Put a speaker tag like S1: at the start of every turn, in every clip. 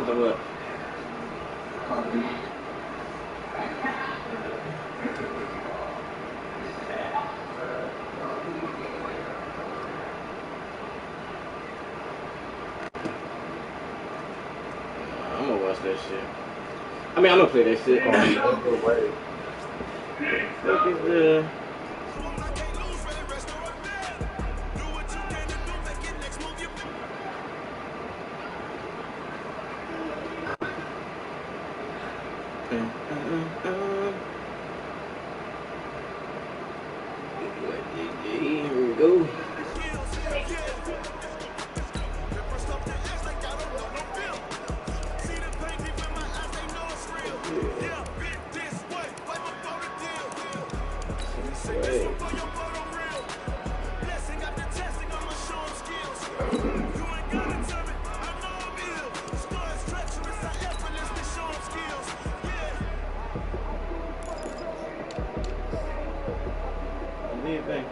S1: of what? I'm gonna watch that shit. I mean, I'm gonna play that shit. Fuck is the... Here we go. Anything.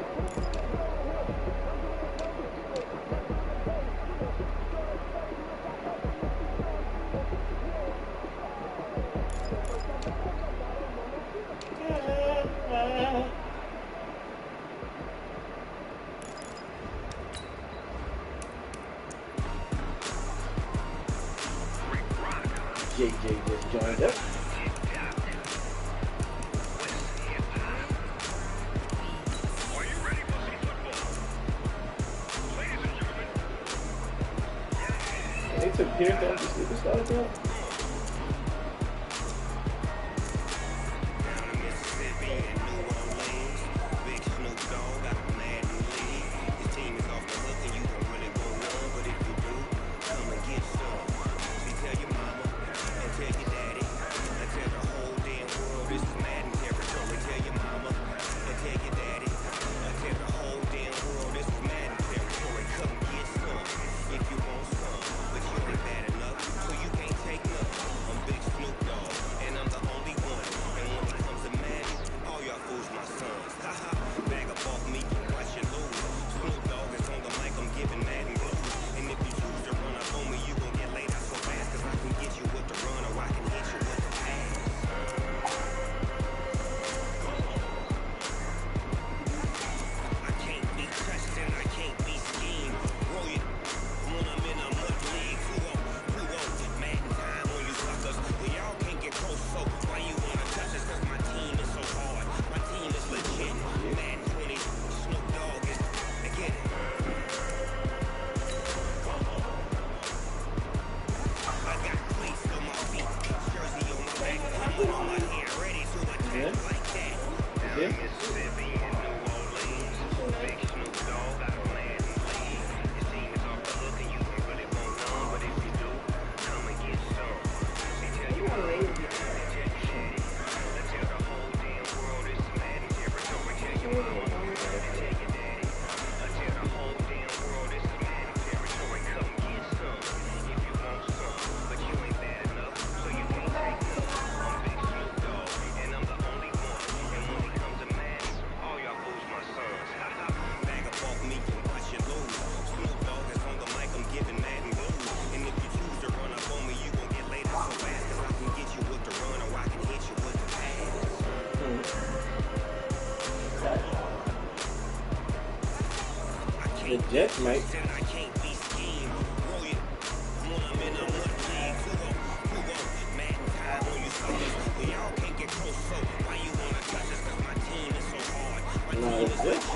S1: JJ just joined up. They took Pierce off the superstar club. The Jets might. No, it's Jets.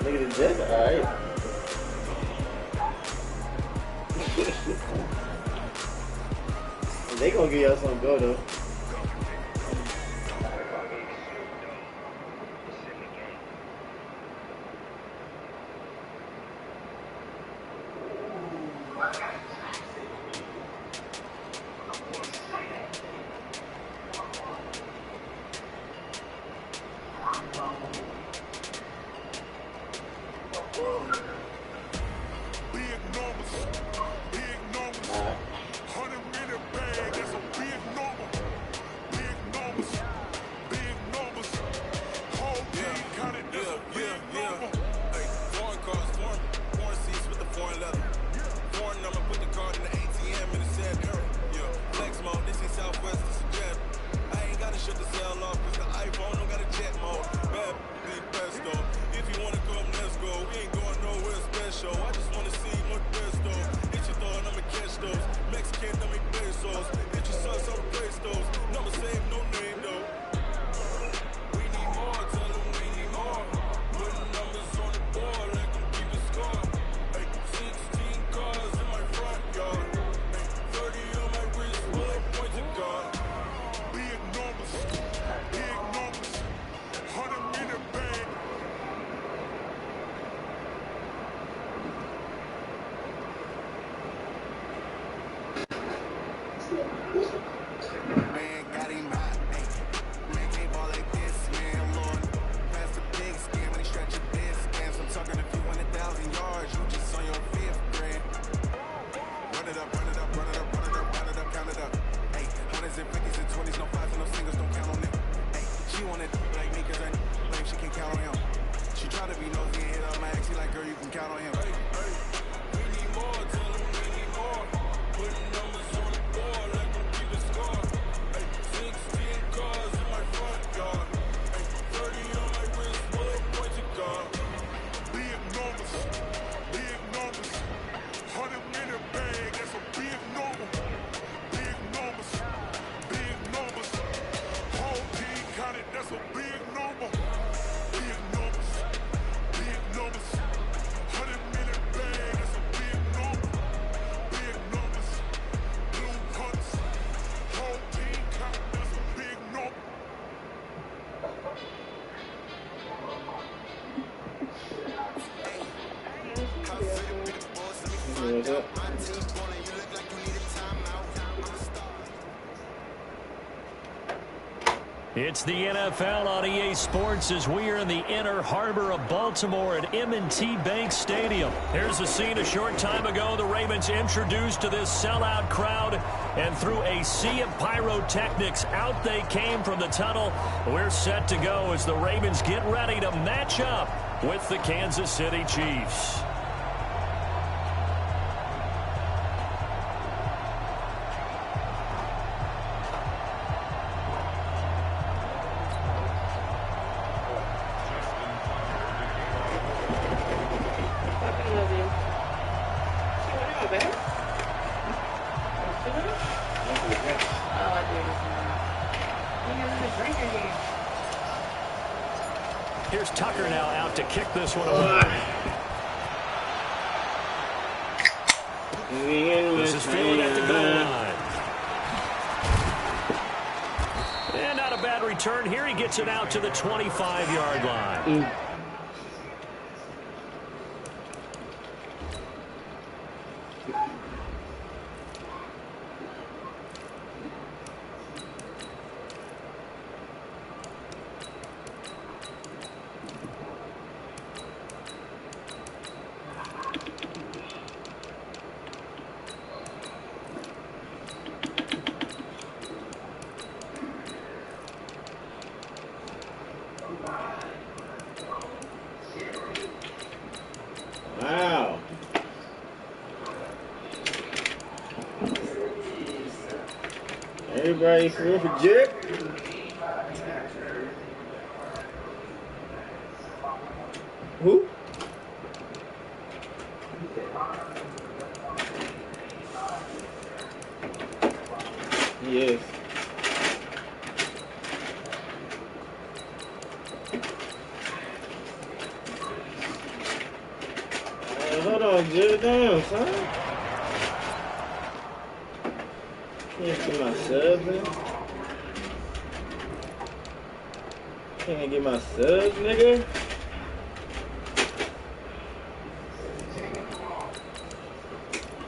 S1: Look at the Jets, alright. They gonna give y'all some go though.
S2: Man got him hot. Man can't ball like this, man. Lord, pass the big skin when he stretch your big scans. I'm talking a few 100,000 yards. You just on your fifth grade. Run it up, run it up, run it up, run it up, run it up, count it up. Hey, hundreds and fifties and 20s, no fives and no singles, don't count on it. Hey, she wanted like me cause I like she can count on him. She try to be nosy and hit up my ex. He like, girl, you can count on him. Hey, hey, we need more, tell him we need more. Putting numbers on the board, let them keep the score. Hey, 16 cars in my front yard. Hey, 30 on my wrist, bullet points to guard. Big numbers, big numbers. 100-minute bag, that's a big number. Big numbers, big numbers. Whole team counted, that's a big number. Big numbers, big numbers. 100-minute bag, that's a big number. Big numbers, blue hunts. Whole team counted, that's a big number.
S1: What's up?
S3: It's the NFL on EA Sports as we are in the inner harbor of Baltimore at M&T Bank Stadium. Here's a scene a short time ago. The Ravens introduced to this sellout crowd, and through a sea of pyrotechnics, out they came from the tunnel. We're set to go as the Ravens get ready to match up with the Kansas City Chiefs. Here's Tucker now out to kick this one away. This is fielded at the goal line. And not a bad return here. He gets it out to the 25-yard line.
S1: Wow. Everybody threw for Jip. Who? Yes. Hold on, Jip. Damn, son. Can't get my subs in. Can't get my subs, nigga.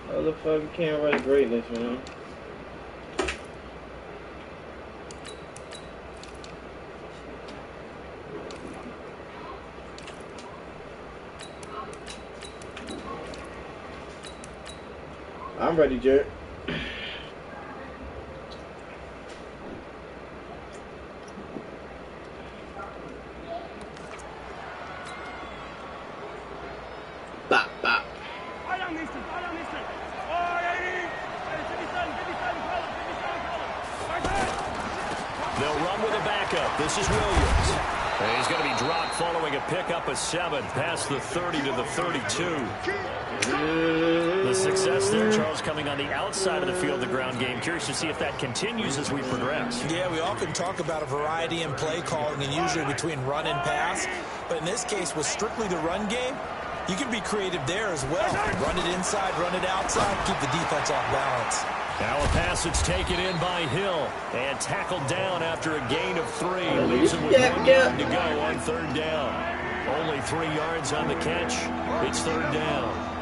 S1: Motherfucker can't rush greatness, man. I'm ready, Jared. Bop, bop.
S3: They'll run with a backup. This is Williams. And he's going to be dropped following a pickup of 7 past the 30 to the 32. The success there, Charles, coming on the outside of the field, the ground game. Curious to see if that continues as we progress.
S4: Yeah, we often talk about a variety in play calling and usually between run and pass. But in this case, with strictly the run game, you can be creative there as well. Run it inside, run it outside, keep the defense off balance.
S3: Now a pass that's taken in by Hill and tackled down after a gain of 3. Leaves him with 1 yard to go on 3rd down. Only 3 yards on the catch. It's 3rd down.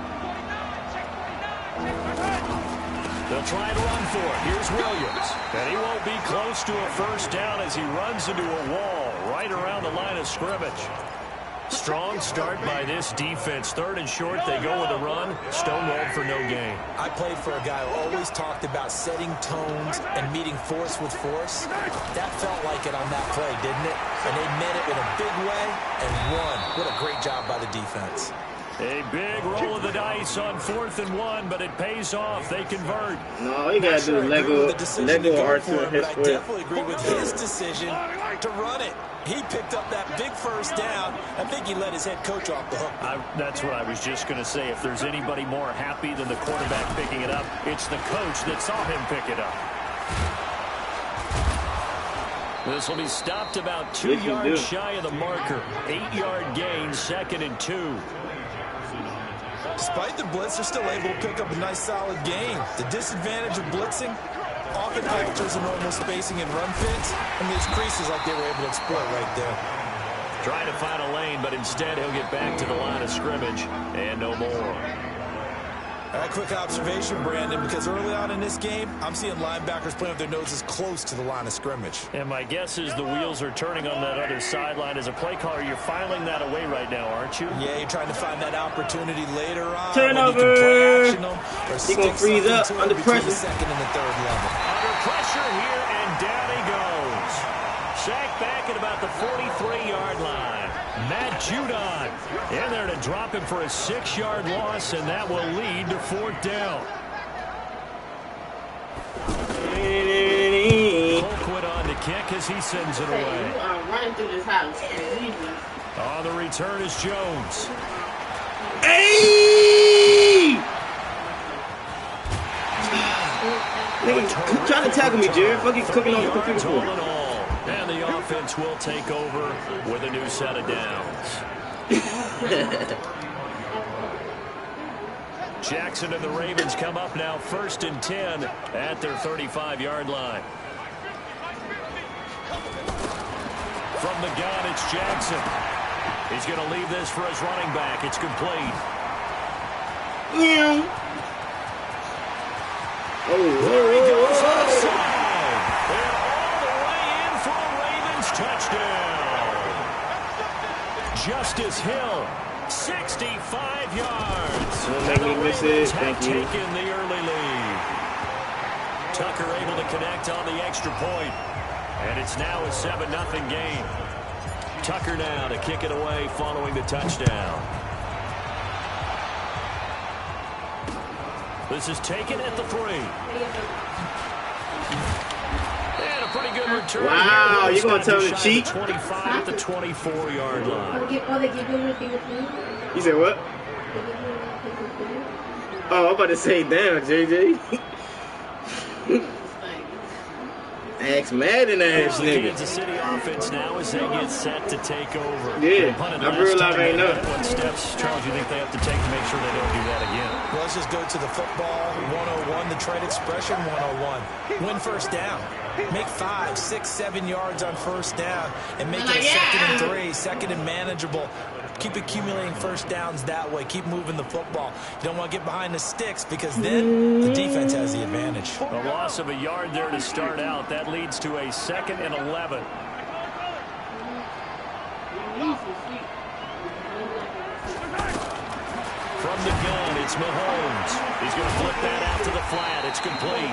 S3: They'll try to run for it. Here's Williams. And he won't be close to a first down as he runs into a wall right around the line of scrimmage. Strong start by this defense. 3rd and short, they go with a run. Stonewalled for no gain.
S4: I played for a guy who always talked about setting tones and meeting force with force. That felt like it on that play, didn't it? And they met it in a big way and won. What a great job by the defense.
S3: A big roll of the dice on 4th and 1, but it pays off. They convert.
S1: No, you gotta do Lego R2 his
S4: I definitely agree with his decision to run it. He picked up that big first down. I think he let his head coach off the hook.
S3: That's what I was just going to say. If there's anybody more happy than the quarterback picking it up, it's the coach that saw him pick it up. This will be stopped about 2 yards shy of the marker. 8-yard gain, 2nd and 2.
S4: Despite the blitz, they're still able to pick up a nice, solid gain. The disadvantage of blitzing often alters the normal spacing and run fits, and these creases like they were able to exploit right there.
S3: Trying to find a lane, but instead he'll get back to the line of scrimmage, and no more.
S4: A quick observation, Brandon, because early on in this game, I'm seeing linebackers playing with their noses close to the line of scrimmage.
S3: And my guess is the wheels are turning on that other sideline. As a play caller, you're filing that away right now, aren't you?
S4: Yeah, you're trying to find that opportunity later on.
S1: Turnover! He's going to freeze up under pressure.
S4: The 2nd and the 3rd level.
S3: Under pressure here, and down he goes. Sacked back at about the 43-yard line. Matt Judon in there to drop him for a 6-yard loss, and that will lead to 4th down. Colquitt on the kick as he sends it away.
S5: You are running through this house.
S3: On the return is Jones.
S1: Hey! Nigga, trying to tackle me, Jared. Fucking cooking on the computer for me.
S3: And the offense will take over with a new set of downs. Jackson and the Ravens come up now 1st and 10 at their 35-yard line. From the gun, it's Jackson. He's going to leave this for his running back. It's complete.
S1: Yeah.
S3: There he goes outside. And all the way in for a Ravens touchdown. Justice Hill, 65 yards.
S1: Don't make me miss it. Thank you.
S3: Taken the early lead. Tucker able to connect on the extra point. And it's now a 7-0 game. Tucker now to kick it away following the touchdown. This is taken at the 3. And a pretty good return.
S1: Wow, you're going to tell him to cheat?
S3: 25 at the 24-yard line.
S1: You said what? Oh, I'm about to say, damn, JJ. Axe Madden ass nigga.
S3: Kansas City offense now as they get set to take over.
S1: Yeah, I realize I ain't know.
S3: What steps, Charles, you think they have to take to make sure they don't do that again?
S4: Well, let's just go to the football 101, the trade expression 101. Win first down. Make 5, 6, 7 yards on first down and make it a 2nd and 3, 2nd and manageable. Keep accumulating first downs that way. Keep moving the football. You don't want to get behind the sticks because then the defense has the advantage.
S3: A loss of a yard there to start out. That leads to a 2nd and 11. From the gun, it's Mahomes. He's going to flip that out to the flat. It's complete.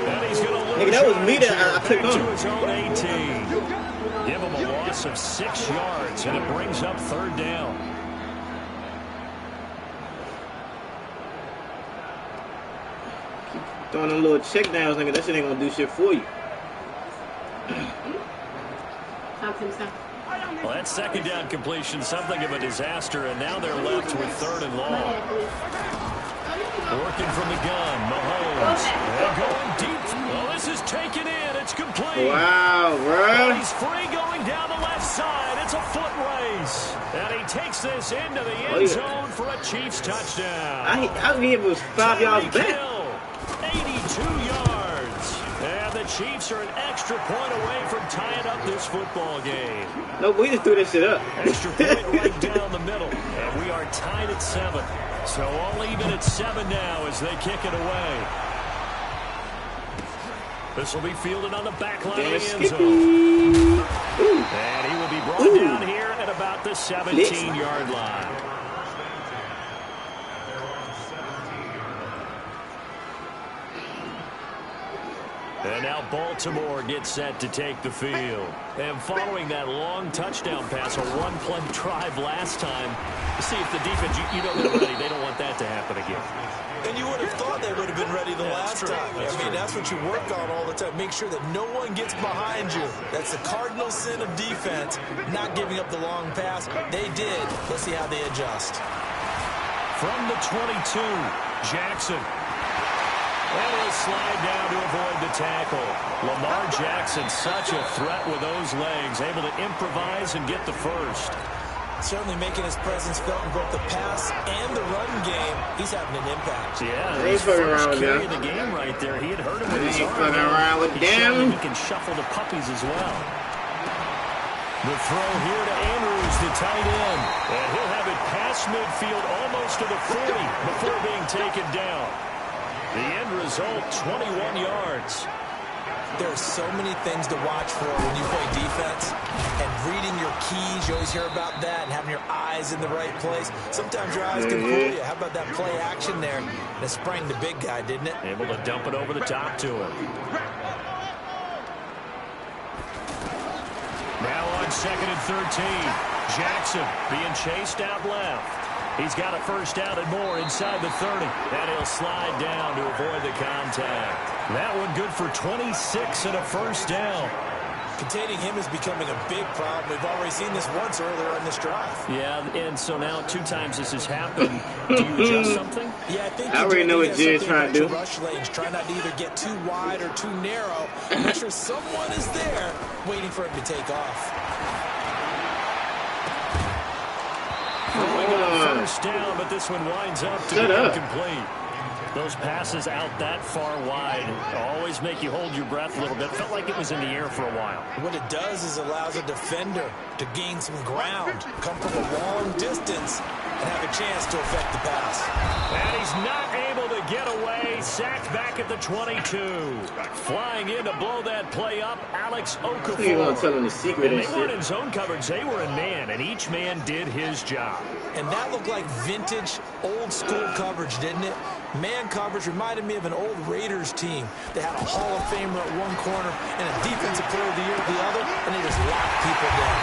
S3: And he's going to lose.
S1: Nigga, that was me that I clicked on.
S3: To his own 18. Give him a loss of 6 yards, and it brings up 3rd down.
S1: Throwing them little check downs, nigga. That shit ain't gonna do shit for you.
S3: Well, that 2nd down completion, something of a disaster, and now they're left with 3rd and long. Working from the gun, Mahomes. And going deep. Well, this is taken in. It's complete.
S1: Wow, bro.
S3: He's free going down the left side. It's a foot race. And he takes this into the end zone for a Chiefs touchdown.
S1: I mean, it was 5 yards back.
S3: 82 yards. And the Chiefs are an extra point away from tying up this football game.
S1: No, we just threw this shit up.
S3: Extra point right down the middle. And we are tied at 7. So all even at 7 now as they kick it away. This will be fielded on the back line
S1: Damn,
S3: of the end zone. And he will be brought down here at about the 17-yard line. And now Baltimore gets set to take the field. And following that long touchdown pass, a one-play drive last time, see if the defense, you know they're ready. They don't want that to happen again.
S4: And you would have thought they would have been ready the last time. That's what you work on all the time. Make sure that no one gets behind you. That's the cardinal sin of defense, not giving up the long pass. They did. Let's see how they adjust.
S3: From the 22, Jackson. And he'll slide down to avoid the tackle. Lamar Jackson, such a threat with those legs, able to improvise and get the first.
S4: Certainly making his presence felt in both the pass and the run game. He's having an impact.
S3: Yeah,
S1: he's fucking around with
S3: carry
S1: them.
S3: The game right there. He had hurt him with his arm.
S1: Fucking around with them.
S3: He can shuffle the puppies as well. The throw here to Andrews, the tight end. And he'll have it past midfield almost to the 40 before being taken down. The end result, 21 yards.
S4: There are so many things to watch for when you play defense. And reading your keys, you always hear about that, and having your eyes in the right place. Sometimes your eyes can fool you. How about that play action there? That sprang the big guy, didn't it?
S3: Able to dump it over the top to him. Now on 2nd and 13. Jackson being chased out left. He's got a first down and more inside the 30. And he'll slide down to avoid the contact. That one good for 26 and a first down.
S4: Containing him is becoming a big problem. We've already seen this once earlier in this drive.
S3: Yeah, and so now 2 times this has happened. Do you adjust something?
S4: Yeah, I think
S1: I already know what Jay's trying to do.
S4: Rush lanes. Try not to either get too wide or too narrow. Make sure someone is there waiting for him to take off.
S3: First down, but this one winds up to be incomplete. Those passes out that far wide always make you hold your breath a little bit. Felt like it was in the air for a while.
S4: What it does is allows a defender to gain some ground, come from a long distance, and have a chance to affect the pass.
S3: And he's not able to get away. Sacked back at the 22. Flying in to blow that play up, Alex Okafor.
S1: You want to tell him the secret
S3: and
S1: and
S3: they weren't in zone coverage. They were in man, and each man did his job.
S4: And that looked like vintage, old-school coverage, didn't it? Man coverage reminded me of an old Raiders team. They had a Hall of Famer at one corner and a Defensive Player of the Year at the other, and they just locked people down.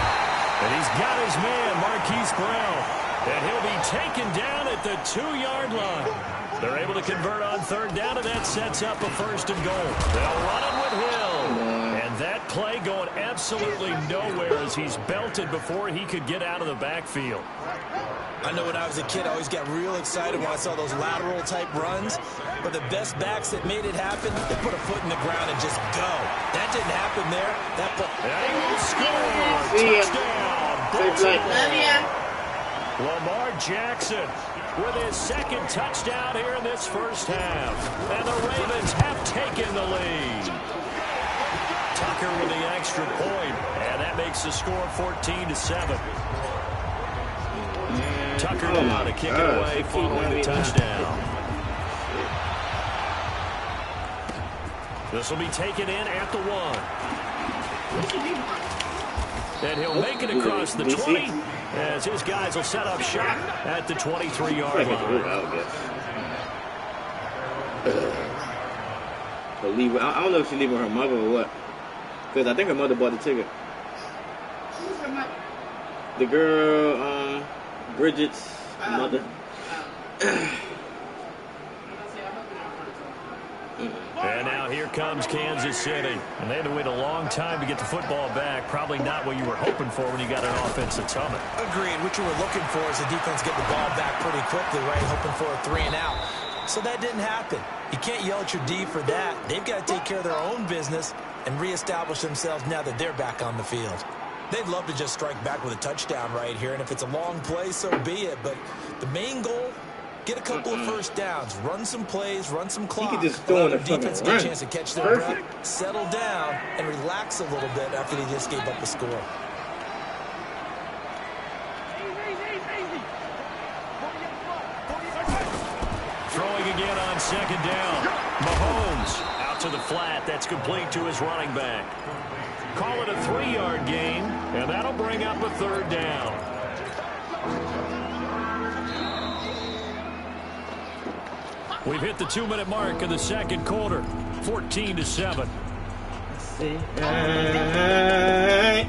S3: And he's got his man, Marquise Brown. And he'll be taken down at the 2-yard line. They're able to convert on 3rd down, and that sets up a 1st and goal. They'll run it with Hill. And that play going absolutely nowhere as he's belted before he could get out of the backfield.
S4: I know when I was a kid, I always got real excited when I saw those lateral-type runs. But the best backs that made it happen, they put a foot in the ground and just go. That didn't happen there. That play.
S3: And he will score. Touchdown. Lamar Jackson with his 2nd touchdown here in this first half. And the Ravens have taken the lead. Tucker with the extra point. And that makes the score 14-7. Tucker now to kick it away following the touchdown. This will be taken in at the 1. And he'll make it across the 20 as his guys will set up shop at the 23-yard line.
S1: I don't know if she's leaving her mother or what. Because I think her mother bought the ticket.
S5: Who's her mother?
S1: The girl, Bridget's mother.
S3: And now here comes Kansas City. And they had to wait a long time to get the football back. Probably not what you were hoping for when you got an offense that's humming.
S4: Agreed. What you were looking for is the defense get the ball back pretty quickly, right? Hoping for a 3 and out. So that didn't happen. You can't yell at your D for that. They've got to take care of their own business and reestablish themselves now that they're back on the field. They'd love to just strike back with a touchdown right here, and if it's a long play, so be it. But the main goal, get a couple of first downs, run some plays, run some clock.
S1: He could just throw in the
S4: defense
S1: fucking
S4: get a
S1: run.
S4: chance to catch their breath, settle down, and relax a little bit after they just gave up a score. Throwing again on 2nd down. Mahomes out
S3: to the flat. That's complete to his running back. Call it a 3-yard gain, and that'll bring up a 3rd down. We've hit the 2-minute mark in the 2nd quarter. 14-7.
S1: Say hi,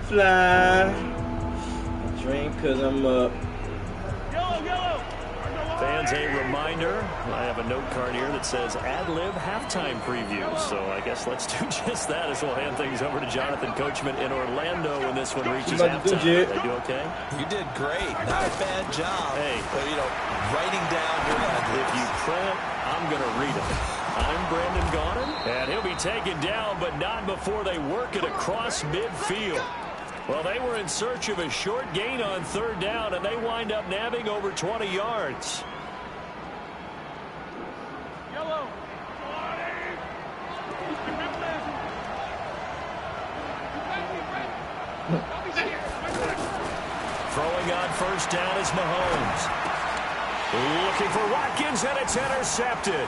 S1: fly. I drink 'cause I'm up.
S3: Fans, a reminder, I have a note card here that says ad-lib halftime previews. So I guess let's do just that as we'll hand things over to Jonathan Coachman in Orlando when this one reaches halftime. Did I do okay?
S4: You did great. Not a bad job.
S3: Hey.
S4: But, you know, writing down your ad-libs.
S3: If you print, I'm going to read them. I'm Brandon Gaudin, and he'll be taken down, but not before they work it across midfield. Well, they were in search of a short gain on 3rd down, and they wind up nabbing over 20 yards.
S5: Yellow.
S3: Throwing on 1st down is Mahomes. Looking for Watkins, and it's intercepted.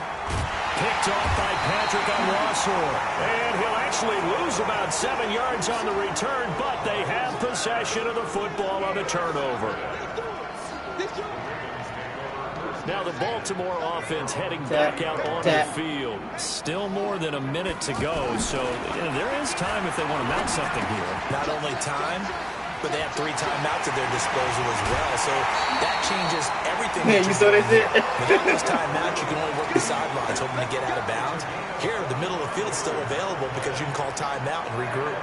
S3: Picked off by Patrick on Rossor. And he'll actually lose about 7 yards on the return, but they have possession of the football on the turnover. Now the Baltimore offense heading back out on the field. Still more than a minute to go, so there is time if they want to mount something here.
S4: Not only time, but they have 3 timeouts at their disposal as well. So that changes everything.
S1: Man, you saw that shit?
S4: Without those timeouts, you can only work the sidelines, hoping to get out of bounds. Here, the middle of the field's still available because you can call timeout and regroup.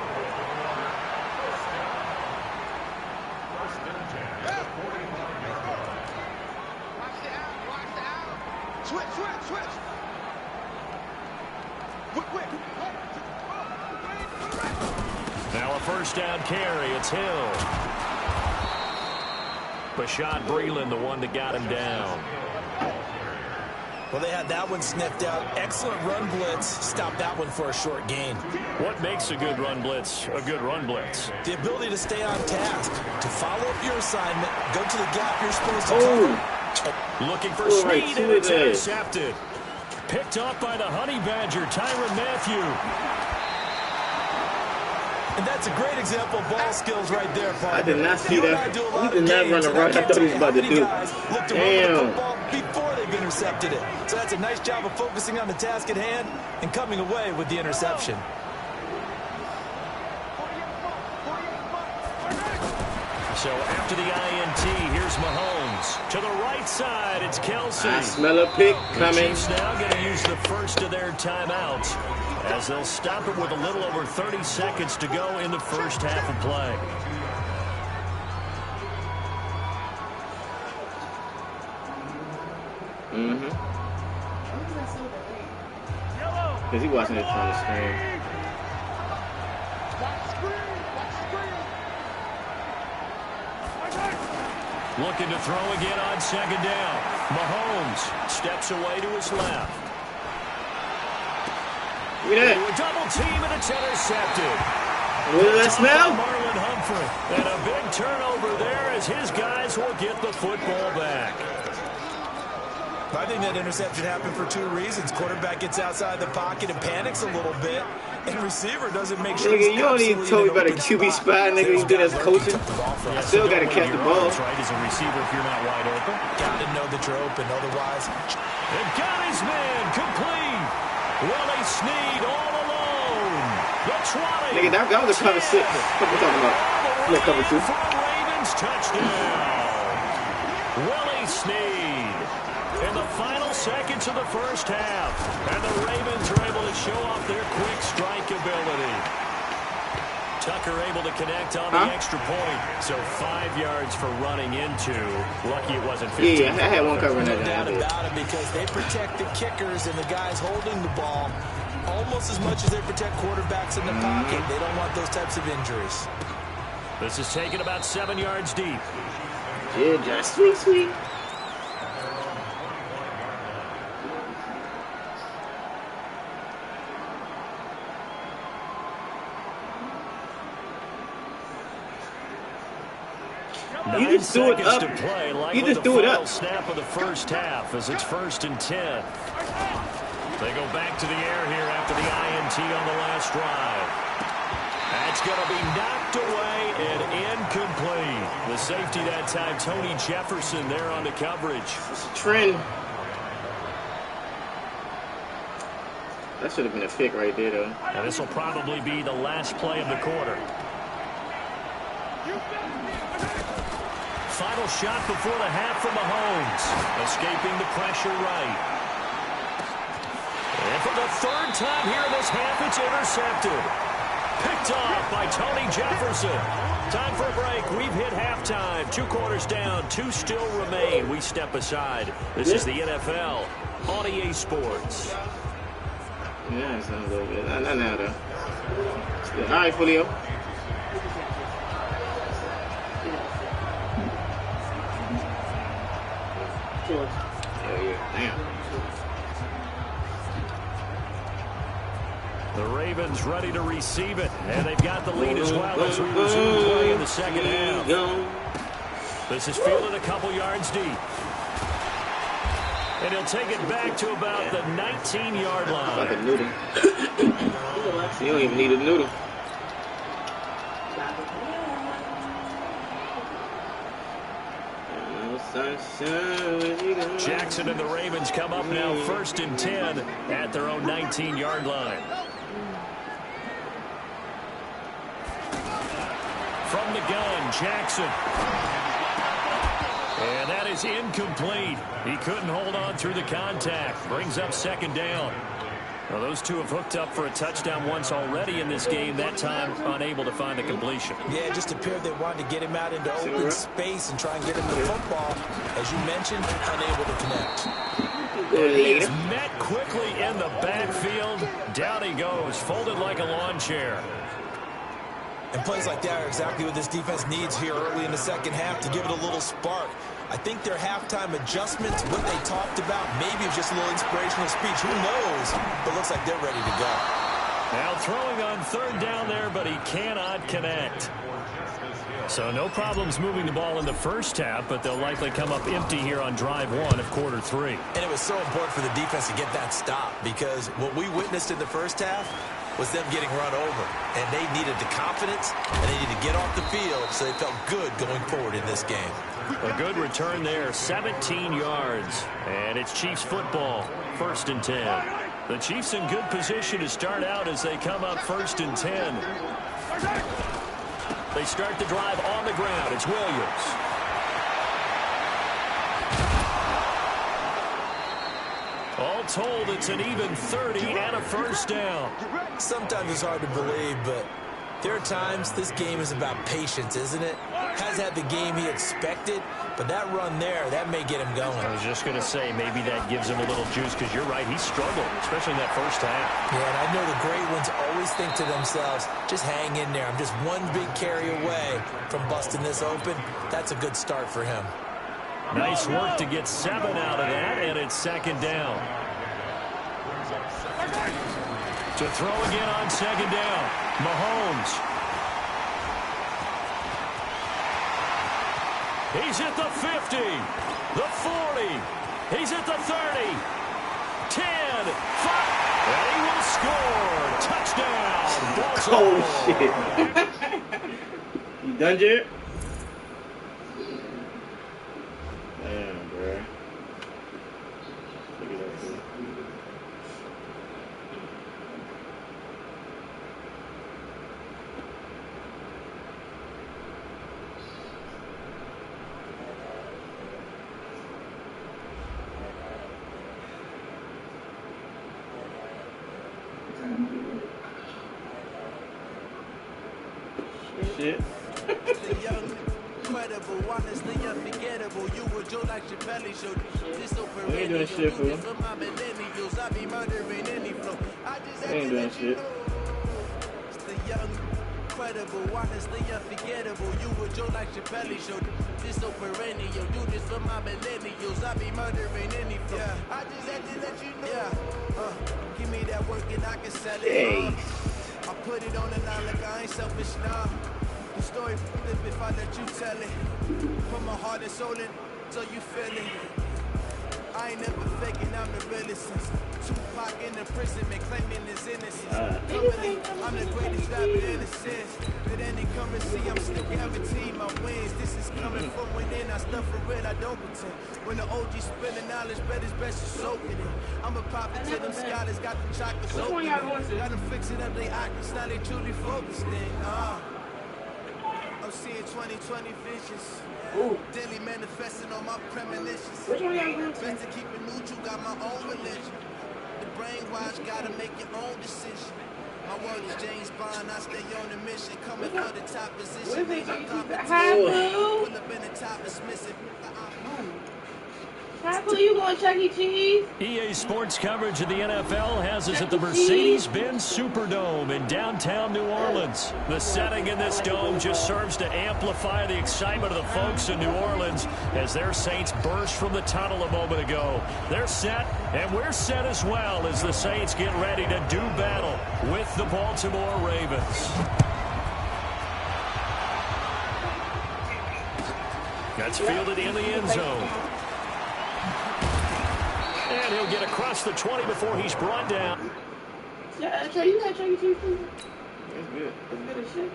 S2: Switch. Quick.
S3: Now a 1st down carry. It's Hill. Bashaud Breeland, the one that got him down.
S4: Well, they had that one sniffed out. Excellent run blitz. Stopped that one for a short gain.
S3: What makes a good run blitz a good run blitz?
S4: The ability to stay on task, to follow up your assignment, go to the gap you're supposed to cover.
S3: Looking for speed, and it's intercepted. Picked off by the Honey Badger, Tyrann Mathieu.
S4: And that's a great example of ball skills right there, partner.
S1: I did not see that. He did not run the right. I thought he was about to do. Damn.
S4: Before they've intercepted it. So that's a nice job of focusing on the task at hand and coming away with the interception.
S3: So after the INT, here's Mahomes. To the right side, it's Kelsey.
S1: I smell a pick coming.
S3: The Chiefs now going to use the first of their timeouts as they'll stop it with a little over 30 seconds to go in the 1st half of play.
S1: Because he watching it from the screen.
S3: Looking to throw again on 2nd down. Mahomes steps away to his left.
S1: Look at that.
S3: A double team, and it's intercepted.
S1: What does that smell?
S3: Marlon Humphrey. And a big turnover there as his guys will get the football back.
S4: I think that interception happened for 2 reasons. Quarterback gets outside the pocket and panics a little bit. And receiver doesn't make sure.
S1: Nigga, you don't even told me about a QB spy, nigga. You did as coaching. I still got to catch the ball.
S3: Right, as a receiver if you're not wide open.
S4: Got to know that you're open, otherwise.
S3: And got his man complete. Willie Snead all alone. The 20.
S1: Nigga, that was a cover 6. What you talking about? Yeah, cover 2.
S3: Ravens touchdown. Willie Snead. In the final seconds of the 1st half. And the Ravens are able to show off their quick strike ability. Tucker able to connect on the extra point. So 5 yards for running into. Lucky it wasn't 15.
S1: Yeah, I had one covering that.
S4: No doubt about it, because they protect the kickers and the guys holding the ball almost as much as they protect quarterbacks in the pocket. They don't want those types of injuries.
S3: This is taken about 7 yards deep.
S1: Yeah, just sweet. You just threw it up. You just threw it up.
S3: Snap of the 1st half as it's 1st and 10. They go back to the air here after the INT on the last drive. That's going to be knocked away and incomplete. The safety that time, Tony Jefferson, there on the coverage.
S1: It's a trend. That should have been a pick right there, though.
S3: And this will probably be the last play of the quarter. Final shot before the half from Mahomes. Escaping the pressure right. And for the third time here in this half, it's intercepted. Picked off by Tony Jefferson. Time for a break. We've hit halftime. 2 quarters down. 2 still remain. We step aside. This is the NFL on EA Sports.
S1: Yeah, it sounds a little good. Not now, though. All right, Julio. Yeah. Damn.
S3: The Ravens ready to receive it, and they've got the lead as well as we resume play in the second half. This is fielded a couple yards deep. And he'll take it back to about the 19-yard line.
S1: Like a noodle. You don't even need a noodle.
S3: Jackson and the Ravens come up now 1st and 10 at their own 19-yard line. From the gun, Jackson. And that is incomplete. He couldn't hold on through the contact. Brings up 2nd down. Well, those two have hooked up for a touchdown once already in this game. That time, unable to find the completion.
S4: Yeah, it just appeared they wanted to get him out into open space and try and get him the football. As you mentioned, unable to connect.
S3: He's met quickly in the backfield. Down he goes, folded like a lawn chair.
S4: And plays like that are exactly what this defense needs here early in the second half to give it a little spark. I think their halftime adjustments, what they talked about, maybe it's just a little inspirational speech. Who knows? But looks like they're ready to go.
S3: Now throwing on 3rd down there, but he cannot connect. So no problems moving the ball in the first half, but they'll likely come up empty here on drive 1 of quarter 3.
S4: And it was so important for the defense to get that stop because what we witnessed in the first half was them getting run over. And they needed the confidence, and they needed to get off the field so they felt good going forward in this game.
S3: A good return there, 17 yards. And it's Chiefs football, 1st and 10. The Chiefs in good position to start out as they come up 1st and 10. They start the drive on the ground. It's Williams. All told, it's an even 30 and a 1st down.
S4: Sometimes it's hard to believe, but there are times this game is about patience, isn't it? Has had the game he expected, but that run there, that may get him going.
S3: I was just going to say, maybe that gives him a little juice, because you're right, he struggled, especially in that first half.
S4: Yeah, and I know the great ones always think to themselves, just hang in there. I'm just one big carry away from busting this open. That's a good start for him.
S3: Nice work to get 7 out of that, and it's 2nd down. To throw again on 2nd down, Mahomes. He's at the 50, the 40, he's at the 30, 10, 5, and he will score. Touchdown, Baltimore.
S1: Oh, shit. You done, Jared? Damn, bro. Look at that thing. Shit.
S2: Incredible, honestly unforgettable. You were Joe like Chappelle showed. This so
S1: We ain't doing shit, fool.
S2: for my millennials. I be murdering any flow. I just
S1: We ain't doing shit.
S2: It's the young, incredible, honestly unforgettable. You were Joe like Chappelle showed. This so perennial. Do this for my millennials. I be murdering any flow. Yeah. I just had to let you know. Yeah. Give me that work and I can sell it.
S1: Hey.
S2: I put it on the line like I ain't selfish now. The story flip if I let you tell it. Put my heart and soul in so you feel it. I ain't never faking, I'm the realest since Tupac in the prison, man, claiming his innocence. Currently, I'm the greatest rapper in a sense. With any currency, I'm still guaranteed my wins. This is coming from within. I stuff for real, I don't pretend. When the OG spilling knowledge, bet it's best to soak it in. I'm a prophet to them scholars, got them chocolates open. Got them fixing up they octaves, now they truly focused in. I'm seeing 2020 visions. Daily manifesting on my premonitions. Best to keep it neutral, got my own religion. The brainwash, gotta make your own decision. My word is James Bond, I stay on a mission. Coming for the top position. Pull up in the top, dismiss it.
S5: Tackle, you going Chuck E. Cheese?
S3: EA Sports coverage of the NFL has us at the Mercedes-Benz Superdome in downtown New Orleans. The setting in this dome just serves to amplify the excitement of the folks in New Orleans as their Saints burst from the tunnel a moment ago. They're set, and we're set as well as the Saints get ready to do battle with the Baltimore Ravens. That's fielded in the end zone. And he'll get across the 20 before he's brought down.
S5: Yeah, Trey, you got Chuck E. Cheese food?
S1: That's good.
S5: It's good as shit.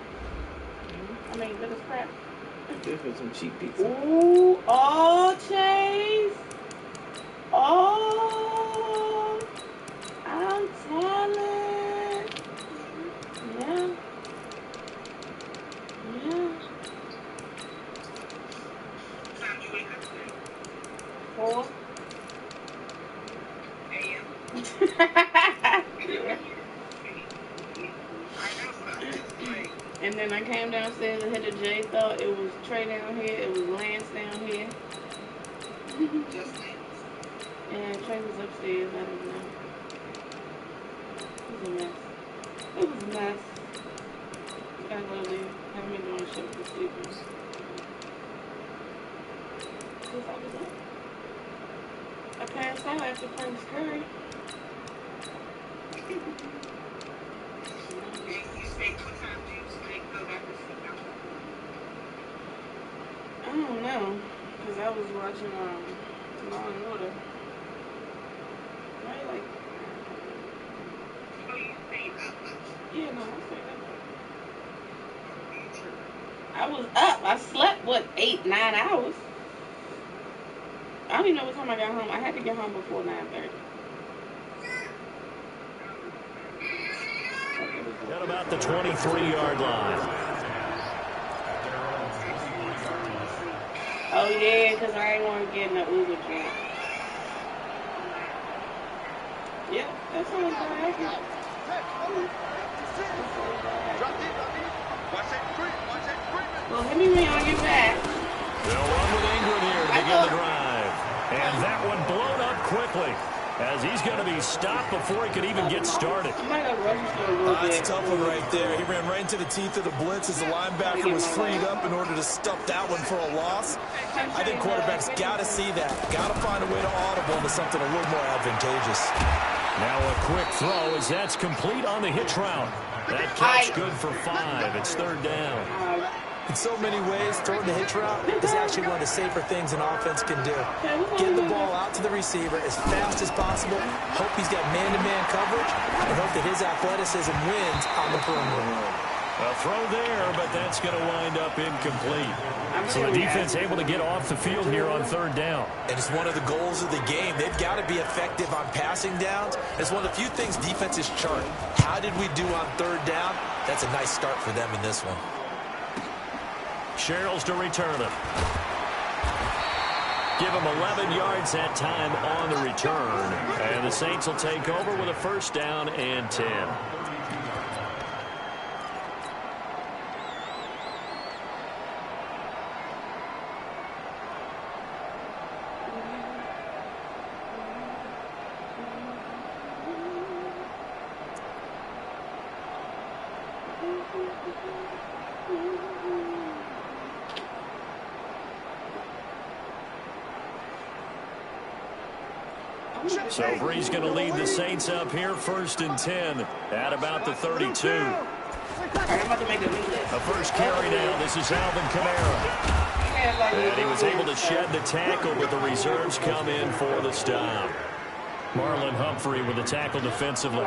S5: I mean, good as crap.
S1: Good for some cheap pizza.
S5: Ooh, oh, Chase. Oh, I'm telling. Yeah. Yeah. 4. And then I came downstairs and hit the J. Thought it was Trey down here. It was Lance down here. And Trey was upstairs. I don't know. It was a mess. It was a mess. Gotta go there. Haven't been doing shit with the sleepers. Since I was up. I passed out after Frank's curry. I don't know, because I was watching Law and Order. Right, like. Yeah, no, I stayed up. I was up. I slept, what, 8, 9 hours? I don't even know what time I got home. I had to get home before 9:30.
S3: At about the 23-yard line.
S5: Oh, yeah, because I ain't want to get in the Uber drink. Yeah, that's all I'm going to Well, hit me when y'all get back.
S3: They'll run with Ingram here to begin the drive. And that one blown up quickly as he's going to be stopped before he could even get started.
S4: That's a tough one right there. He ran right into the teeth of the blitz as the linebacker was freed up in order to stuff that one for a loss. I think quarterbacks got to see that. Got to find a way to audible into something a little more advantageous.
S3: Now a quick throw as that's complete on the hitch route. That catch good for 5. It's 3rd down.
S4: In so many ways, throwing the hitch route is actually one of the safer things an offense can do. Get the ball out to the receiver as fast as possible, hope he's got man-to-man coverage, and hope that his athleticism wins on the perimeter.
S3: A throw there, but that's going to wind up incomplete. So the defense able to get off the field here on 3rd down.
S4: And it's one of the goals of the game. They've got to be effective on passing downs. It's one of the few things defenses chart. How did we do on 3rd down? That's a nice start for them in this one.
S3: Sherrills to return it. Give him 11 yards that time on the return. And the Saints will take over with a 1st down and 10. So Bree's going to lead the Saints up here 1st and 10 at about the 32. A first carry now. This is Alvin Kamara. And he was able to shed the tackle, but the reserves come in for the stop. Marlon Humphrey with the tackle defensively.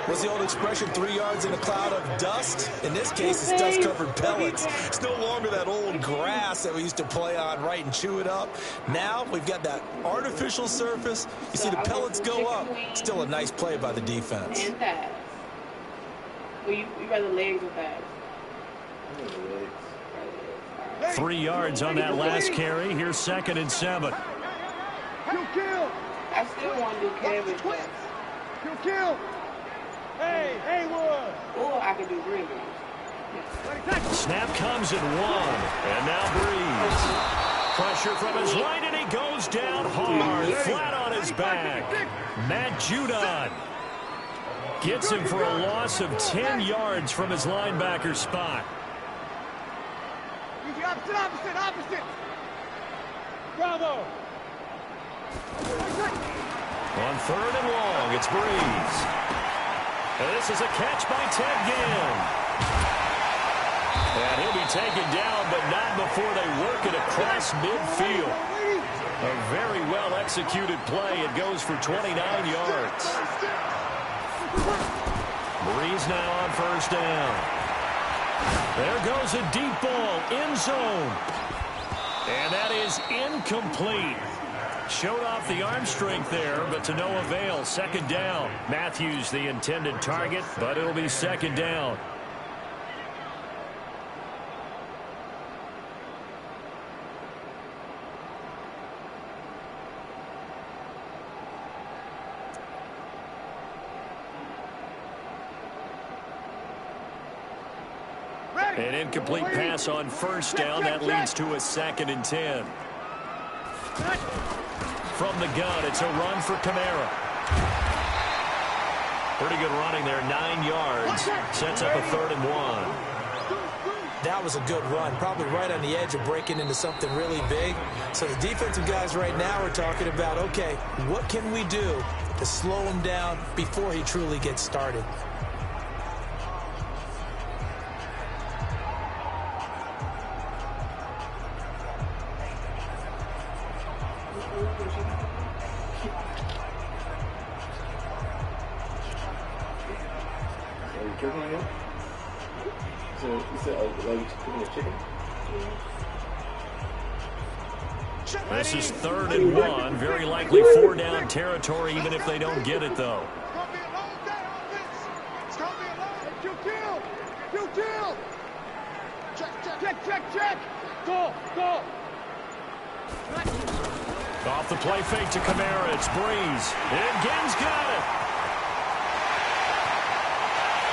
S4: What's the old expression, 3 yards in a cloud of dust? In this case, it's dust-covered pellets. It's no longer that old grass that we used to play on, right, and chew it up. Now we've got that artificial surface. You see the pellets go up. Still a nice play by the defense.
S5: And pass. Well, you rather legs or pass?
S3: 3 yards on that last carry. Here's 2nd and 7.
S5: I still want to do Kevin.
S6: Kill. Hey, Haywood.
S5: Or I could do Green.
S3: Snap comes at 1. And now Breeze. Pressure from his right, and he goes down hard, flat on his back. Matt Judon gets him for a loss of 10 yards from his linebacker spot.
S6: Opposite. Bravo.
S3: On 3rd and long, it's Breeze. And this is a catch by Ted Ginn. And he'll be taken down, but not before they work it across midfield. A very well-executed play. It goes for 29 yards. Breeze now on 1st down. There goes a deep ball, end zone. And that is incomplete. Showed off the arm strength there, but to no avail. 2nd down. Matthews the intended target, but it'll be 2nd down. An incomplete pass on 1st down. That leads to a 2nd and 10. From the gun, it's a run for Kamara. Pretty good running there, 9 yards. Sets up a 3rd and 1.
S4: That was a good run, probably right on the edge of breaking into something really big. So the defensive guys right now are talking about, okay, what can we do to slow him down before he truly gets started?
S3: This is 3rd and 1. Very likely 4-down territory, even if they don't get it, though.
S6: Check. Go.
S3: Off the play fake to Kamara. It's Breeze. And Ginn's got it.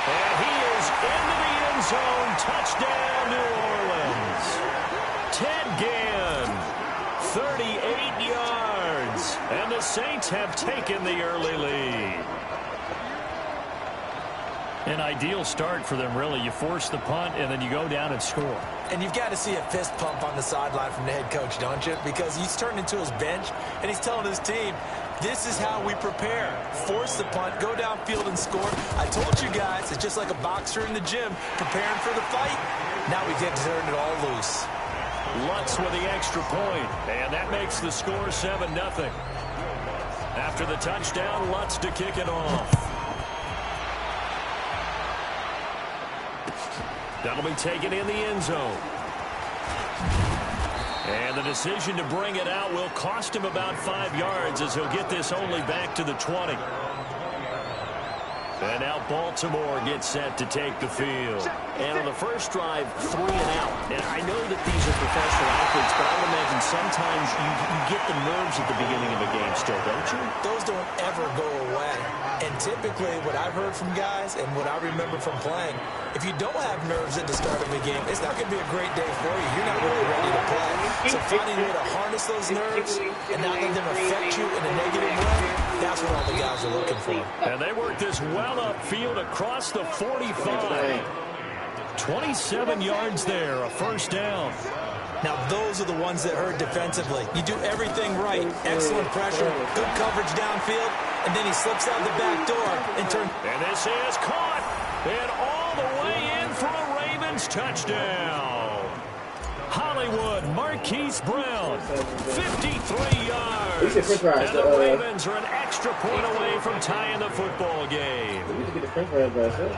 S3: And he is into the end zone. Touchdown, New Orleans. Ted Ginn, 38 yards. And the Saints have taken the early lead. An ideal start for them, really. You force the punt, and then you go down and score.
S4: And you've got to see a fist pump on the sideline from the head coach, don't you? Because he's turned into his bench, and he's telling his team, this is how we prepare. Force the punt, go downfield and score. I told you guys, it's just like a boxer in the gym preparing for the fight. Now we get to turn it all loose.
S3: Lutz with the extra point, and that makes the score 7-0. After the touchdown, Lutz to kick it off. That'll be taken in the end zone. And the decision to bring it out will cost him about 5 yards as he'll get this only back to the 20. And now Baltimore gets set to take the field.
S7: And on the first drive, 3 and out. And I know that these are professional athletes, but I would imagine sometimes you get the nerves at the beginning of a game still, don't you?
S4: Those don't ever go away. And typically what I've heard from guys and what I remember from playing, if you don't have nerves at the start of a game, it's not going to be a great day for you. You're not really ready to play. So finding a way to harness those nerves and not let them affect you in a negative way, that's what all the guys are looking for.
S3: And they work this well upfield across the 45. 27 yards there, a first down.
S4: Now, those are the ones that hurt defensively. You do everything right. Excellent pressure, good coverage downfield, and then he slips out the back door and turns.
S3: And this is caught. And all the way in for a Ravens touchdown. Hollywood, Marquise Brown, 53 yards.
S1: French fries,
S3: And the Ravens are an extra point away from tying the football game.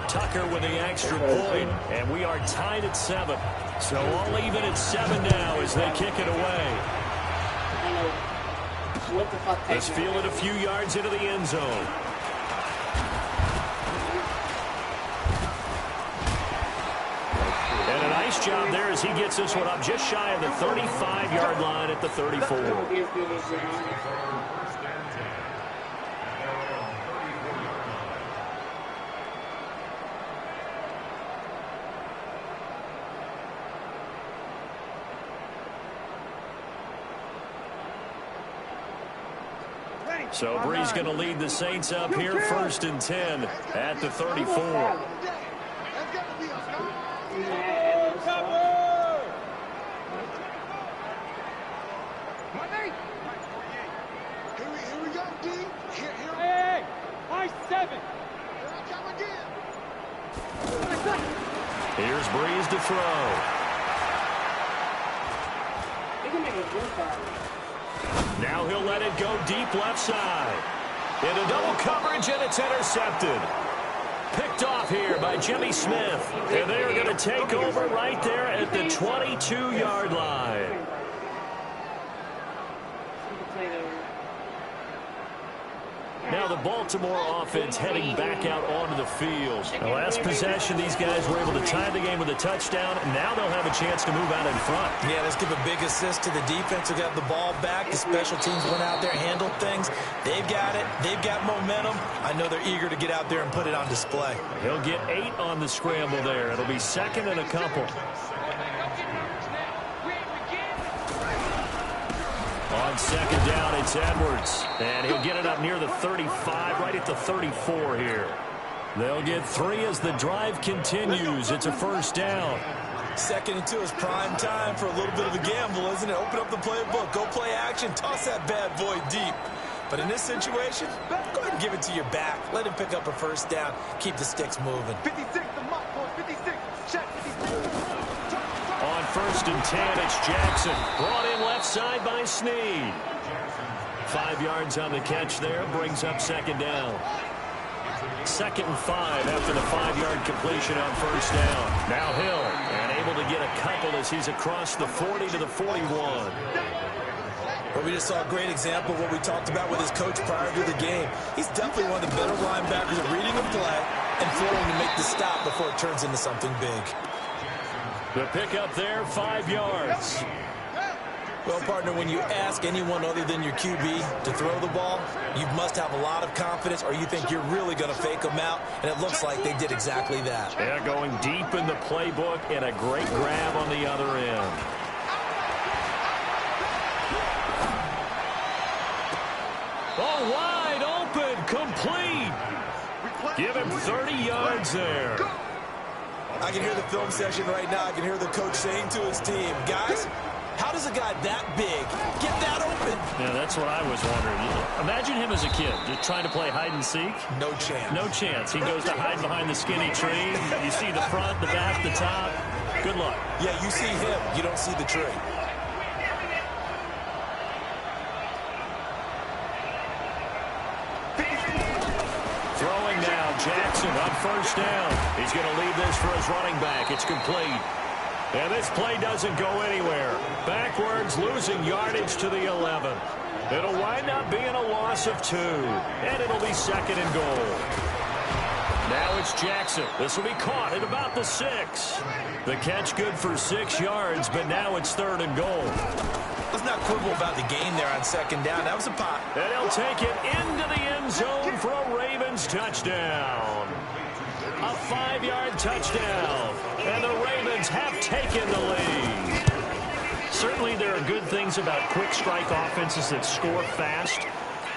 S3: Tucker with the extra point, and we are tied at 7. So all even at 7 now as they kick it away.
S5: I know. What the fuck?
S3: Let's feel it a few yards into the end zone. And a nice job there as he gets this one up just shy of the 35-yard line at the 34. So Bree's going to lead the Saints up here, 1st and 10 at the 34.
S6: Here we go, D. Hey, I 7. Here I come again.
S3: Here's Breeze to throw.
S5: You can make a good call.
S3: Now he'll let it go deep left side. Into double coverage, and it's intercepted. Picked off here by Jimmy Smith. And they are going to take over right there at the 22-yard line. Now the Baltimore offense heading back out onto the field. The last possession, these guys were able to tie the game with a touchdown. Now they'll have a chance to move out in front.
S4: Yeah, let's give a big assist to the defense who got the ball back. The special teams went out there, handled things. They've got it. They've got momentum. I know they're eager to get out there and put it on display.
S3: He'll get 8 on the scramble there. It'll be 2nd and a couple. On 2nd down, it's Edwards. And he'll get it up near the 35, right at the 34 here. They'll get 3 as the drive continues. It's a 1st down.
S4: 2nd and 2 is prime time for a little bit of a gamble, isn't it? Open up the playbook, go play action, toss that bad boy deep. But in this situation, go ahead and give it to your back. Let him pick up a 1st down. Keep the sticks moving.
S6: 56, the mark for 56. Check 56.
S3: On 1st and 10, it's Jackson. Brought in left side by Snead. 5 yards on the catch there. Brings up 2nd down. 2nd and 5 after the 5-yard completion on 1st down. Now Hill, and able to get a couple as he's across the 40 to the 41.
S4: But we just saw a great example of what we talked about with his coach prior to the game. He's definitely one of the better linebackers at reading a play and flowing to make the stop before it turns into something big.
S3: The pickup there, 5 yards.
S4: Well, partner, when you ask anyone other than your QB to throw the ball, you must have a lot of confidence or you think you're really going to fake them out, and it looks like they did exactly that.
S3: Yeah, going deep in the playbook and a great grab on the other end. Oh, wide open, complete. Give him 30 yards there.
S4: I can hear the film session right now. I can hear the coach saying to his team, guys, how does a guy that big get that open?
S3: Yeah, that's what I was wondering. Imagine him as a kid, just trying to play hide and seek.
S4: No chance.
S3: No chance. He goes to hide behind the skinny tree. You see the front, the back, the top. Good luck.
S4: Yeah, you see him. You don't see the tree.
S3: Throwing now, Jackson on 1st down. He's going to leave this for his running back. It's complete. And this play doesn't go anywhere. Backwards, losing yardage to the 11. It'll wind up being a loss of 2. And it'll be 2nd and goal. Now it's Jackson. This will be caught at about the 6. The catch good for 6 yards, but now it's 3rd and goal.
S4: Let's not quibble about the gain there on 2nd down. That was a pop.
S3: And he'll take it into the end zone for a Ravens touchdown. A 5-yard touchdown. And the Ravens have taken the lead. Certainly there are good things about quick strike offenses that score fast.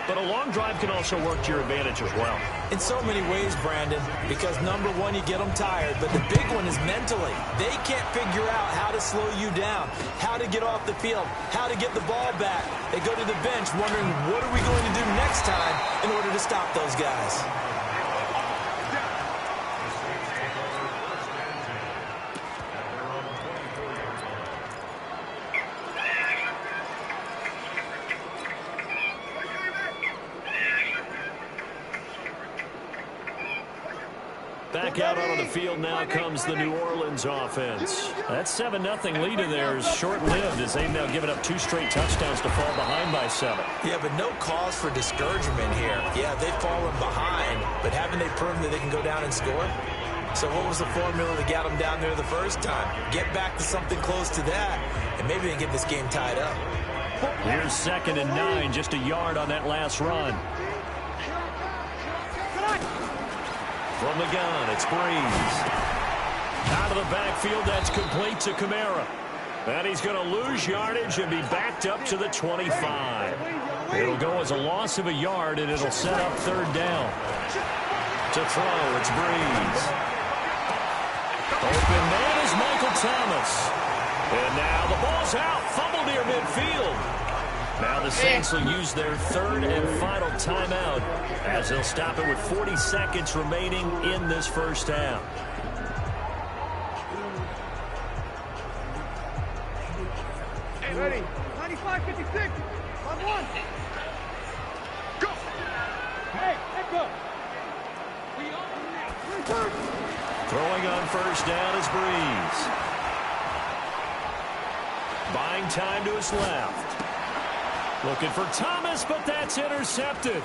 S3: But a long drive can also work to your advantage as well.
S4: In so many ways, Brandon, because number one, you get them tired, but the big one is mentally. They can't figure out how to slow you down, how to get off the field, how to get the ball back. They go to the bench wondering, what are we going to do next time in order to stop those guys?
S3: Back out onto the field now comes the New Orleans offense. That 7-0 lead of theirs short-lived as they've now given up 2 straight touchdowns to fall behind by 7.
S4: Yeah, but no cause for discouragement here. Yeah, they've fallen behind, but haven't they proven that they can go down and score? So what was the formula that got them down there the first time? Get back to something close to that, and maybe they can get this game tied up.
S3: Here's 2nd and 9, just a yard on that last run. From the gun, it's Breeze. Out of the backfield, that's complete to Kamara. And he's going to lose yardage and be backed up to the 25. It'll go as a loss of a yard, and it'll set up 3rd down. To throw, it's Breeze. Open man is Michael Thomas. And now the ball's out. Fumble near midfield. Now the Saints will use their 3rd and final timeout as they'll stop it with 40 seconds remaining in this first half.
S6: Hey, ready? 95-56. On 1. Go. Hey, echo.
S3: Throwing on 1st down is Breeze. Buying time to his left. Looking for Thomas, but that's intercepted.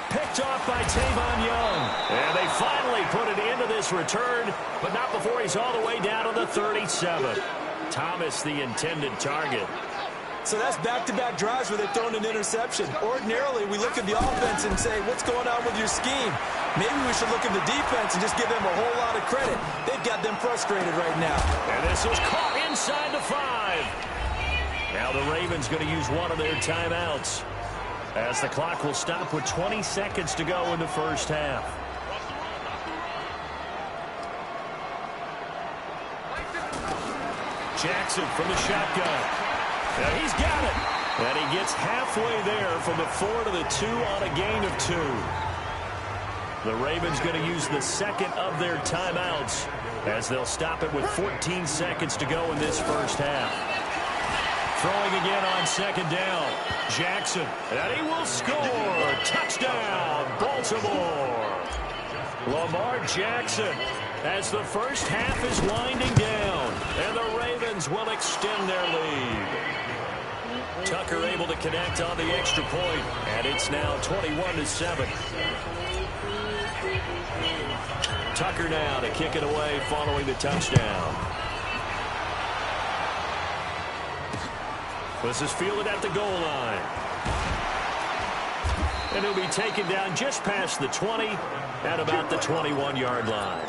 S3: Picked off by Tavon Young. And they finally put it into this return, but not before he's all the way down to the 37. Thomas, the intended target.
S4: So that's back-to-back drives where they've thrown an interception. Ordinarily, we look at the offense and say, what's going on with your scheme? Maybe we should look at the defense and just give them a whole lot of credit. They've got them frustrated right now.
S3: And this is caught inside the 5. Now the Ravens going to use one of their timeouts as the clock will stop with 20 seconds to go in the first half. Jackson from the shotgun. Now he's got it. And he gets halfway there from the 4 to the 2 on a gain of 2. The Ravens going to use the 2nd of their timeouts as they'll stop it with 14 seconds to go in this first half. Throwing again on 2nd down. Jackson. And he will score. Touchdown, Baltimore. Lamar Jackson as the first half is winding down. And the Ravens will extend their lead. Tucker able to connect on the extra point. And it's now 21-7. Tucker now to kick it away following the touchdown. This is fielded at the goal line. And he'll be taken down just past the 20 at about the 21-yard line.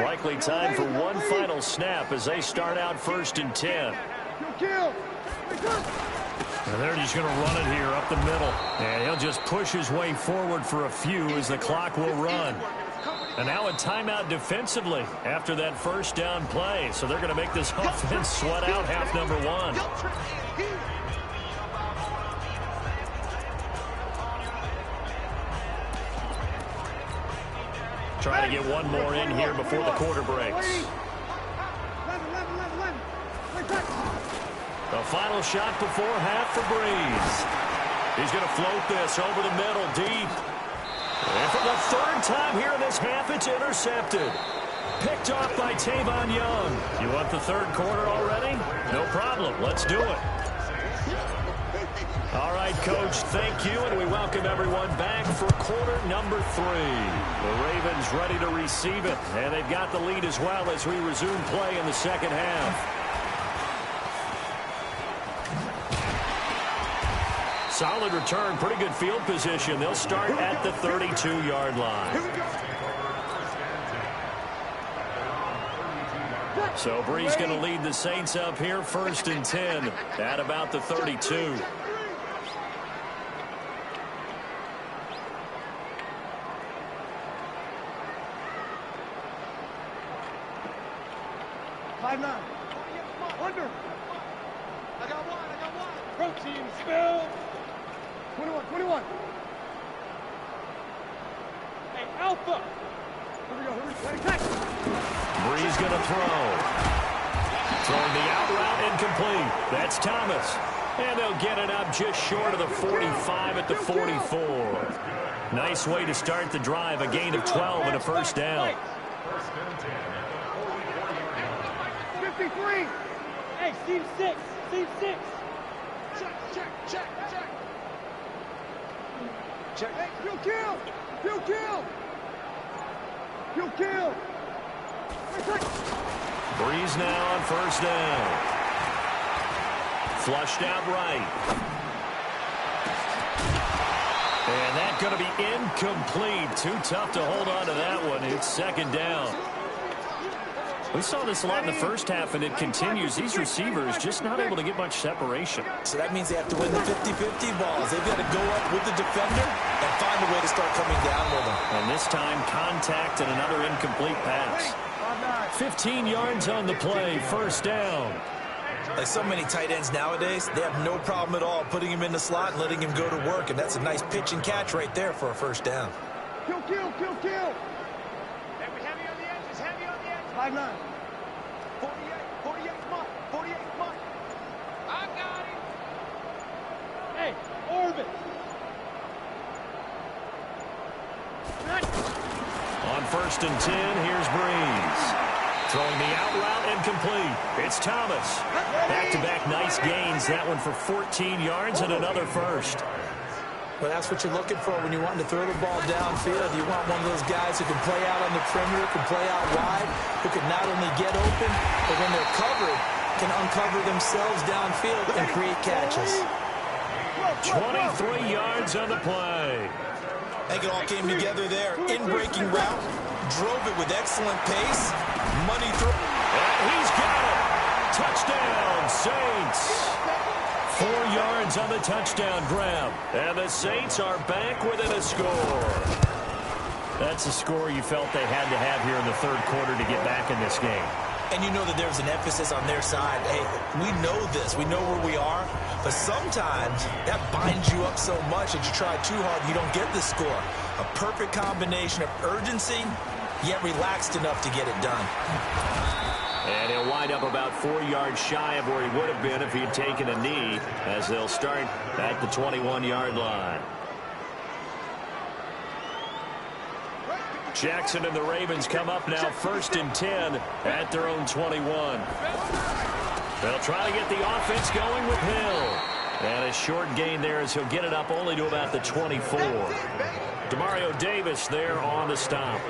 S3: Likely time for one final snap as they start out 1st and 10. And they're just going to run it here up the middle. And he'll just push his way forward for a few as the clock will run. And now a timeout defensively after that 1st down play. So they're going to make this offense sweat out half number 1. Trying to get one more in here before the quarter breaks. The final shot before half for Breeze. He's going to float this over the middle deep. And for the 3rd time here in this half, it's intercepted. Picked off by Tavon Young. You want the 3rd quarter already? No problem. Let's do it. All right, Coach, thank you, and we welcome everyone back for quarter number 3. The Ravens ready to receive it, and they've got the lead as well as we resume play in the 2nd half. Solid return, pretty good field position. They'll start at the 32-yard line. So Breeze going to lead the Saints up here, 1st and 10 at about the 32.
S6: Under. I got one. Protein spill. 21. Hey, Alpha. Here we go. Ready, catch.
S3: Breeze going to throw. Throwing the out route incomplete. That's Thomas. And they'll get it up just short of the 45 at the 44. Nice way to start the drive, a gain of 12 and a first down.
S6: 53. Hey, seam 6. Seam 6. Check. Hey, you kill.
S3: Breeze now on first down. Flushed out right. And that's going to be incomplete. Too tough to hold on to that one. It's second down. We saw this a lot in the first half, and it continues. These receivers just not able to get much separation.
S4: So that means they have to win the 50-50 balls. They've got to go up with the defender and find a way to start coming down with them.
S3: And this time, contact and another incomplete pass. 15 yards on the play, first down.
S4: Like so many tight ends nowadays, they have no problem at all putting him in the slot and letting him go to work, and that's a nice pitch and catch right there for a first down.
S6: Kill. Hey, we heavy on the edges, 5-9. 48, Mike. I got him. Hey, orbit.
S3: On first and 10, here's Breeze. Throwing the out route incomplete. It's Thomas. Back-to-back nice gains. That one for 14 yards and another first.
S4: Well, that's what you're looking for when you want to throw the ball downfield. You want one of those guys who can play out on the perimeter, can play out wide, who can not only get open, but when they're covered, can uncover themselves downfield and create catches.
S3: 23 yards on the play.
S4: I think it all came together there. In-breaking route, drove it with excellent pace, money throw.
S3: And he's got it. Touchdown, Saints. 4 yards on the touchdown grab. And the Saints are back within a score. That's a score you felt they had to have here in the third quarter to get back in this game.
S4: And you know that there's an emphasis on their side. Hey, we know this. We know where we are. But sometimes that binds you up so much that you try too hard, you don't get the score. A perfect combination of urgency, yet relaxed enough to get it done.
S3: And he'll wind up about 4 yards shy of where he would have been if he had taken a knee, as they'll start at the 21-yard line. Jackson and the Ravens come up now first and 10 at their own 21. They'll try to get the offense going with Hill. And a short gain there as he'll get it up only to about the 24. Demario Davis there on the stop.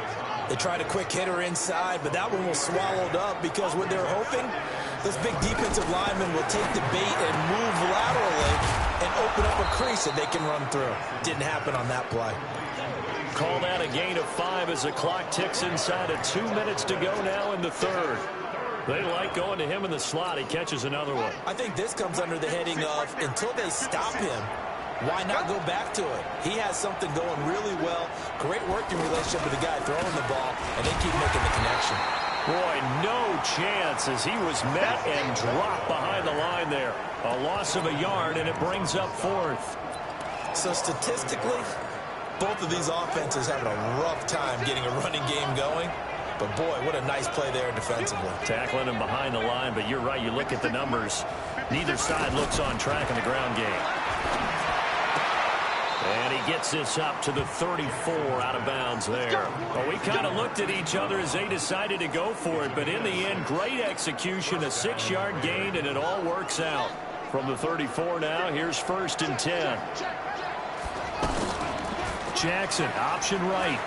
S4: They tried a quick hitter inside, but that one was swallowed up because what they're hoping, those big defensive linemen will take the bait and move laterally and open up a crease that they can run through. Didn't happen on that play.
S3: Call that a gain of 5 as the clock ticks inside of 2 minutes to go now in the third. They like going to him in the slot. He catches another one.
S4: I think this comes under the heading of until they stop him, why not go back to it? He has something going really well. Great working relationship with the guy throwing the ball, and they keep making the connection.
S3: Boy, no chance as he was met and dropped behind the line there. A loss of a yard, and it brings up fourth.
S4: So statistically, both of these offenses having a rough time getting a running game going. But, boy, what a nice play there defensively.
S3: Tackling him behind the line, but you're right. You look at the numbers. Neither side looks on track in the ground game. And he gets this up to the 34 out of bounds there. Well, we kind of looked at each other as they decided to go for it. But in the end, great execution, a 6-yard gain, and it all works out. From the 34 now, here's first and 10. Jackson, option right.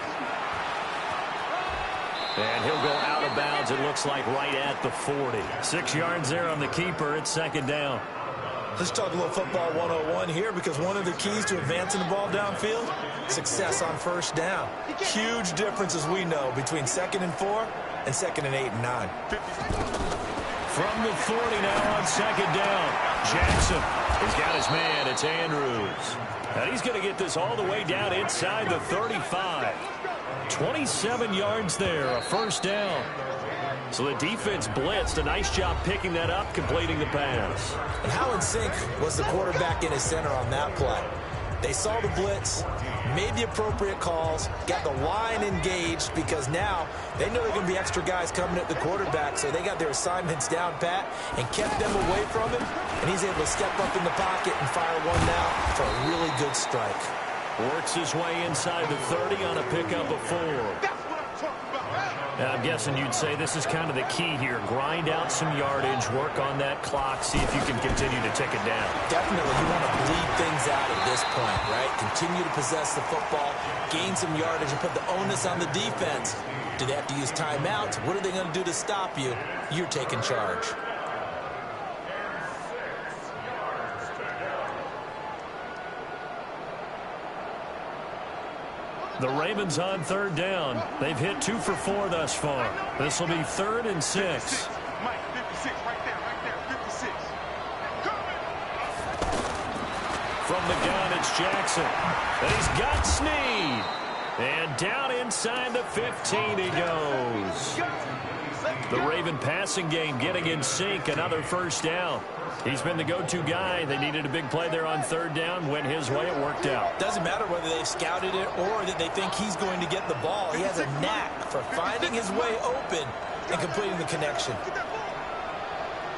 S3: And he'll go out of bounds, it looks like right at the 40. 6 yards there on the keeper. It's second down.
S4: Let's talk a little football 101 here, because one of the keys to advancing the ball downfield, success on first down. Huge difference, as we know, between 2nd and 4 and 2nd and 8 and 9.
S3: From the 40 now on second down. Jackson has got his man. It's Andrews. And he's going to get this all the way down inside the 35. 27 yards there, a first down. So the defense blitzed. A nice job picking that up, completing the pass.
S4: And how in sync was the quarterback in his center on that play? They saw the blitz, made the appropriate calls, got the line engaged, because now they know there are going to be extra guys coming at the quarterback, so they got their assignments down pat and kept them away from him, and and he's able to step up in the pocket and fire one now for a really good strike.
S3: Works his way inside the 30 on a pickup of 4. Now, I'm guessing you'd say this is kind of the key here. Grind out some yardage, work on that clock, see if you can continue to tick it down.
S4: Definitely, you want to bleed things out at this point, right? Continue to possess the football, gain some yardage, and put the onus on the defense. Do they have to use timeouts? What are they going to do to stop you? You're taking charge.
S3: The Ravens on 3rd down. They've hit 2 for 4 thus far. This will be 3rd and 6.
S6: Mike, 56, right there, 56.
S3: From the gun, it's Jackson. And he's got Snead. And down inside the 15 he goes. The Raven passing game getting in sync. Another first down. He's been the go-to guy. They needed a big play there on 3rd down. Went his way. It worked out.
S4: Doesn't matter whether they've scouted it or that they think he's going to get the ball. He has a knack for finding his way open and completing the connection.
S6: Get that ball.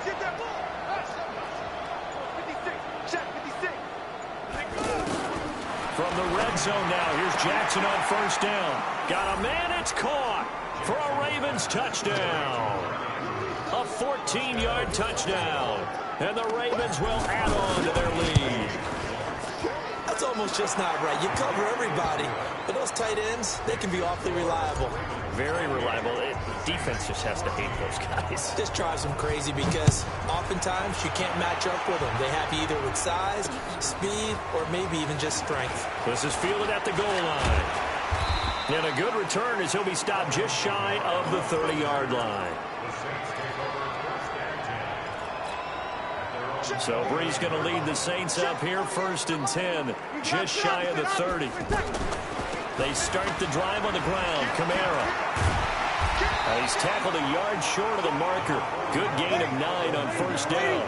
S6: Get that ball. 56. Check 56.
S3: From the red zone now, here's Jackson on 1st down. Got a man, it's caught for a Ravens touchdown. A 14-yard touchdown. And the Ravens will add on to their lead.
S4: That's almost just not right. You cover everybody, but those tight ends, they can be awfully reliable.
S3: Very reliable. Defense just has to hate those guys.
S4: Just drives them crazy because oftentimes you can't match up with them. They have you either with size, speed, or maybe even just strength.
S3: This is fielded at the goal line. And a good return as he'll be stopped just shy of the 30-yard line. So Bree's going to lead the Saints up here, 1st and 10, just shy of the 30. They start the drive on the ground. Kamara. He's tackled a yard short of the marker. Good gain of 9 on 1st down.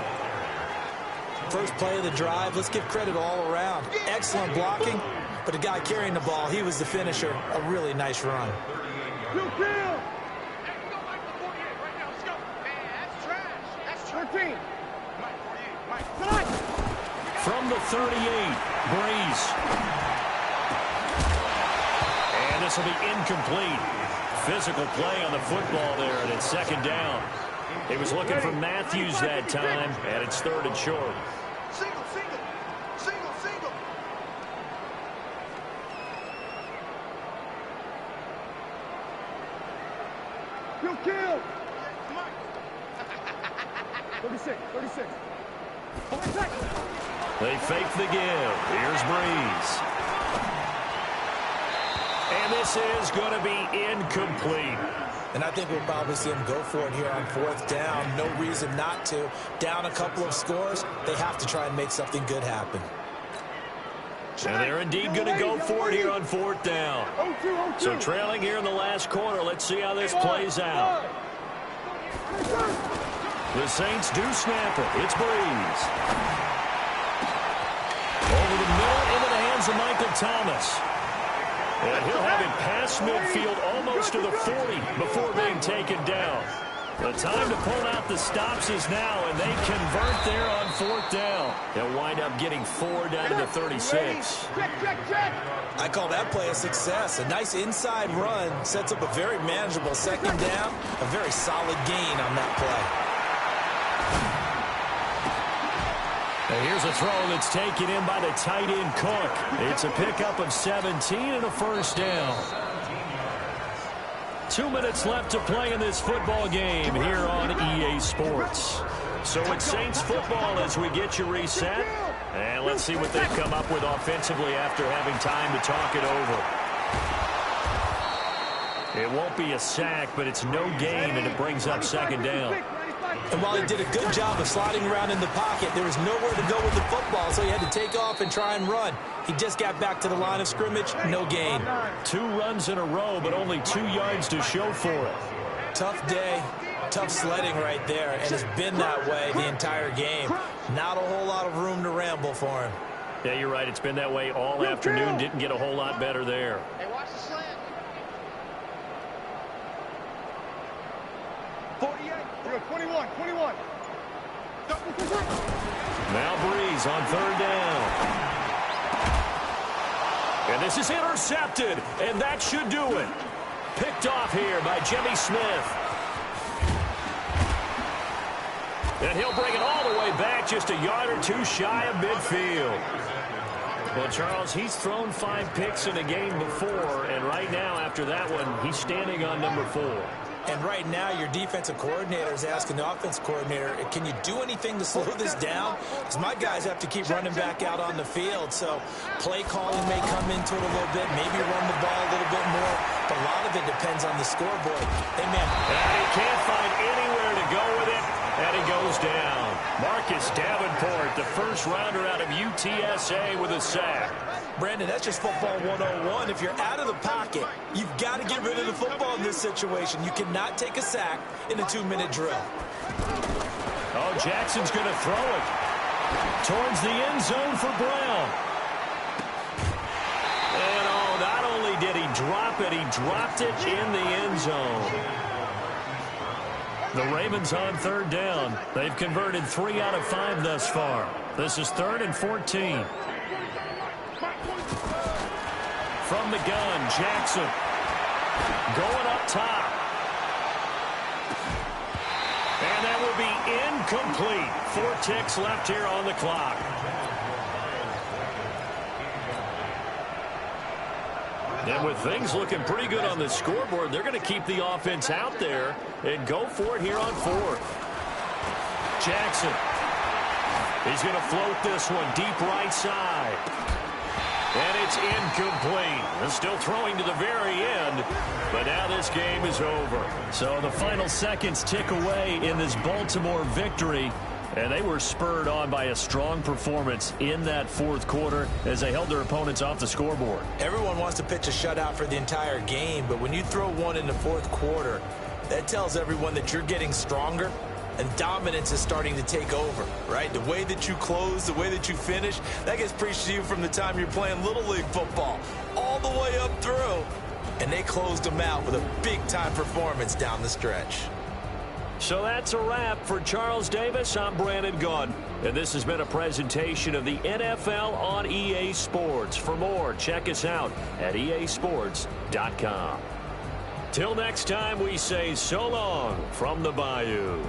S4: First play of the drive, let's give credit all around. Excellent blocking, but the guy carrying the ball, he was the finisher. A really nice run.
S3: From the 38, Breeze. And this will be incomplete. Physical play on the football there, and it's 2nd down. He was looking for Matthews that time, and it's 3rd and short.
S6: Single. Kill. 36.
S3: They fake the give. Here's Breeze. And this is going to be incomplete.
S4: And I think we'll probably see him go for it here on 4th down. No reason not to. Down a couple of scores, they have to try and make something good happen.
S3: And they're indeed going to go for it here on 4th down. So trailing here in the last quarter. Let's see how this plays out. The Saints do snap it. It's Breeze. Over the middle into the hands of Michael Thomas. And he'll have it past midfield almost to the 40 before being taken down. The time to pull out the stops is now, and they convert there on 4th down. They'll wind up getting 4 down to the 36.
S4: I call that play a success. A nice inside run sets up a very manageable 2nd down. A very solid gain on that play.
S3: And here's a throw that's taken in by the tight end Cook. It's a pickup of 17 and a 1st down. 2 minutes left to play in this football game here on EA Sports. So it's Saints football as we get you reset. And let's see what they come up with offensively after having time to talk it over. It won't be a sack, but it's no gain, and it brings up 2nd down.
S4: And while he did a good job of sliding around in the pocket, there was nowhere to go with the football, so he had to take off and try and run. He just got back to the line of scrimmage, no gain.
S3: 2 runs in a row, but only 2 yards to show for it.
S4: Tough day, tough sledding right there, and it's been that way the entire game. Not a whole lot of room to ramble for him.
S3: Yeah, you're right. It's been that way all afternoon. Didn't get a whole lot better there.
S6: Hey, watch the slant. 48. 21.
S3: Now Breeze on 3rd down. And this is intercepted, and that should do it. Picked off here by Jimmy Smith. And he'll bring it all the way back, just a yard or two shy of midfield. Well, Charles, he's thrown 5 picks in a game before, and right now, after that one, he's standing on number 4.
S4: And right now, your defensive coordinator is asking the offensive coordinator, can you do anything to slow this down? Because my guys have to keep running back out on the field. So play calling may come into it a little bit, maybe run the ball a little bit more. But a lot of it depends on the scoreboard. Hey, man.
S3: And he can't find anywhere to go with it, and he goes down. Marcus Davenport, the first rounder out of UTSA with a sack.
S4: Brandon, that's just football 101. If you're out of the pocket, you've got to get rid of the football in this situation. You cannot take a sack in a 2-minute drill.
S3: Oh, Jackson's going to throw it towards the end zone for Brown. And, oh, not only did he drop it, he dropped it in the end zone. The Ravens on 3rd down. They've converted 3 out of 5 thus far. This is 3rd and 14. From the gun, Jackson going up top. And that will be incomplete. 4 ticks left here on the clock. And with things looking pretty good on the scoreboard, they're going to keep the offense out there and go for it here on 4th. Jackson. He's going to float this one deep right side. And it's incomplete. They're still throwing to the very end, but now this game is over. So the final seconds tick away in this Baltimore victory, and they were spurred on by a strong performance in that 4th quarter as they held their opponents off the scoreboard.
S4: Everyone wants to pitch a shutout for the entire game, but when you throw one in the 4th quarter, that tells everyone that you're getting stronger. And dominance is starting to take over, right? The way that you close, the way that you finish, that gets preached to you from the time you're playing Little League football all the way up through. And they closed them out with a big-time performance down the stretch.
S3: So that's a wrap for Charles Davis. I'm Brandon Gaudin, and this has been a presentation of the NFL on EA Sports. For more, check us out at easports.com. Till next time, we say so long from the Bayou.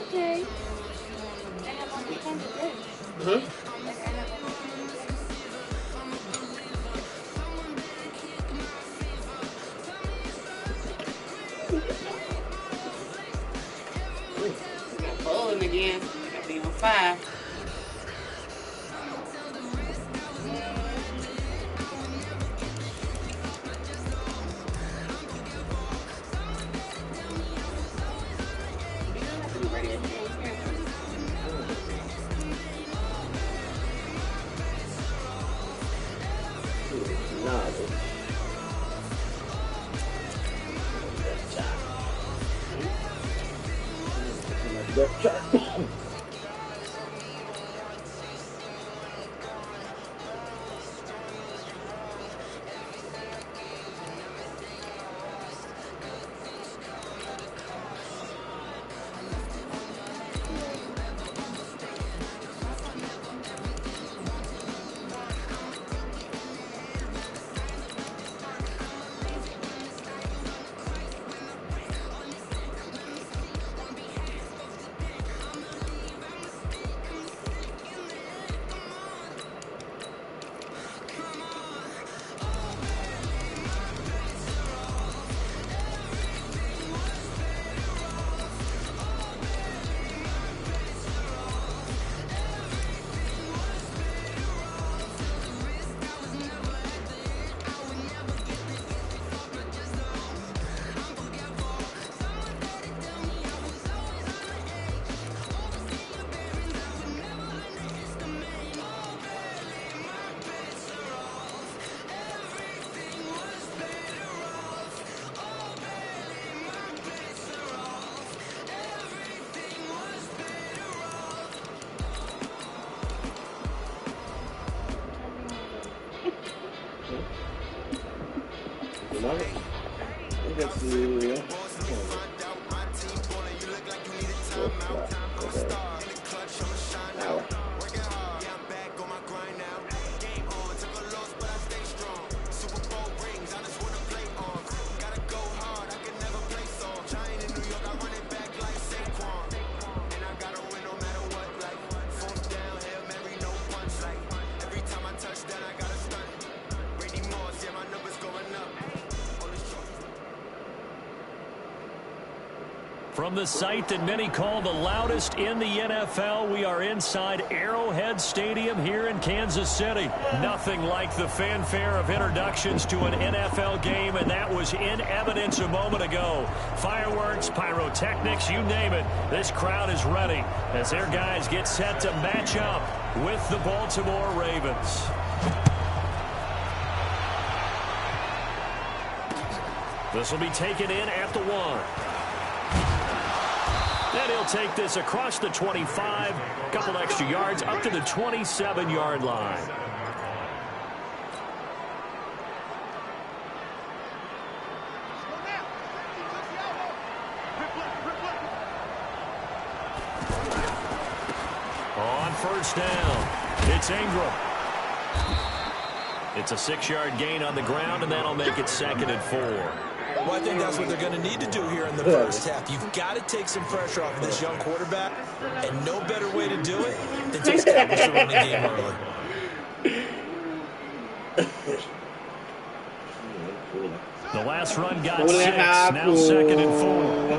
S5: Okay. Got bowling again. I gotta be on 5.
S3: From the site that many call the loudest in the NFL, we are inside Arrowhead Stadium here in Kansas City. Nothing like the fanfare of introductions to an NFL game, and that was in evidence a moment ago. Fireworks, pyrotechnics, you name it. This crowd is ready as their guys get set to match up with the Baltimore Ravens. This will be taken in at the 1. And he'll take this across the 25, couple extra yards up to the 27-yard line. On first down, it's Ingram. It's a 6-yard gain on the ground, and that'll make it 2nd and 4.
S4: Well, I think that's what they're going to need to do here in the first half. You've got to take some pressure off of this young quarterback, and no better way to do it than to establish the running game early.
S3: The last run got 6, now 2nd and 4.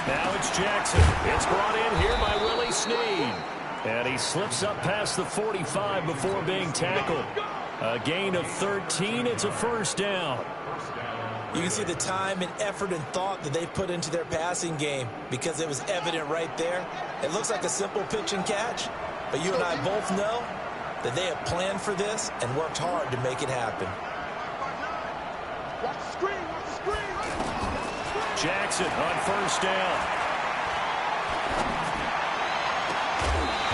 S3: Now it's Jackson. It's brought in here by Willie Snead. And he slips up past the 45 before being tackled. A gain of 13. It's a first down.
S4: You can see the time and effort and thought that they put into their passing game because it was evident right there. It looks like a simple pitch and catch, but you and I both know that they have planned for this and worked hard to make it happen.
S3: Jackson on first down.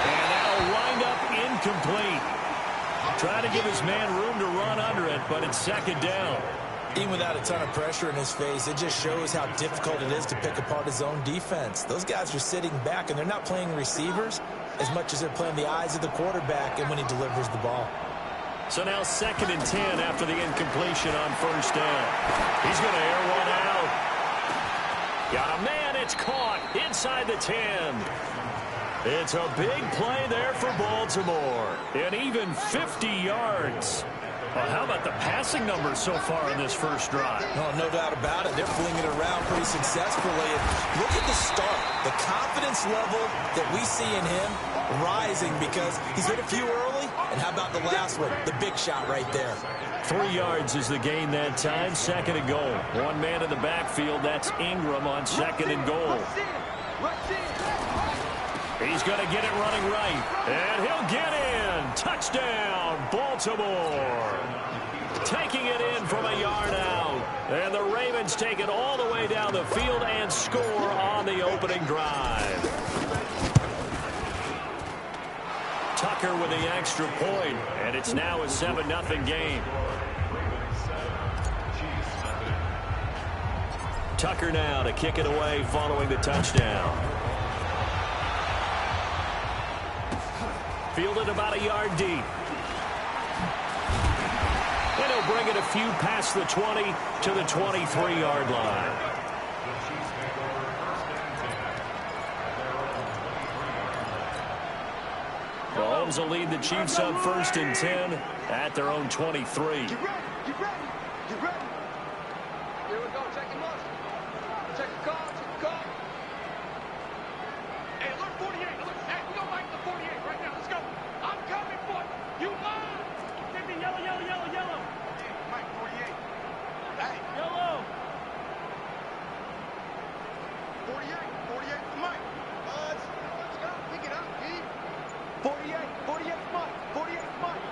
S3: And that'll wind up incomplete. Trying to give his man room to run under it, but it's 2nd down.
S4: Even without a ton of pressure in his face, it just shows how difficult it is to pick apart his own defense. Those guys are sitting back, and they're not playing receivers as much as they're playing the eyes of the quarterback and when he delivers the ball.
S3: So now 2nd and 10 after the incompletion on first down. He's going to air one out. Got a man. It's caught inside the 10. It's a big play there for Baltimore. And even 50 yards. Well, how about the passing numbers so far in this first drive?
S4: No doubt about it. They're flinging it around pretty successfully. And look at the start. The confidence level that we see in him rising because he's hit a few early. And how about the last one? The big shot right there.
S3: 3 yards is the gain that time. 2nd and goal. One man in the backfield. That's Ingram on 2nd and goal. He's going to get it running right. And he'll get in. Touchdown, Baltimore. Taking it in from a yard out. And the Ravens take it all the way down the field and score on the opening drive. Tucker with the extra point, and it's now a 7-0 game. Tucker now to kick it away following the touchdown. Fielded about a yard deep. And he'll bring it a few past the 20 to the 23-yard line. Mahomes will lead the Chiefs up 1st and 10 at their own 23.
S6: Get ready. Get ready. Get ready. Here we go. Check your motion. Check the call. Check the call. Hey, alert 48. Alert. Hey, we don't like the 48 right now. Let's go. I'm coming for you. Mine. Give me yellow, yellow, yellow, yellow. Mike 48. Hey. Yellow. 48. 48 for Mike. Let's go. Pick it up, P. 48. 48 Mike. 48 Mike.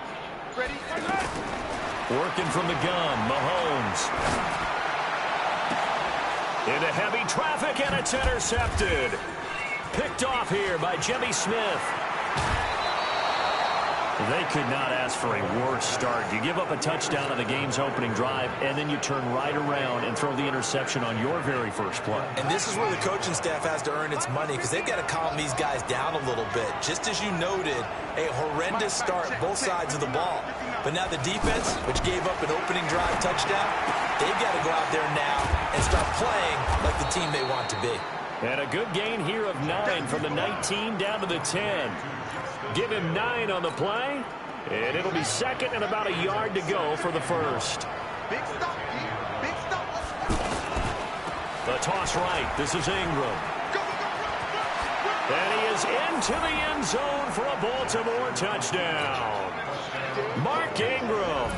S6: Ready?
S3: Working from the gun, Mahomes. Into heavy traffic, and it's intercepted. Picked off here by Jimmy Smith. They could not ask for a worse start. You give up a touchdown on the game's opening drive, and then you turn right around and throw the interception on your very first play.
S4: And this is where the coaching staff has to earn its money, because they've got to calm these guys down a little bit. Just as you noted, a horrendous start both sides of the ball. But now the defense, which gave up an opening drive touchdown, they've got to go out there now and start playing like the team they want to be.
S3: And a good gain here of 9 from the 19 down to the 10. Give him 9 on the play, and it'll be second and about a yard to go for the first.
S6: Big stop, P. Big stop.
S3: The toss right. This is Ingram. And he is into the end zone for a Baltimore touchdown. Mark Ingram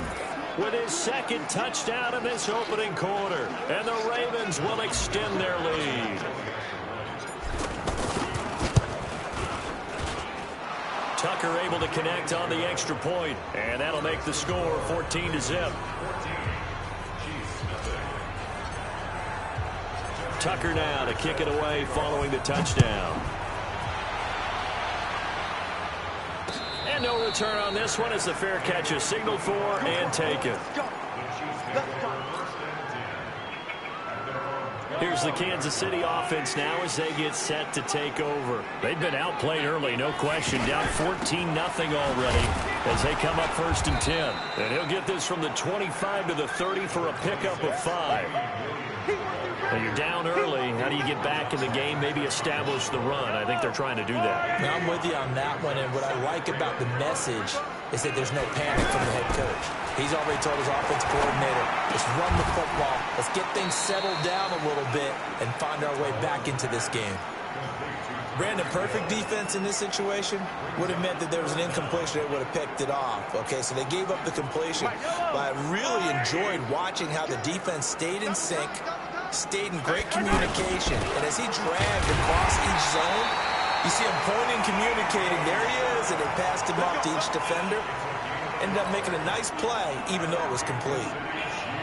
S3: with his second touchdown in this opening quarter. And the Ravens will extend their lead. Tucker able to connect on the extra point, and that'll make the score 14-0. Tucker now to kick it away following the touchdown. And no return on this one as the fair catch is signaled for and taken. Here's the Kansas City offense now as they get set to take over. They've been outplayed early, no question. Down 14-0 already as they come up 1st and 10. And he'll get this from the 25 to the 30 for a pickup of 5. When you're down early, how do you get back in the game, maybe establish the run? I think they're trying to do that.
S4: Now, I'm with you on that one, and what I like about the message is that there's no panic from the head coach. He's already told his offense coordinator, let's run the football, let's get things settled down a little bit and find our way back into this game. Brandon, perfect defense in this situation would have meant that there was an incompletion that would have picked it off. Okay, so they gave up the completion, but I really enjoyed watching how the defense stayed in sync, stayed in great communication, and as he dragged across each zone, you see him pointing, communicating, there he is, and they passed him off to each defender. Ended up making a nice play, even though it was complete.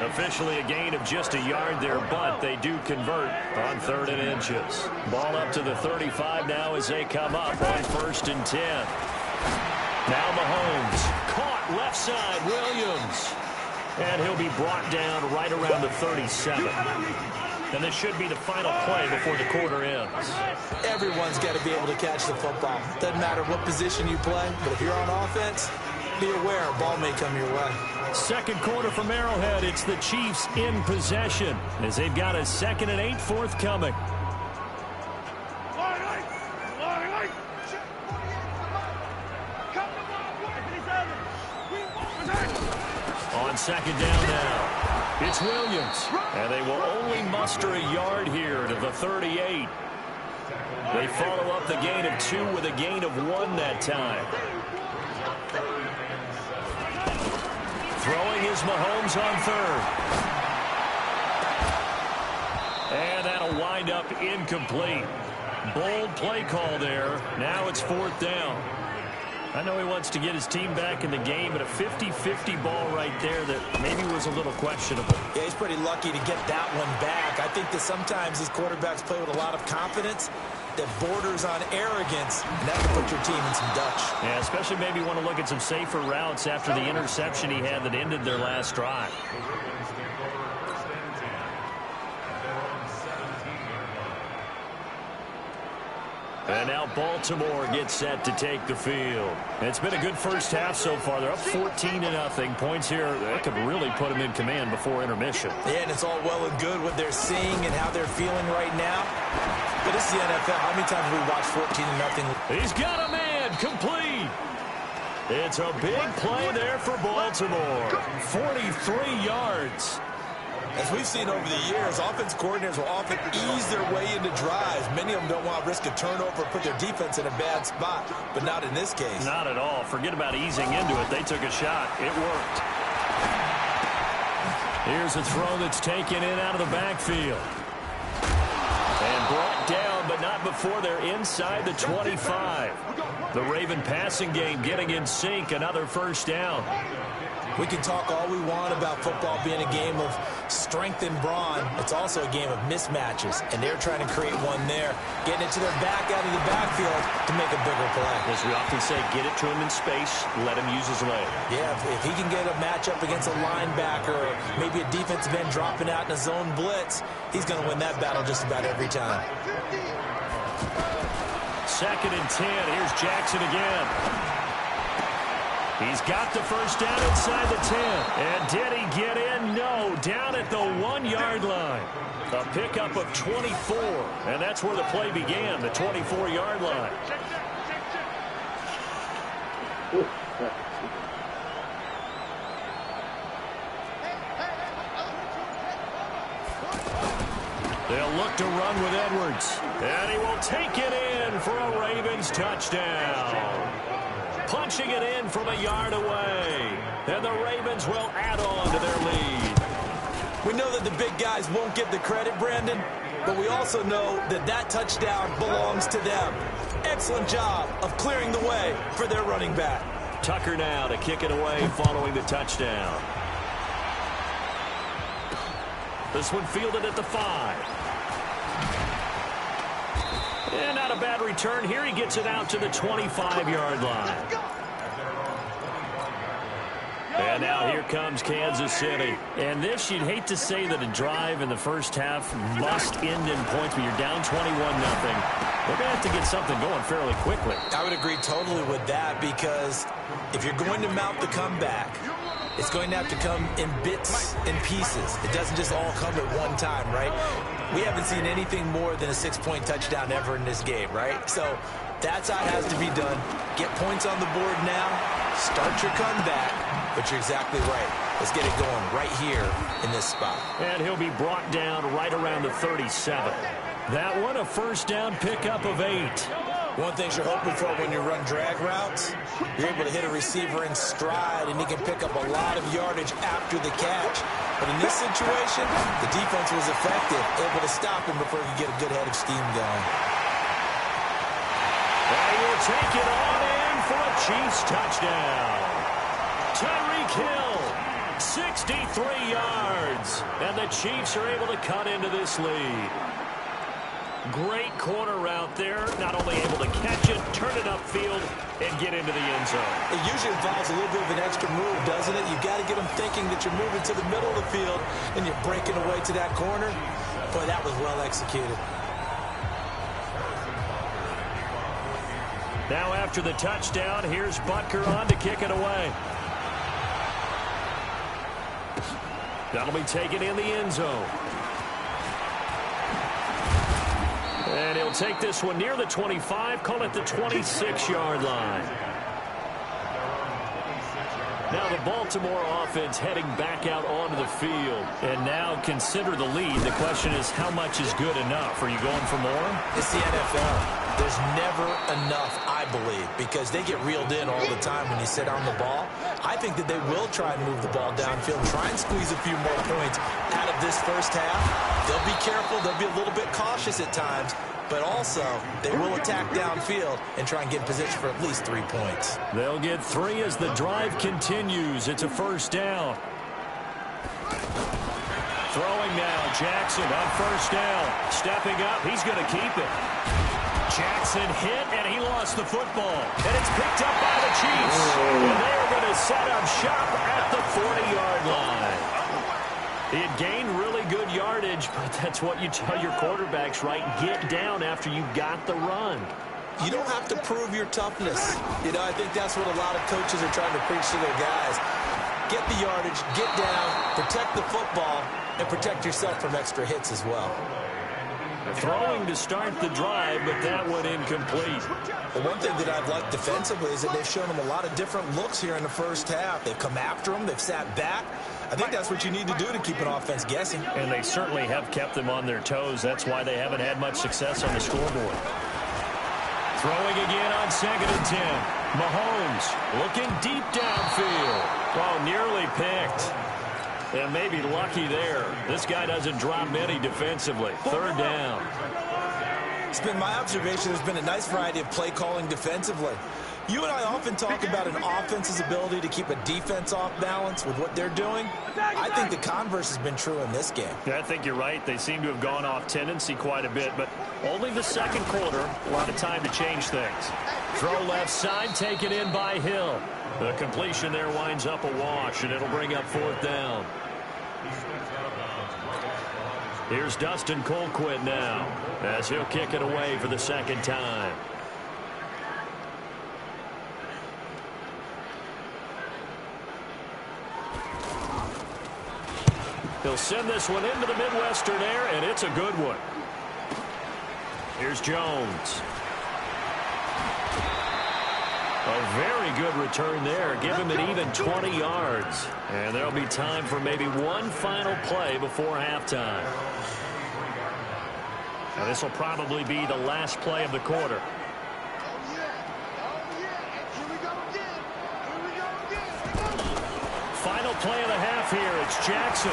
S3: Officially a gain of just a yard there, but they do convert on 3rd and inches. Ball up to the 35 now as they come up on 1st and 10. Now Mahomes, caught left side, Williams. And he'll be brought down right around the 37. And this should be the final play before the quarter ends.
S4: Everyone's got to be able to catch the football. Doesn't matter what position you play, but if you're on offense, be aware a ball may come your way.
S3: Second quarter from Arrowhead. It's the Chiefs in possession as they've got a 2nd and 8 forthcoming. On 2nd down now, it's Williams. And they will only muster a yard here to the 38. They follow up the gain of 2 with a gain of 1 that time. Throwing is Mahomes on 3rd. And that'll wind up incomplete. Bold play call there. Now it's 4th down. I know he wants to get his team back in the game, but a 50-50 ball right there that maybe was a little questionable.
S4: Yeah, he's pretty lucky to get that one back. I think that sometimes these quarterbacks play with a lot of confidence that borders on arrogance, and that can put your team in some Dutch.
S3: Yeah, especially maybe want to look at some safer routes after the interception he had that ended their last drive. And now Baltimore gets set to take the field. It's been a good first half so far. They're up 14-0. Points here, that could really put them in command before intermission.
S4: Yeah, and it's all well and good what they're seeing and how they're feeling right now. But this is the NFL. How many times have we watched 14-0?
S3: He's got a man complete. It's a big play there for Baltimore. 43 yards.
S4: As we've seen over the years, offense coordinators will often ease their way into drives. Many of them don't want to risk a turnover or put their defense in a bad spot, but not in this case.
S3: Not at all. Forget about easing into it. They took a shot. It worked. Here's a throw that's taken in out of the backfield. And brought down, but not before they're inside the 25. The Raven passing game getting in sync. Another first down.
S4: We can talk all we want about football being a game of strength and brawn. It's also a game of mismatches, and they're trying to create one there, getting it to their back out of the backfield to make a bigger play.
S3: As we often say, get it to him in space, let him use his leg.
S4: Yeah, if he can get a matchup against a linebacker or maybe a defensive end dropping out in a zone blitz, he's going to win that battle just about every time.
S3: 2nd and 10. Here's Jackson again. He's got the first down inside the 10. And did he get in? No. Down at the 1-yard line. A pickup of 24. And that's where the play began, the 24-yard line. They'll look to run with Edwards. And he will take it in for a Ravens touchdown. Punching it in from a yard away. And the Ravens will add on to their lead.
S4: We know that the big guys won't get the credit, Brandon, but we also know that that touchdown belongs to them. Excellent job of clearing the way for their running back.
S3: Tucker now to kick it away following the touchdown. This one fielded at the 5. And not a bad return here. He gets it out to the 25-yard line. And now here comes Kansas City. And this, you'd hate to say that a drive in the first half must end in points, but you're down 21-0. They're going to have to get something going fairly quickly.
S4: I would agree totally with that, because if you're going to mount the comeback, it's going to have to come in bits and pieces. It doesn't just all come at one time, right? We haven't seen anything more than a 6-point touchdown ever in this game, right? So that's how it has to be done. Get points on the board now. Start your comeback. But you're exactly right. Let's get it going right here in this spot.
S3: And he'll be brought down right around the 37. That one, a first down pickup of 8.
S4: One thing you're hoping for when you run drag routes, you're able to hit a receiver in stride, and he can pick up a lot of yardage after the catch. But in this situation, the defense was effective, able to stop him before he could get a good head of steam going.
S3: And he'll take it on in for a Chiefs touchdown. Tyreek Hill, 63 yards. And the Chiefs are able to cut into this lead. Great corner route there. Not only able to catch it, turn it upfield, and get into the end zone.
S4: It usually involves a little bit of an extra move, doesn't it? You've got to get them thinking that you're moving to the middle of the field and you're breaking away to that corner. Boy, that was well executed.
S3: Now after the touchdown, here's Butker on to kick it away. That'll be taken in the end zone. And he'll take this one near the 25, call it the 26-yard line. Now the Baltimore offense heading back out onto the field. And now consider the lead. The question is, how much is good enough? Are you going for more?
S4: It's the NFL. There's never enough, I believe, because they get reeled in all the time when you sit on the ball. I think that they will try and move the ball downfield, try and squeeze a few more points out of this first half. They'll be careful. They'll be a little bit cautious at times, but also they will attack downfield and try and get in position for at least 3 points.
S3: They'll get 3 as the drive continues. It's a first down. Throwing now, Jackson on first down. Stepping up, he's going to keep it. Jackson hit, and he lost the football. And it's picked up by the Chiefs. And they are going to set up shop at the 40-yard line. He had gained really good yardage, but that's what you tell your quarterbacks, right? Get down after you got the run.
S4: You don't have to prove your toughness. You know, I think that's what a lot of coaches are trying to preach to their guys. Get the yardage, get down, protect the football, and protect yourself from extra hits as well.
S3: Throwing to start the drive, but that one incomplete.
S4: Well, one thing that I've liked defensively is that they've shown them a lot of different looks here in the first half. They've come after them. They've sat back. I think that's what you need to do to keep an offense guessing.
S3: And they certainly have kept them on their toes. That's why they haven't had much success on the scoreboard. Throwing again on 2nd and 10. Mahomes looking deep downfield. Oh, nearly picked. And maybe lucky there. This guy doesn't drop many defensively. 3rd down.
S4: It's been my observation there's been a nice variety of play calling defensively. You and I often talk about an offense's ability to keep a defense off balance with what they're doing. I think the converse has been true in this game.
S3: Yeah, I think you're right. They seem to have gone off tendency quite a bit, but only the second quarter. A lot of time to change things. Throw left side, taken in by Hill. The completion there winds up a wash, and it'll bring up 4th down. Here's Dustin Colquitt now, as he'll kick it away for the 2nd time. He'll send this one into the Midwestern air, and it's a good one. Here's Jones. A very good return there. Give him an even 20 yards. And there'll be time for maybe one final play before halftime. Now this will probably be the last play of the quarter. Final play of the half here. It's Jackson.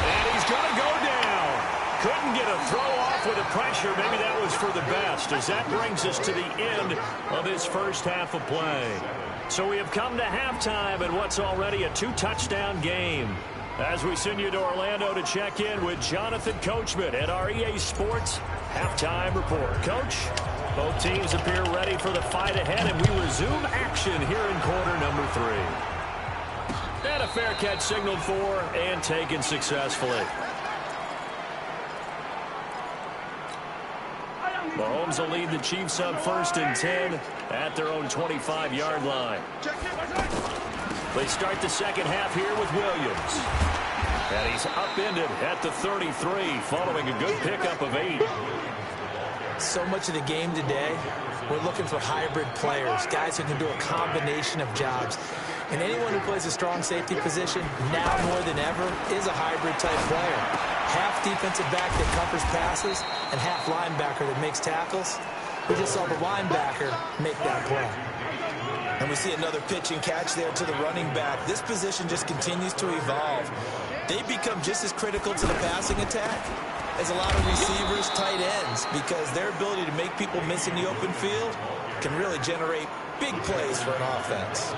S3: And he's going to go down. Couldn't get a throw off with the pressure. Maybe that was for the best, as that brings us to the end of his first half of play. So we have come to halftime in what's already a 2-touchdown game. As we send you to Orlando to check in with Jonathan Coachman at our EA Sports Halftime Report. Coach, both teams appear ready for the fight ahead, and we resume action here in quarter number 3. And a fair catch signaled for and taken successfully. Mahomes will lead the Chiefs up 1st and 10 at their own 25-yard line. They start the second half here with Williams. And he's upended at the 33 following a good pickup of 8.
S4: So much of the game today, we're looking for hybrid players, guys who can do a combination of jobs. And anyone who plays a strong safety position, now more than ever, is a hybrid-type player. Half defensive back that covers passes and half linebacker that makes tackles. We just saw the linebacker make that play. And we see another pitch and catch there to the running back. This position just continues to evolve. They become just as critical to the passing attack as a lot of receivers, tight ends, because their ability to make people miss in the open field can really generate big plays for an offense.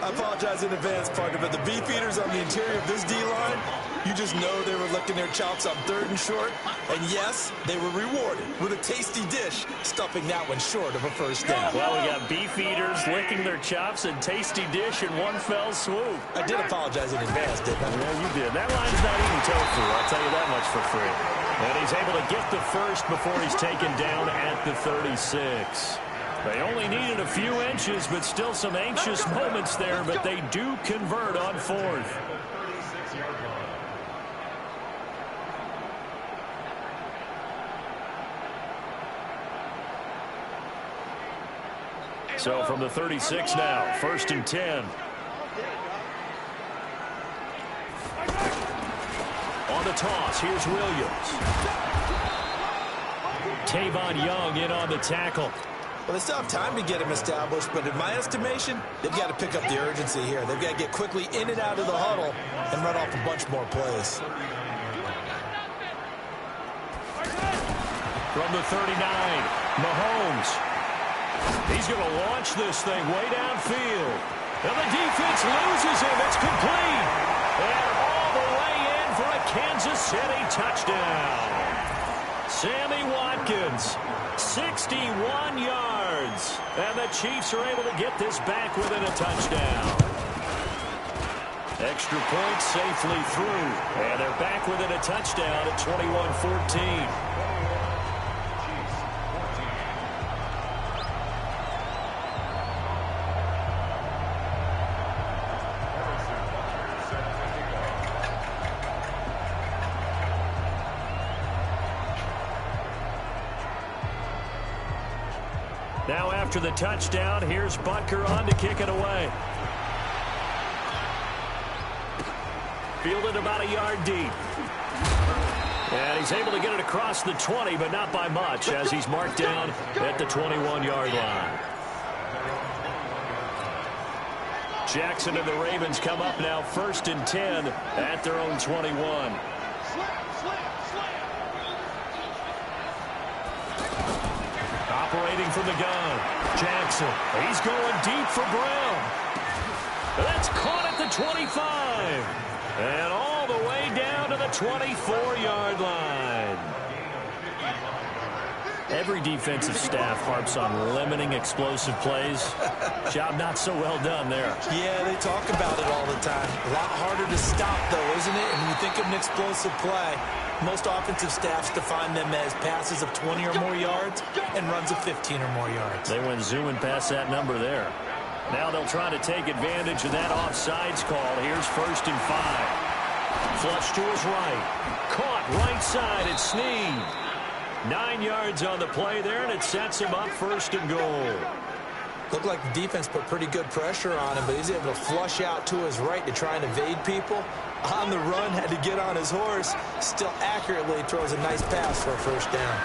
S4: I apologize in advance, partner, but the beefeaters on the interior of this D-line, you just know they were licking their chops on 3rd and short. And yes, they were rewarded with a tasty dish, stuffing that one short of a first down.
S3: Well, we got beefeaters licking their chops and tasty dish in one fell swoop.
S4: I did apologize in advance, didn't I?
S3: Yeah, you did. That line's not eating tofu, I'll tell you that much for free. And he's able to get the first before he's taken down at the 36. They only needed a few inches, but still some anxious moments there, but they do convert on 4th. So from the 36 now, 1st and 10. On the toss, here's Williams. Tavon Young in on the tackle.
S4: Well, they still have time to get him established, but in my estimation, they've got to pick up the urgency here. They've got to get quickly in and out of the huddle and run off a bunch more plays.
S3: From the 39, Mahomes. He's going to launch this thing way downfield. And the defense loses him. It's complete. And all the way in for a Kansas City touchdown. Sammy Watkins, 61 yards. And the Chiefs are able to get this back within a touchdown. Extra point safely through. And they're back within a touchdown at 21-14. Now after the touchdown, here's Butker on to kick it away. Fielded about a yard deep. And he's able to get it across the 20, but not by much, as he's marked down at the 21-yard line. Jackson and the Ravens come up now 1st and 10 at their own 21. Operating from the gun, Jackson. He's going deep for Brown. That's caught at the 25. And all the way down to the 24-yard line. Every defensive staff harps on limiting explosive plays. Job not so well done there.
S4: Yeah, they talk about it all the time. A lot harder to stop, though, isn't it? And when you think of an explosive play, most offensive staffs define them as passes of 20 or more yards and runs of 15 or more yards.
S3: They went zooming past that number there. Now they'll try to take advantage of that offsides call. Here's 1st and 5. Flush to his right. Caught right side. It's Snead. 9 yards on the play there, and it sets him up 1st and goal.
S4: Looked like the defense put pretty good pressure on him, but he's able to flush out to his right to try and evade people. On the run, had to get on his horse. Still accurately throws a nice pass for a 1st down.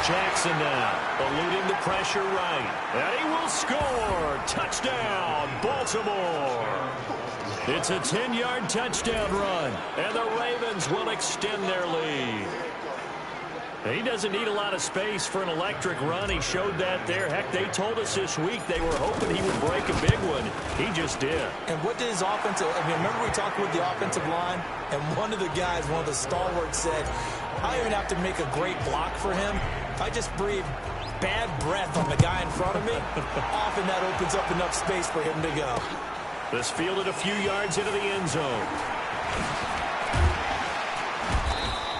S3: Jackson now, eluding the pressure right. And he will score. Touchdown, Baltimore. It's a 10-yard touchdown run, and the Ravens will extend their lead. He doesn't need a lot of space for an electric run. He showed that there. Heck, they told us this week they were hoping he would break a big one. He just did. And what did his offensive... remember we talked with the offensive line? And one of the guys, one of the stalwarts said, I don't even have to make a great block for him. If I just breathe bad breath on the guy in front of me, often that opens up enough space for him to go. This fielded a few yards into the end zone.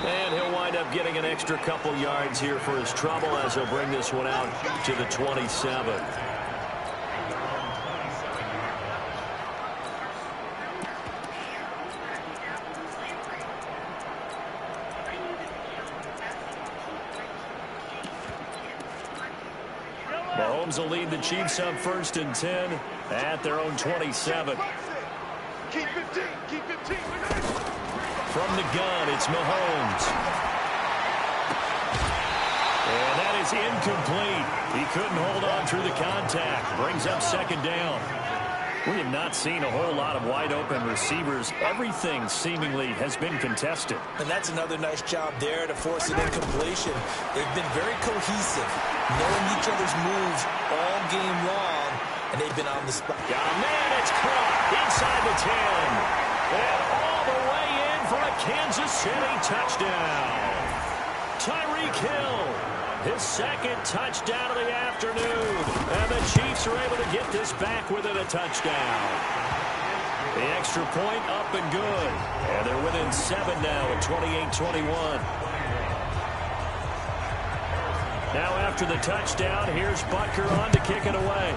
S3: And he'll wind up getting an extra couple yards here for his trouble as he'll bring this one out to the 27. Mahomes will lead the Chiefs up 1st and 10 at their own 27.
S6: Keep 15, keep 15.
S3: From the gun, it's Mahomes. And that is incomplete. He couldn't hold on through the contact. Brings up 2nd down. We have not seen a whole lot of wide-open receivers. Everything seemingly has been contested.
S4: And that's another nice job there to force an incompletion. They've been very cohesive, knowing each other's moves all game long, and they've been on the spot.
S3: Oh, man, it's caught inside the 10. And all the way in for a Kansas City touchdown. Tyreek Hill, his 2nd touchdown of the afternoon. And the Chiefs are able to get this back within a touchdown. The extra point up and good. And they're within 7 now at 28-21. Now after the touchdown, here's Butker on to kick it away.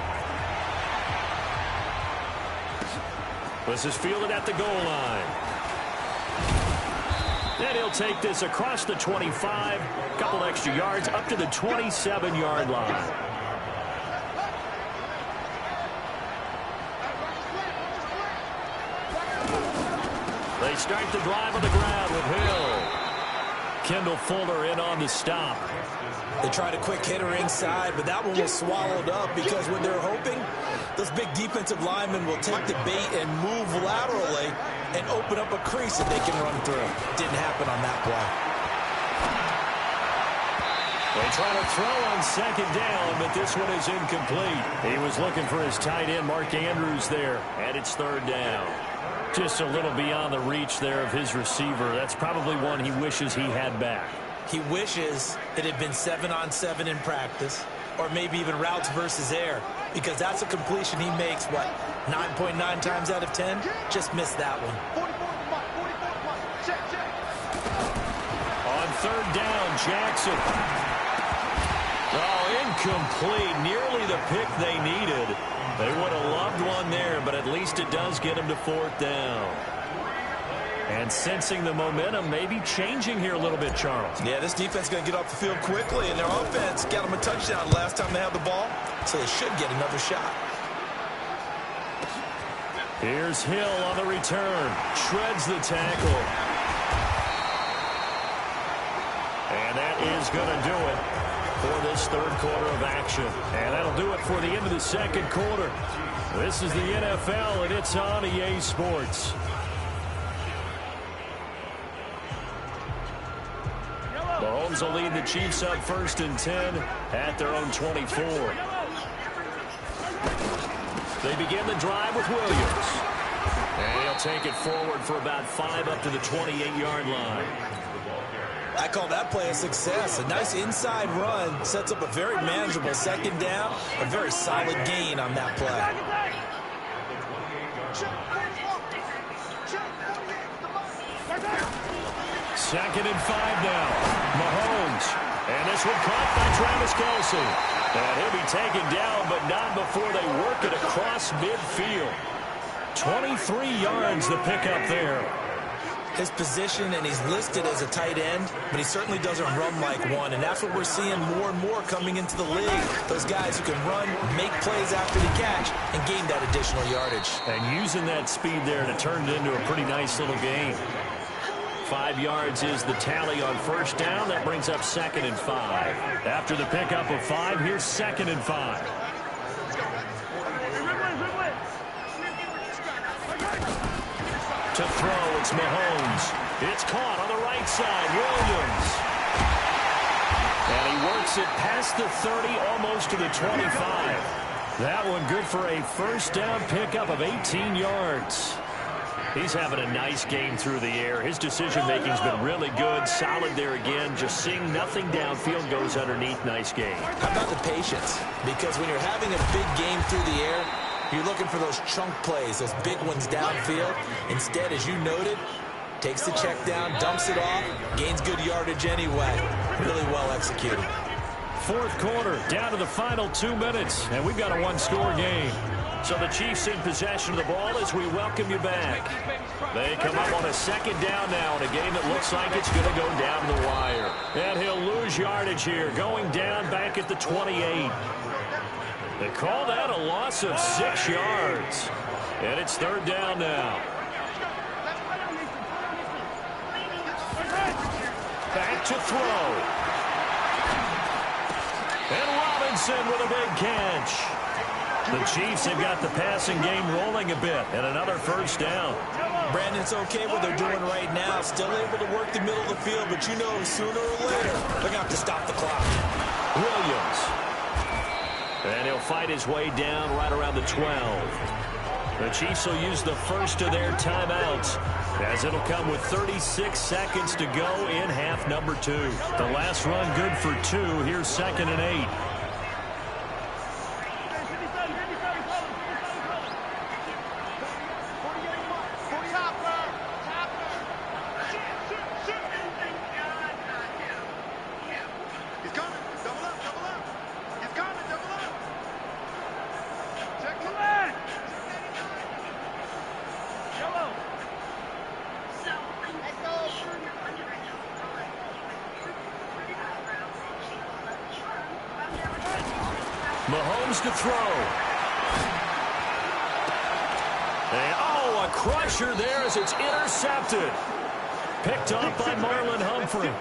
S3: This is fielded at the goal line. And he'll take this across the 25, a couple extra yards up to the 27-yard line. They start the drive on the ground with Hill. Kendall Fuller in on the stop.
S4: They tried a quick hitter inside, but that one was swallowed up because when they're hoping, those big defensive linemen will take the bait and move laterally and open up a crease that they can run through. Didn't happen on that play.
S3: They try to throw on second down, but this one is incomplete. He was looking for his tight end, Mark Andrews, there, and it's third down. Just a little beyond the reach there of his receiver. That's probably one he wishes he had back.
S4: He wishes it had been 7-on-7 in practice, or maybe even routes versus air, because that's a completion he makes, 9.9 times out of 10? Just missed that one.
S3: On third down, Jackson. Oh, incomplete. Nearly the pick they needed. They would have loved one there, but at least it does get them to fourth down. And sensing the momentum, maybe changing here a little bit, Charles.
S4: Yeah, this defense is going to get off the field quickly, and their offense got them a touchdown last time they had the ball, so they should get another shot.
S3: Here's Hill on the return. Shreds the tackle. And that is going to do it for this third quarter of action. And that'll do it for the end of the second quarter. This is the NFL, and it's on EA Sports. Mahomes will lead the Chiefs up 1st and 10 at their own 24. They begin the drive with Williams. And he'll take it forward for about 5 up to the 28-yard line.
S4: I call that play a success. A nice inside run sets up a very manageable second down. A very solid gain on that play.
S3: Second and 5 now. Mahomes. And this one caught by Travis Kelce. And he'll be taken down, but not before they work it across midfield. 23 yards the pickup there.
S4: His position, and he's listed as a tight end, but he certainly doesn't run like one, and that's what we're seeing more and more coming into the league. Those guys who can run, make plays after the catch, and gain that additional yardage.
S3: And using that speed there to turn it into a pretty nice little game. 5 yards is the tally on first down. That brings up 2nd and 5. After the pickup of 5, here's 2nd and 5. To throw, it's Mahomes. It's caught on the right side. Williams. And he works it past the 30, almost to the 25. That one good for a first down pickup of 18 yards. He's having a nice game through the air. His decision-making's been really good. Solid there again. Just seeing nothing downfield goes underneath. Nice game.
S4: How about the patience? Because when you're having a big game through the air, you're looking for those chunk plays, those big ones downfield. Instead, as you noted, takes the check down, dumps it off, gains good yardage anyway. Really well executed.
S3: Fourth quarter, down to the final 2 minutes, and we've got a one-score game. So the Chiefs in possession of the ball as we welcome you back. They come up on a second down now in a game that looks like it's going to go down the wire. And he'll lose yardage here, going down back at the 28. They call that a loss of 6 yards. And it's third down now. Back to throw. And Robinson with a big catch. The Chiefs have got the passing game rolling a bit, and another first down.
S4: Brandon, it's okay what they're doing right now. Still able to work the middle of the field, but you know sooner or later they're going to have to stop the clock.
S3: Williams. And he'll fight his way down right around the 12. The Chiefs will use the first of their timeouts, as it'll come with 36 seconds to go in half number 2. The last run good for 2. Here's 2nd and 8. Mahomes to throw. And, oh, a crusher there as it's intercepted. Picked off by Marlon Humphrey.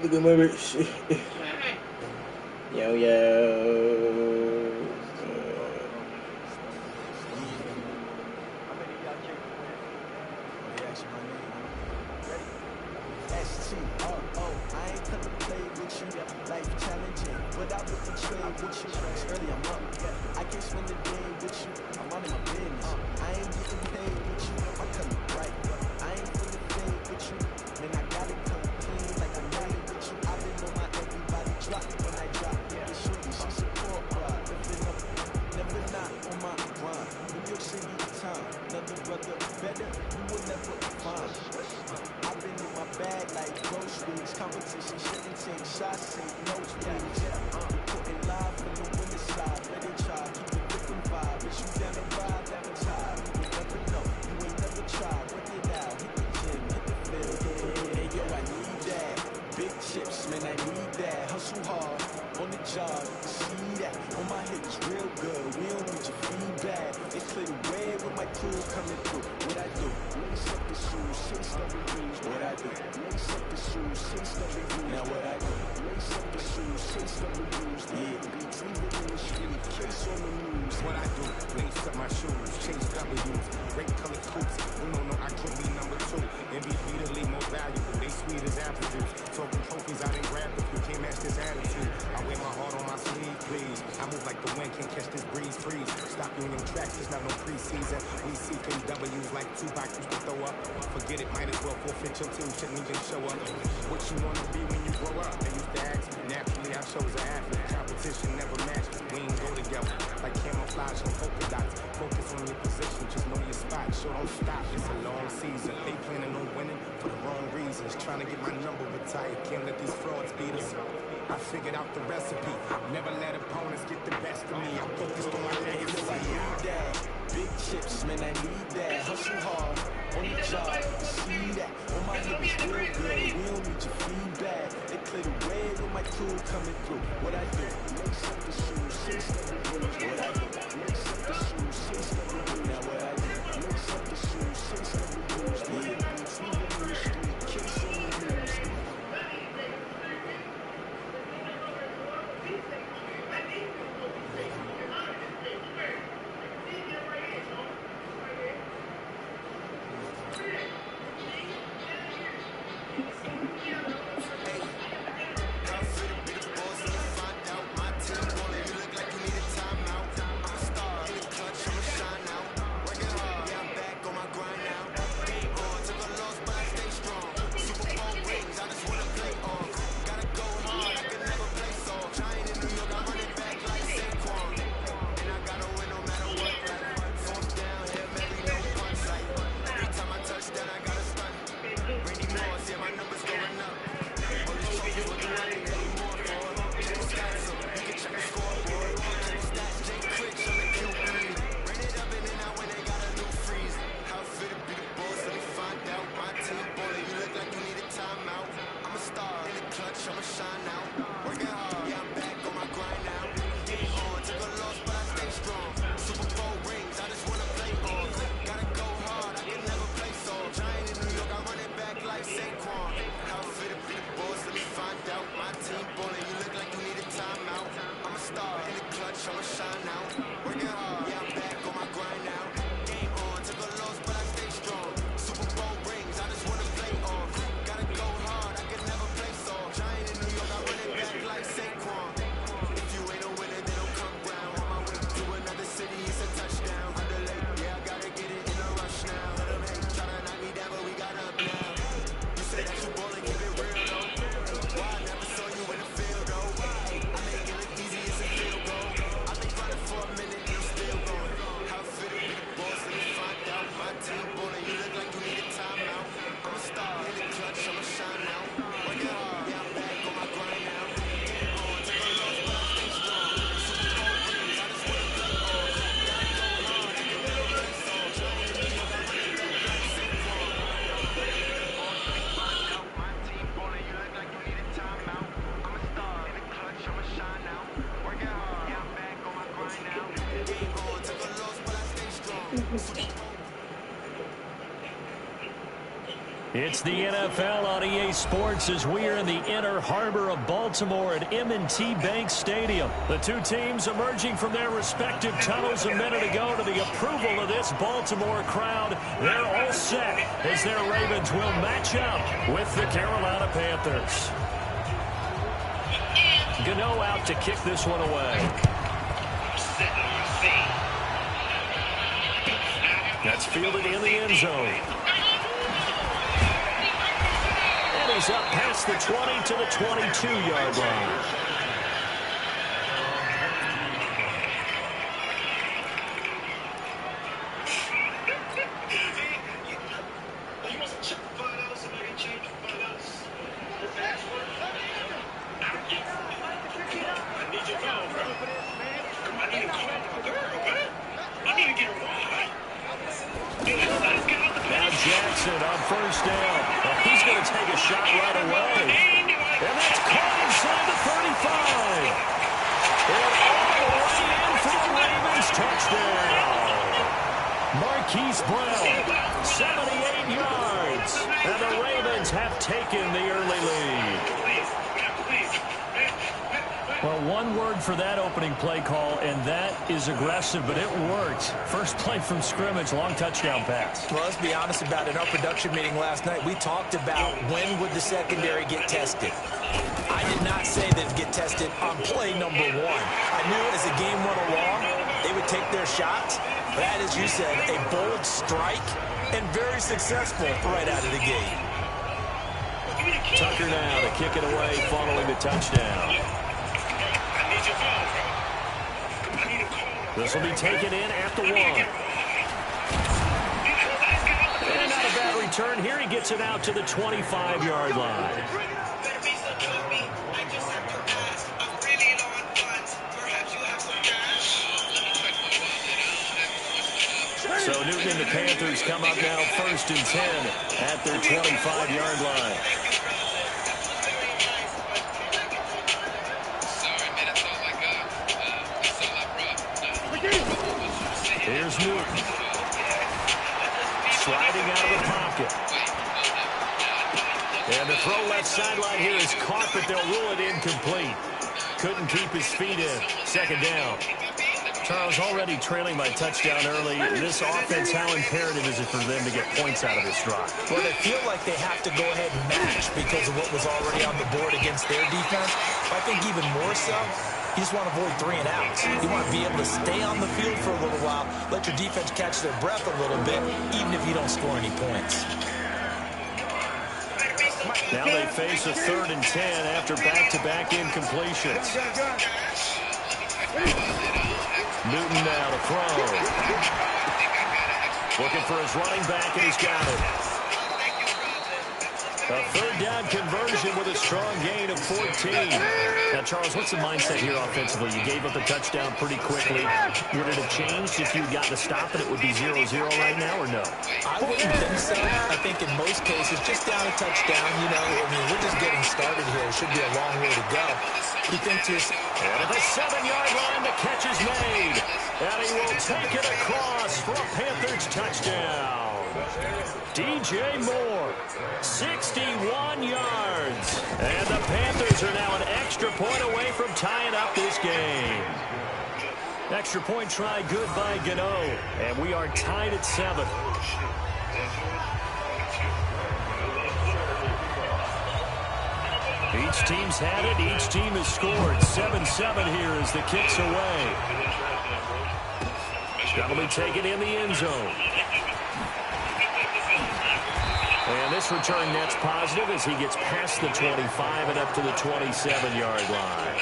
S1: Look at my wrist. Yo, yo.
S2: S-T-R-O, I ain't come to play with you, life challenging, but I wouldn't trade with you, it's early I'm up, I can't spend the day with you, I'm on my business, I ain't getting paid with you, my color bright, I ain't finna fade with you, man I gotta come clean like I made with you, I've been on my everybody drop, when I drop, it's shorty, she support ride, lifting up, never not on my grind, New York City time, another brother better, you will never find. I've been in my bag like groceries. Competition shouldn't take shots, take notes, please. Reporting live from the winter side. Let it try, keep a different vibe. Is you down to ride, down to tie? You never know, you ain't never tried. Work it out, hit the gym, hit the field. Hey yo, I need that. Big chips, man, I need that. Hustle hard, on the job, see that. On my hip is real good, we don't need your feedback. They clear the way with my crew coming through. What I do? Lace up the shoes, chase the reviews. What I do? Lace up the shoes, chase the reviews. Now what I do? Lace up the shoes, chase the reviews. Yeah, beats even in the street, case on the news.
S8: What I do? Lace up my shoes, chase W's, great color coops. No, I can't be number 2. MVP the league more valuable, they sweet as apple juice. Talking trophies, I didn't grab if you can't match this attitude. I wear my heart on my sleeve, please. I move like the wind, can't catch this breeze, freeze. Stop Union tracks, there's not no preseason. We seeking W's like Tupac used to throw up. Forget it, might as well forfeit your team, shouldn't even show up. What you wanna be when you grow up? They used to ask me, naturally I chose an athlete. Competition never matched, we ain't go together. Like camouflage and polka dots. Focus on your position, just know your spot. Show don't stop, it's a long season. They planning on winning for the wrong reasons. Trying to get my number retired, can't let these frauds beat us. I figured out the recipe, never let opponents get the best of me. I'm focused on my legacy.
S2: I need that. Big chips, man, I need that. Hustle hard, on the job, see that. On my hip is real good, we don't need your feedback. They clear the way with my crew coming through. What I do? Lace up the shoes, chase the reviews. What I do? Lace up the shoes, chase the reviews. Now what I do? Lace up the shoes, chase the reviews. Yeah, beats even in the street, case on the news.
S3: It's the NFL on EA Sports as we are in the inner harbor of Baltimore at M&T Bank Stadium. The two teams emerging from their respective tunnels a minute ago to the approval of this Baltimore crowd. They're all set as their Ravens will match up with the Carolina Panthers. Gano out to kick this one away. That's fielded in the end zone. And he's up past the 20 to the 22-yard line. Now Jackson on first down. Well, he's going to take a shot right away. And that's caught inside the 35. And all the way in for the Ravens touchdown. Marquise Brown, 78 yards. And the Ravens have taken the early lead. Well, one word for that opening play call, and that is aggressive, but it worked. First play from scrimmage, long touchdown pass.
S4: Well, let's be honest about it. In our production meeting last night, we talked about when would the secondary get tested. I did not say they'd get tested on play number one. I knew as the game went along, they would take their shots. That, as you said, a bold strike and very successful right out of the gate.
S3: Tucker now to kick it away following the touchdown. This will be taken in at the 1. And not a bad return. Here he gets it out to the 25-yard line. So Newton and the Panthers come up now 1st and 10 at their 25-yard line. Here's Newton. Sliding out of the pocket. And the throw left sideline here is caught, but they'll rule it incomplete. Couldn't keep his feet in. 2nd down. Charles, already trailing by touchdown early. This offense, how imperative is it for them to get points out of this drive?
S4: Well, they feel like they have to go ahead and match because of what was already on the board against their defense. But I think even more so, you just want to avoid 3 and outs. You want to be able to stay on the field for a little while, let your defense catch their breath a little bit, even if you don't score any points.
S3: Now they face a 3rd and 10 after back-to-back incompletions. Newton now to throw. Looking for his running back, and he's got it. A 3rd down conversion with a strong gain of 14. Now, Charles, what's the mindset here offensively? You gave up a touchdown pretty quickly. Would it have changed if you got to stop and it would be 0-0 right now, or no?
S4: I wouldn't think so. I think in most cases, just down a touchdown, you know, I mean, we're just getting started here. It should be a long way to go. You think just...
S3: And at the 7-yard line, the catch is made. And he will take it across for a Panthers touchdown. DJ Moore, 61 yards. And the Panthers are now an extra point away from tying up this game. Extra point try good by Gano. And we are tied at 7. Each team's had it. Each team has scored. 7-7 here as the kick's away. That'll be taken in the end zone. And this return net's positive as he gets past the 25 and up to the 27-yard line.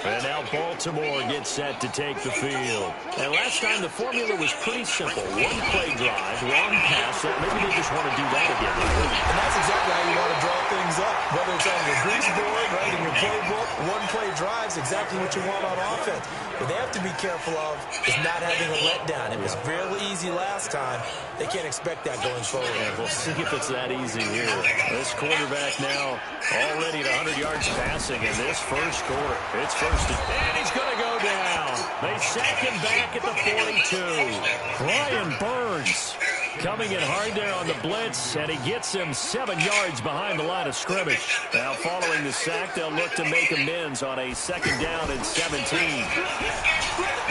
S3: And now Baltimore gets set to take the field. And last time the formula was pretty simple. One play drive, long pass. Maybe they just want to do that again.
S4: And that's exactly how you want to draw things up. Whether it's on your grease board, right, in your playbook, one play drive is exactly what you want on offense. What they have to be careful of is not having a letdown. It was fairly easy last time. They can't expect that going forward.
S3: Yeah, we'll see if it's that easy here. This quarterback now already at 100 yards passing in this first quarter. It's first, and he's going to go down. They sack him back at the 42. Brian Burns coming in hard there on the blitz, and he gets him 7 yards behind the line of scrimmage. Now following the sack, they'll look to make amends on a 2nd down and 17.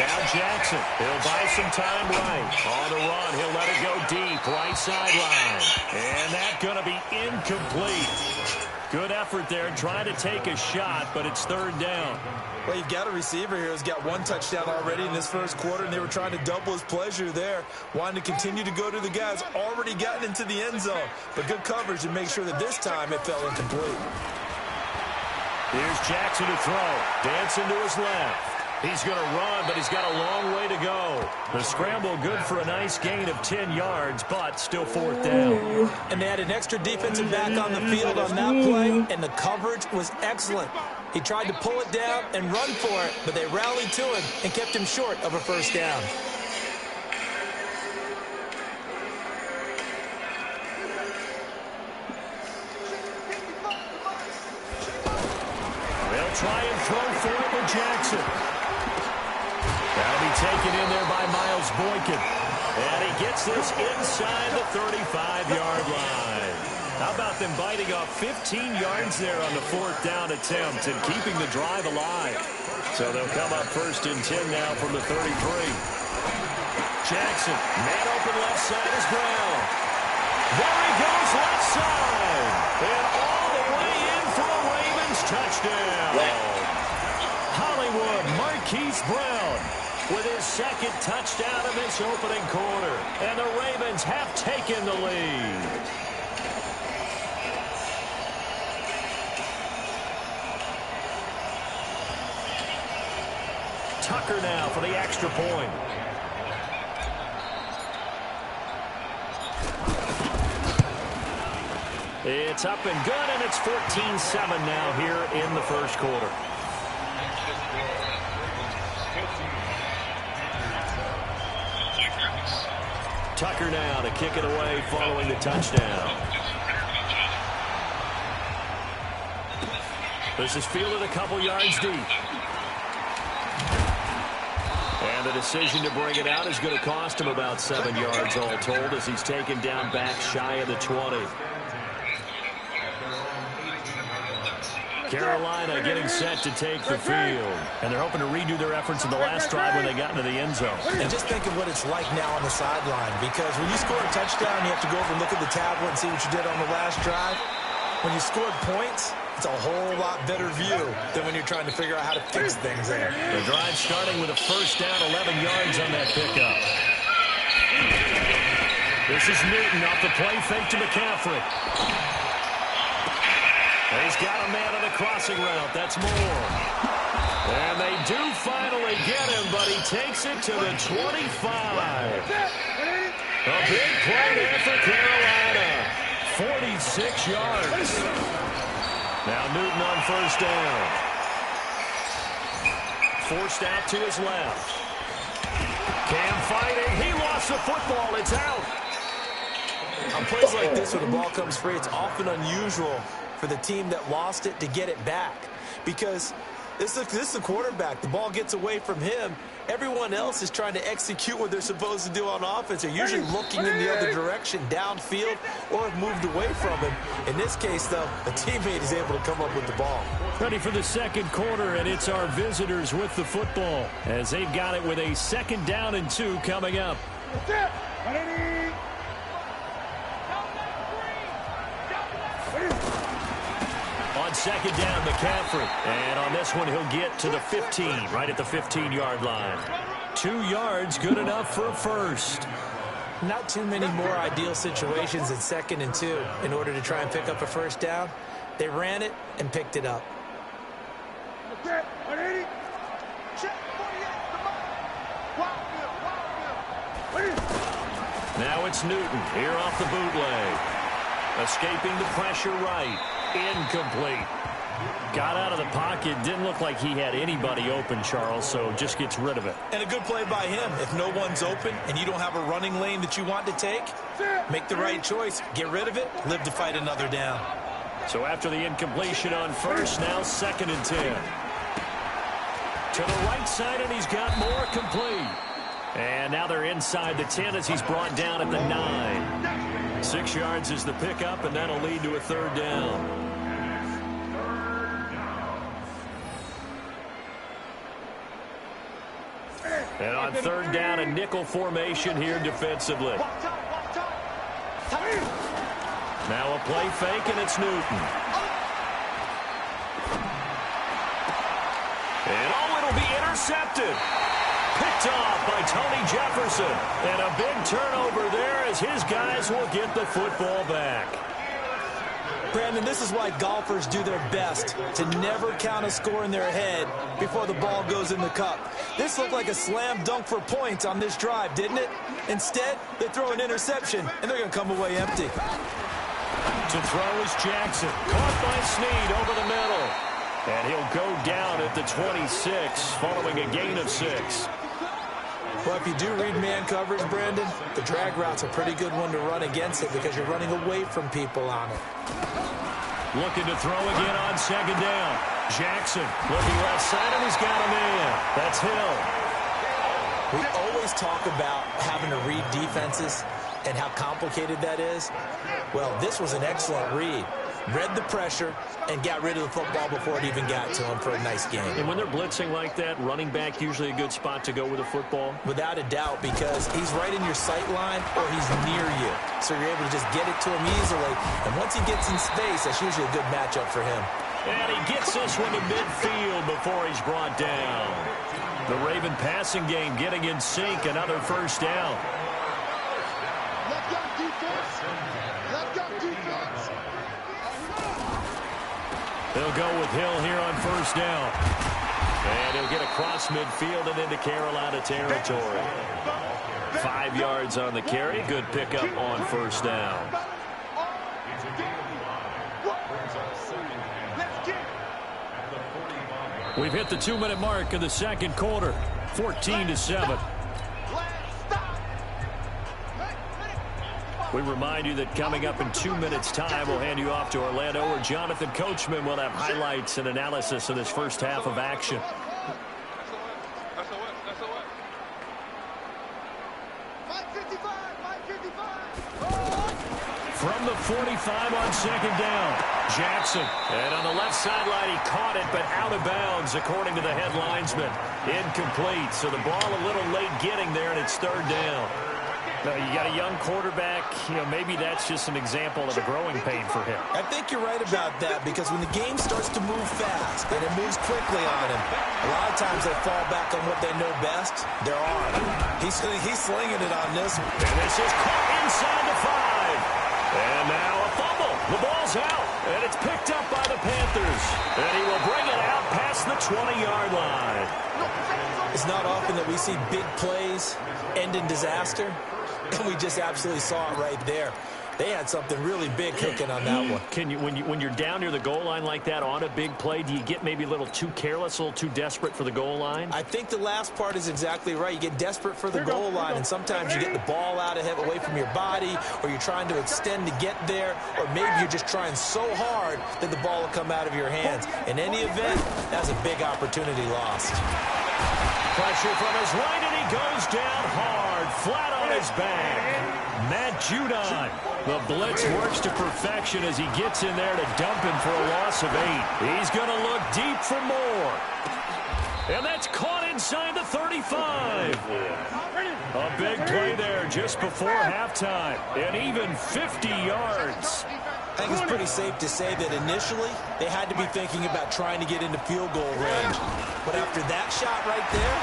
S3: Now Jackson, he'll buy some time right. On the run, he'll let it go deep, right sideline. And that's going to be incomplete. Good effort there, trying to take a shot, but it's 3rd down.
S4: Well, you've got a receiver here who's got 1 touchdown already in this first quarter, and they were trying to double his pleasure there. Wanting to continue to go to the guys already gotten into the end zone. But good coverage to make sure that this time it fell incomplete.
S3: Here's Jackson to throw. Dancing to his left. He's going to run, but he's got a long way to go. The scramble good for a nice gain of 10 yards, but still 4th down.
S4: And they had an extra defensive back on the field on that play, and the coverage was excellent. He tried to pull it down and run for it, but they rallied to him and kept him short of a 1st down.
S3: They'll try and throw for it with Jackson. That'll be taken in there by Miles Boykin. And he gets this inside the 35-yard line. How about them biting off 15 yards there on the 4th down attempt and keeping the drive alive? So they'll come up 1st and 10 now from the 33. Jackson, man open left side is Brown. There he goes left side. And all the way in for a Ravens touchdown. Hollywood Marquise Brown with his 2nd touchdown of this opening quarter. And the Ravens have taken the lead. Tucker now for the extra point. It's up and good, and it's 14-7 now here in the first quarter. Tucker now to kick it away following the touchdown. This is fielded a couple yards deep. And the decision to bring it out is going to cost him about 7 yards all told as he's taken down back shy of the 20. Carolina getting set to take the field. And they're hoping to redo their efforts in the last drive when they got into the end zone.
S4: And just think of what it's like now on the sideline, because when you score a touchdown, you have to go over and look at the tablet and see what you did on the last drive. When you scored points, it's a whole lot better view than when you're trying to figure out how to fix things there.
S3: The drive starting with a 1st down, 11 yards on that pickup. This is Newton off the play fake to McCaffrey. He's got a man on the crossing route. That's Moore. And they do finally get him, but he takes it to the 25. A big play there for Carolina. 46 yards. Now Newton on 1st down. Forced out to his left. Cam fighting. He lost the football. It's out.
S4: On plays like this where the ball comes free, it's often unusual for the team that lost it to get it back, because this is the quarterback. The ball gets away from him. Everyone else is trying to execute what they're supposed to do on offense. They're usually looking in the other direction, downfield, or have moved away from him. In this case, though, a teammate is able to come up with the ball.
S3: Ready for the 2nd quarter, and it's our visitors with the football as they've got it with a 2nd down and 2 coming up. On 2nd down, McCaffrey. And on this one, he'll get to the 15, right at the 15-yard line. 2 yards, good enough for a 1st.
S4: Not too many more ideal situations in 2nd and 2 in order to try and pick up a 1st down. They ran it and picked it up.
S3: it's Newton here off the bootleg. Escaping the pressure right. Incomplete. Got out of the pocket. Didn't look like he had anybody open, Charles, so just gets rid of it.
S4: And a good play by him. If no one's open and you don't have a running lane that you want to take, make the right choice. Get rid of it. Live to fight another down.
S3: So after the incompletion on first, now 2nd and 10. To the right side, and he's got more complete. And now they're inside the 10 as he's brought down at the 9. 6 yards is the pickup, and that'll lead to a 3rd down. And on 3rd down, a nickel formation here defensively. Now a play fake, and it's Newton. And it'll be intercepted. Picked off by Tony Jefferson. And a big turnover there as his guys will get the football back.
S4: Brandon, this is why golfers do their best to never count a score in their head before the ball goes in the cup. This looked like a slam dunk for points on this drive, didn't it? Instead, they throw an interception, and they're going to come away empty.
S3: To throw is Jackson. Caught by Snead over the middle. And he'll go down at the 26 following a gain of 6.
S4: Well, if you do read man coverage, Brandon, the drag route's a pretty good one to run against it because you're running away from people on it.
S3: Looking to throw again on 2nd down. Jackson looking left side, and he's got a man. That's Hill.
S4: We always talk about having to read defenses and how complicated that is. Well, this was an excellent read. Read the pressure and got rid of the football before it even got to him for a nice game.
S3: And when they're blitzing like that, running back usually a good spot to go with the football?
S4: Without a doubt, because he's right in your sight line or he's near you. So you're able to just get it to him easily. And once he gets in space, that's usually a good matchup for him.
S3: And he gets this one to midfield before he's brought down. The Raven passing game getting in sync, another 1st down.
S6: Let's go defense. Let's go defense.
S3: They'll go with Hill here on 1st down. And he'll get across midfield and into Carolina territory. 5 yards on the carry. Good pickup on 1st down. We've hit the 2-minute mark of the 2nd quarter. 14-7. We remind you that coming up in 2 minutes' time, we'll hand you off to Orlando, where Jonathan Coachman will have highlights and analysis of this first half of action. From the 45 on 2nd down, Jackson. And on the left sideline, he caught it, but out of bounds, according to the head linesman. Incomplete, so the ball a little late getting there, and it's 3rd down. No, you got a young quarterback, maybe that's just an example of a growing pain for him.
S4: I think you're right about that because when the game starts to move fast and it moves quickly on him, a lot of times they fall back on what they know best, their arm. He's slinging it on this one.
S3: And this is caught inside the 5. And now a fumble. The ball's out, and it's picked up by the Panthers. And he will bring it out past the 20-yard line.
S4: It's not often that we see big plays end in disaster. And we just absolutely saw it right there. They had something really big cooking on that one.
S3: Can you, when you're down near the goal line like that on a big play, do you get maybe a little too careless, a little too desperate for the goal line?
S4: I think the last part is exactly right. You get desperate for the goal line, and sometimes you get the ball out of away from your body, or you're trying to extend to get there, or maybe you're just trying so hard that the ball will come out of your hands. In any event, that's a big opportunity lost.
S3: Pressure from his right, and he goes down hard, flat on his back. Matt Judon. The blitz works to perfection as he gets in there to dump him for a loss of 8. He's going to look deep for more. And that's caught inside the 35. A big play there just before halftime. And even 50 yards.
S4: I think it's pretty safe to say that initially they had to be thinking about trying to get into field goal range. But after that shot right there.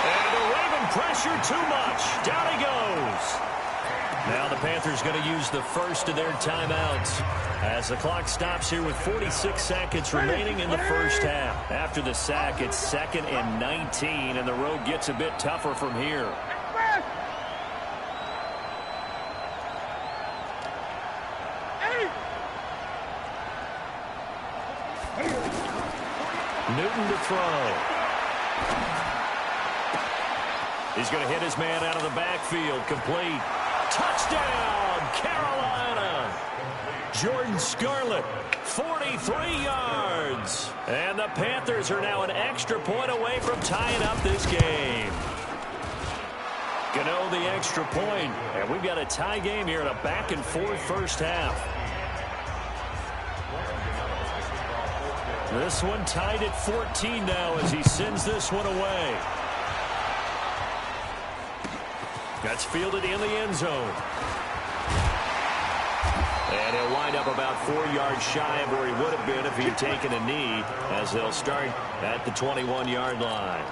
S3: And the Raven pressure too much. Down he goes. Now the Panthers going to use the first of their timeouts as the clock stops here with 46 seconds remaining in the first half. After the sack, it's 2nd and 19, and the road gets a bit tougher from here. Newton to throw. He's going to hit his man out of the backfield. Complete. Touchdown, Carolina. Jordan Scarlett, 43 yards. And the Panthers are now an extra point away from tying up this game. Gano the extra point. And we've got a tie game here in a back-and-forth first half. This one tied at 14 now as he sends this one away. That's fielded in the end zone. And he'll wind up about 4 yards shy of where he would have been if he had taken a knee, as they'll start at the 21-yard line.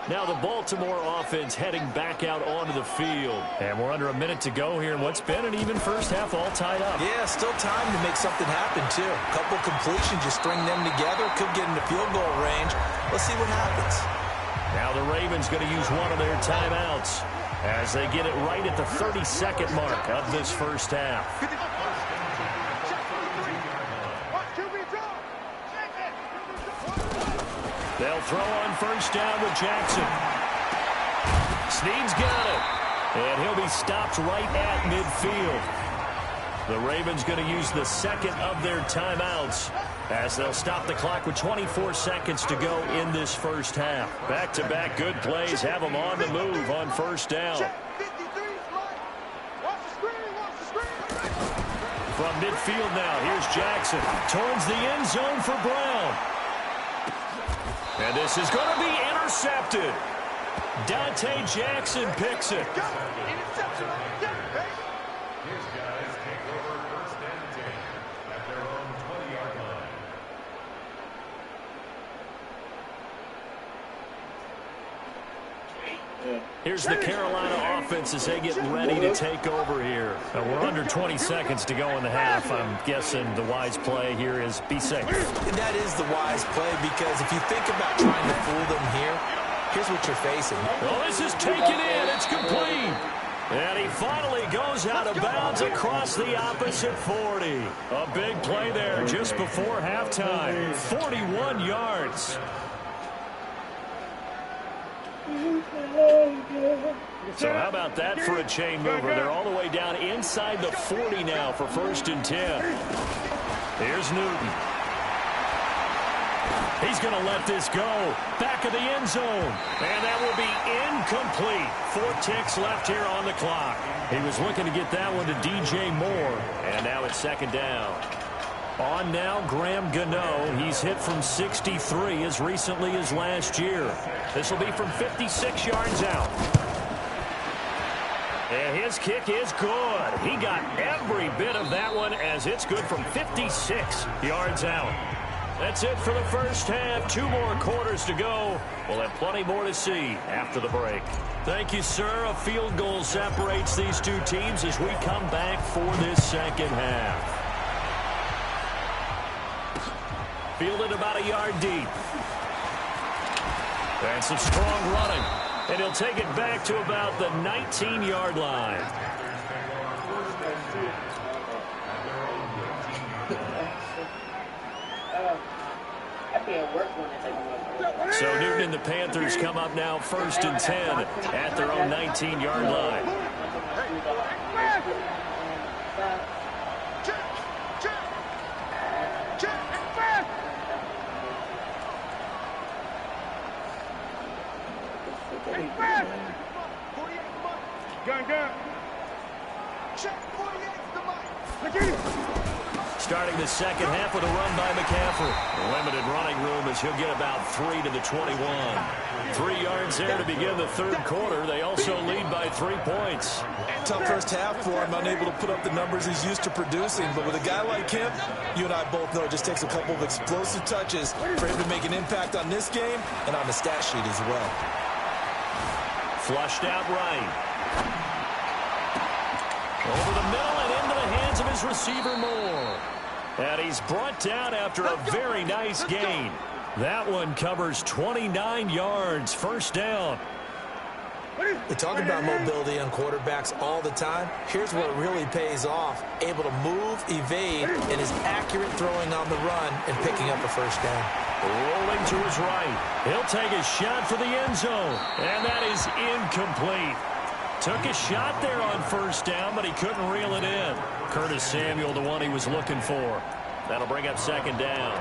S3: Now the Baltimore offense heading back out onto the field. And we're under a minute to go here in what's been an even first half, all tied up.
S4: Yeah, still time to make something happen, too. A couple completions, you string them together, could get into field goal range. Let's see what happens.
S3: Now the Ravens going to use one of their timeouts as they get it right at the 32nd mark of this first half. They'll throw on first down with Jackson. Snead's got it. And he'll be stopped right at midfield. The Ravens going to use the second of their timeouts as they'll stop the clock with 24 seconds to go in this first half. Back-to-back good plays have them on the move on first down. From midfield now, here's Jackson towards the end zone for Brown. And this is going to be intercepted. Dante Jackson picks it.
S8: His guys take over first and 10 at their own 20-yard line.
S3: Here's the Carolina offense as they get ready to take over here. Now we're under 20 seconds to go in the half. I'm guessing the wise play here is be safe.
S4: And that is the wise play, because if you think about trying to fool them here, here's what you're facing.
S3: Well, this is taken in. It's complete. And he finally goes out of bounds across the opposite 40. A big play there just before halftime. 41 yards. So how about that for a chain mover? They're all the way down inside the 40 now for first and 10. Here's Newton. He's going to let this go. Back of the end zone. And that will be incomplete. 4 ticks left here on the clock. He was looking to get that one to DJ Moore. And now it's second down. On now, Graham Gano. He's hit from 63 as recently as last year. This will be from 56 yards out. And his kick is good. He got every bit of that one as it's good from 56 yards out. That's it for the first half. 2 more quarters to go. We'll have plenty more to see after the break. Thank you, sir. A field goal separates these two teams as we come back for this second half. Fielded about a yard deep. And some strong running. And he'll take it back to about the 19-yard line. So Newton and the Panthers come up now first and 10 at their own 19-yard line. Starting the second half with a run by McCaffrey. Limited running room as he'll get about 3 to the 21. 3 yards there to begin the third quarter. They also lead by 3 points.
S4: Tough first half for him, unable to put up the numbers he's used to producing. But with a guy like him, you and I both know it just takes a couple of explosive touches for him to make an impact on this game and on the stat sheet as well.
S3: Flushed out right. Over the middle and into the hands of his receiver Moore. And he's brought down after a very nice gain. That one covers 29 yards. First down.
S4: We talk about mobility on quarterbacks all the time. Here's where it really pays off. Able to move, evade, and is accurate throwing on the run and picking up a first down.
S3: Rolling to his right. He'll take a shot for the end zone. And that is incomplete. Took a shot there on first down, but he couldn't reel it in. Curtis Samuel, the one he was looking for. That'll bring up second down.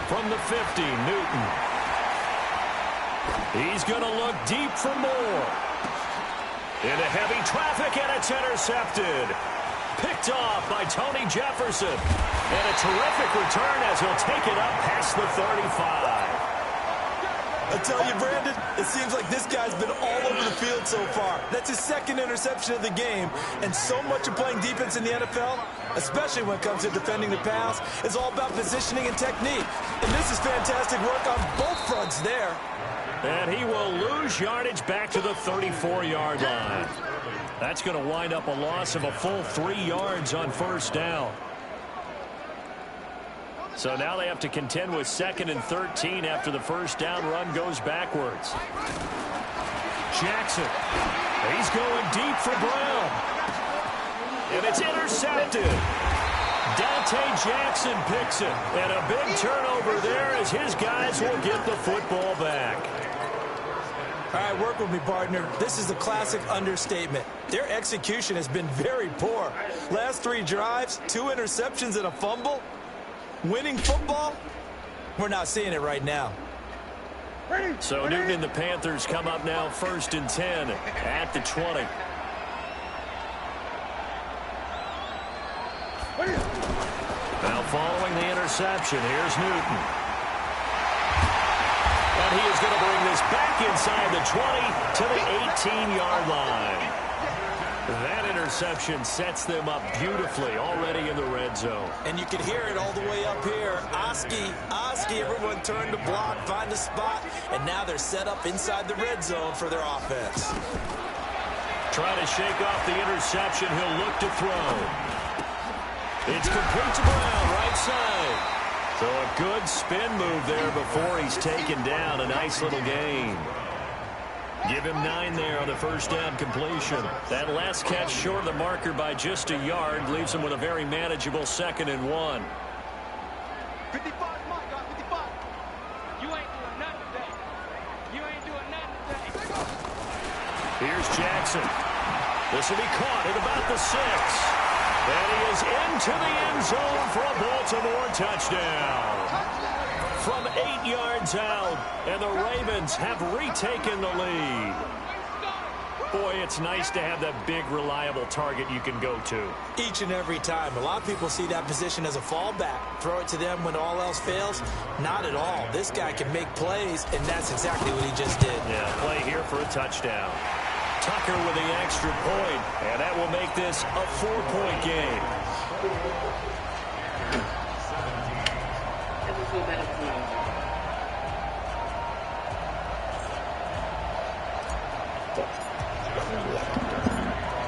S3: From the 50, Newton. He's going to look deep for more. Into heavy traffic, and it's intercepted. Picked off by Tony Jefferson. And a terrific return as he'll take it up past the 35.
S4: I tell you, Brandon, it seems like this guy's been all over the field so far. That's his second interception of the game. And so much of playing defense in the NFL, especially when it comes to defending the pass, is all about positioning and technique. And this is fantastic work on both fronts there.
S3: And he will lose yardage back to the 34-yard line. That's going to wind up a loss of a full 3 yards on first down. So now they have to contend with 2nd and 13 after the first down run goes backwards. Jackson. He's going deep for Brown. And it's intercepted. Dante Jackson picks it. And a big turnover there as his guys will get the football back.
S4: All right, work with me, partner. This is a classic understatement. Their execution has been very poor. Last 3 drives, 2 interceptions and a fumble. Winning football? We're not seeing it right now.
S3: So Newton and the Panthers come up now 1st and 10 at the 20. Now following the interception, here's Newton. And he is going to bring this back inside the 20 to the 18-yard line. That interception sets them up beautifully already in the red zone.
S4: And you can hear it all the way up here. Oski, everyone turned to block, find a spot, and now they're set up inside the red zone for their offense.
S3: Trying to shake off the interception, he'll look to throw. It's complete to Brown, right side. So a good spin move there before he's taken down. A nice little gain. Give him 9 there on the first down completion. That last catch short of the marker by just a yard leaves him with a very manageable 2nd and 1.
S6: 55, my God, 55. You ain't doing nothing today. You ain't doing nothing today.
S3: Here's Jackson. This will be caught at about the 6. And he is into the end zone for a Baltimore touchdown. From 8 yards out, and the Ravens have retaken the lead. Boy, it's nice to have that big, reliable target you can go to.
S4: Each and every time. A lot of people see that position as a fallback. Throw it to them when all else fails. Not at all. This guy can make plays, and that's exactly what he just did.
S3: Yeah, play here for a touchdown. Tucker with the extra point, and that will make this a 4-point game.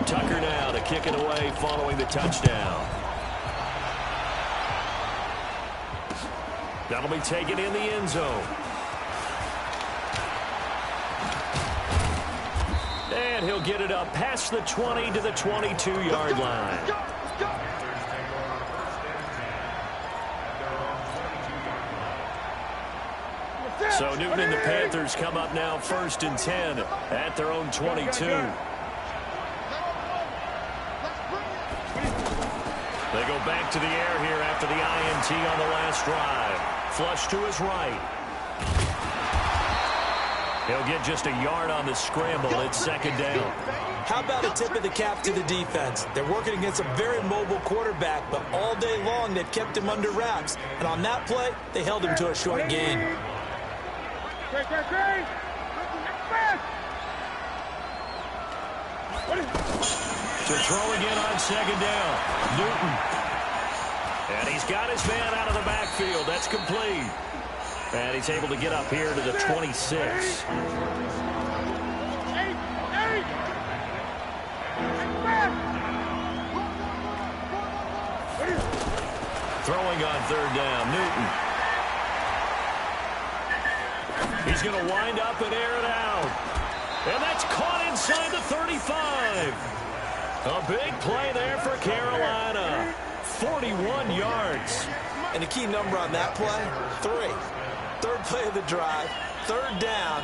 S3: Tucker now to kick it away following the touchdown. That'll be taken in the end zone. And he'll get it up past the 20 to the 22-yard line. So Newton and the Panthers come up now 1st and 10 at their own 22. They go back to the air here after the INT on the last drive. Flush to his right. He'll get just a yard on the scramble. It's 2nd down.
S4: How about a tip of the cap to the defense? They're working against a very mobile quarterback, but all day long they've kept him under wraps. And on that play, they held him to a short gain.
S3: To throw again on 2nd down. Newton. And he's got his man out of the backfield. That's complete. And he's able to get up here to the 26. Throwing on third down, Newton. He's going to wind up and air it out. And that's caught inside the 35. A big play there for Carolina. 41 yards.
S4: And the key number on that play, 3. Third play of the drive, third down.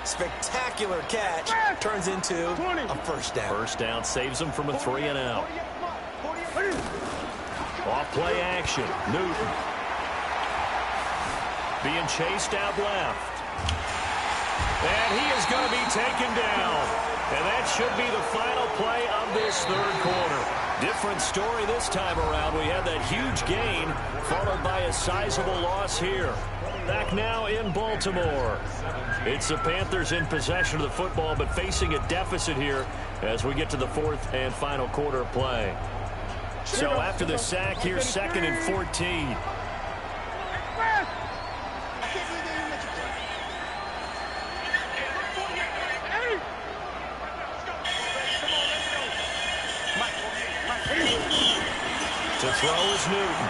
S4: Spectacular catch turns into a first down.
S3: First down saves him from a 3 and out. Off play action. Newton. Being chased out left. And he is going to be taken down. And that should be the final play of this third quarter. Different story this time around. We had that huge gain followed by a sizable loss here. Back now in Baltimore. It's the Panthers in possession of the football, but facing a deficit here as we get to the fourth and final quarter of play. So after the sack, here's 2nd and 14. To throw is Newton.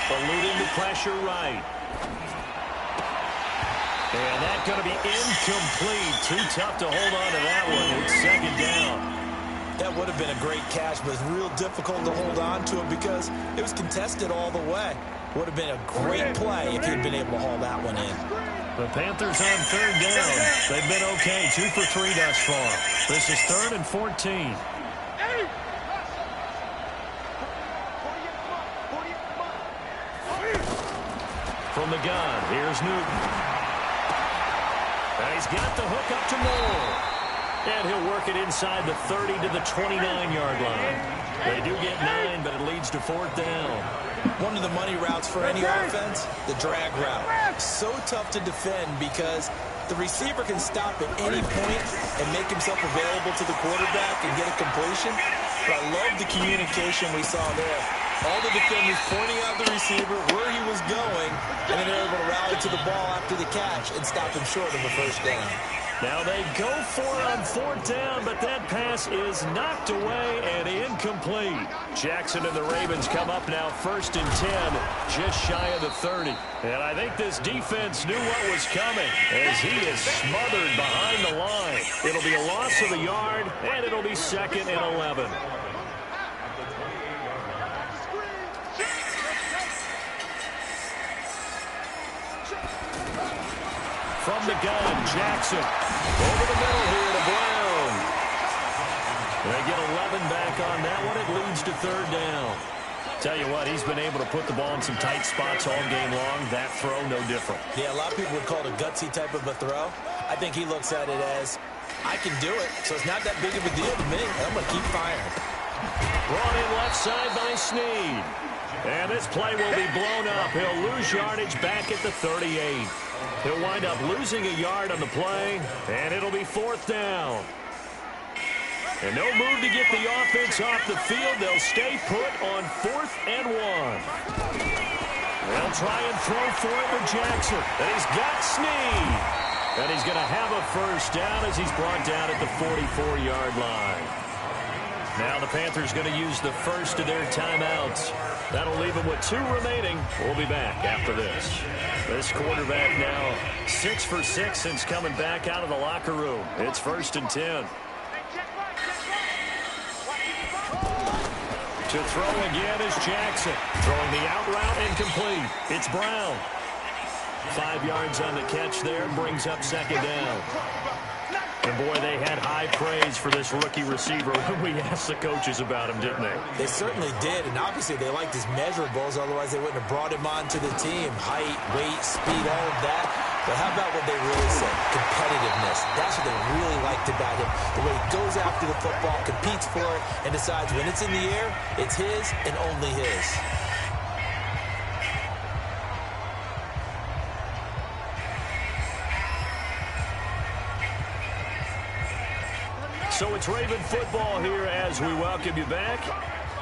S3: Eluding the pressure right. And that's going to be incomplete. Too tough to hold on to that one. It's 2nd down.
S4: That would have been a great catch, but it's real difficult to hold on to it because it was contested all the way. Would have been a great play if he'd been able to haul that one in.
S3: The Panthers on third down. They've been okay. 2 for 3 thus far. This is 3rd and 14. From the gun, here's Newton. And he's got the hook up to Moore. And he'll work it inside the 30 to the 29-yard line. They do get 9, but it leads to 4th down.
S4: One of the money routes for any offense, the drag route. So tough to defend because the receiver can stop at any point and make himself available to the quarterback and get a completion. But I love the communication we saw there. All the defenders pointing out the receiver, where he was going, and then they're able to rally to the ball after the catch and stop him short of a first down.
S3: Now they go for it on 4th down, but that pass is knocked away and incomplete. Jackson and the Ravens come up now 1st and 10, just shy of the 30. And I think this defense knew what was coming as he is smothered behind the line. It'll be a loss of a yard, and it'll be 2nd and 11. From the gun, Jackson. Over the middle here to Brown. They get 11 back on that one. It leads to 3rd down. Tell you what, he's been able to put the ball in some tight spots all game long. That throw, no different.
S4: Yeah, a lot of people would call it a gutsy type of a throw. I think he looks at it as, I can do it, so it's not that big of a deal to me. I'm going to keep firing.
S3: Brought in left side by Snead. And this play will be blown up. He'll lose yardage back at the 38. He'll wind up losing a yard on the play, and it'll be 4th down. And no move to get the offense off the field. They'll stay put on 4th and 1. They'll try and throw for it with Jackson. And he's got Snead. And he's going to have a first down as he's brought down at the 44-yard line. Now the Panthers going to use the first of their timeouts. That'll leave them with 2 remaining. We'll be back after this. This quarterback now 6 for 6 since coming back out of the locker room. It's 1st and 10. To throw again is Jackson. Throwing the out route incomplete. It's Brown. 5 yards on the catch there. Brings up 2nd down. And, boy, they had high praise for this rookie receiver when we asked the coaches about him, didn't they?
S4: They certainly did, and obviously they liked his measurables. Otherwise, they wouldn't have brought him onto the team. Height, weight, speed, all of that. But how about what they really said? Competitiveness. That's what they really liked about him. The way he goes after the football, competes for it, and decides when it's in the air, it's his and only his.
S3: So it's Raven football here as we welcome you back.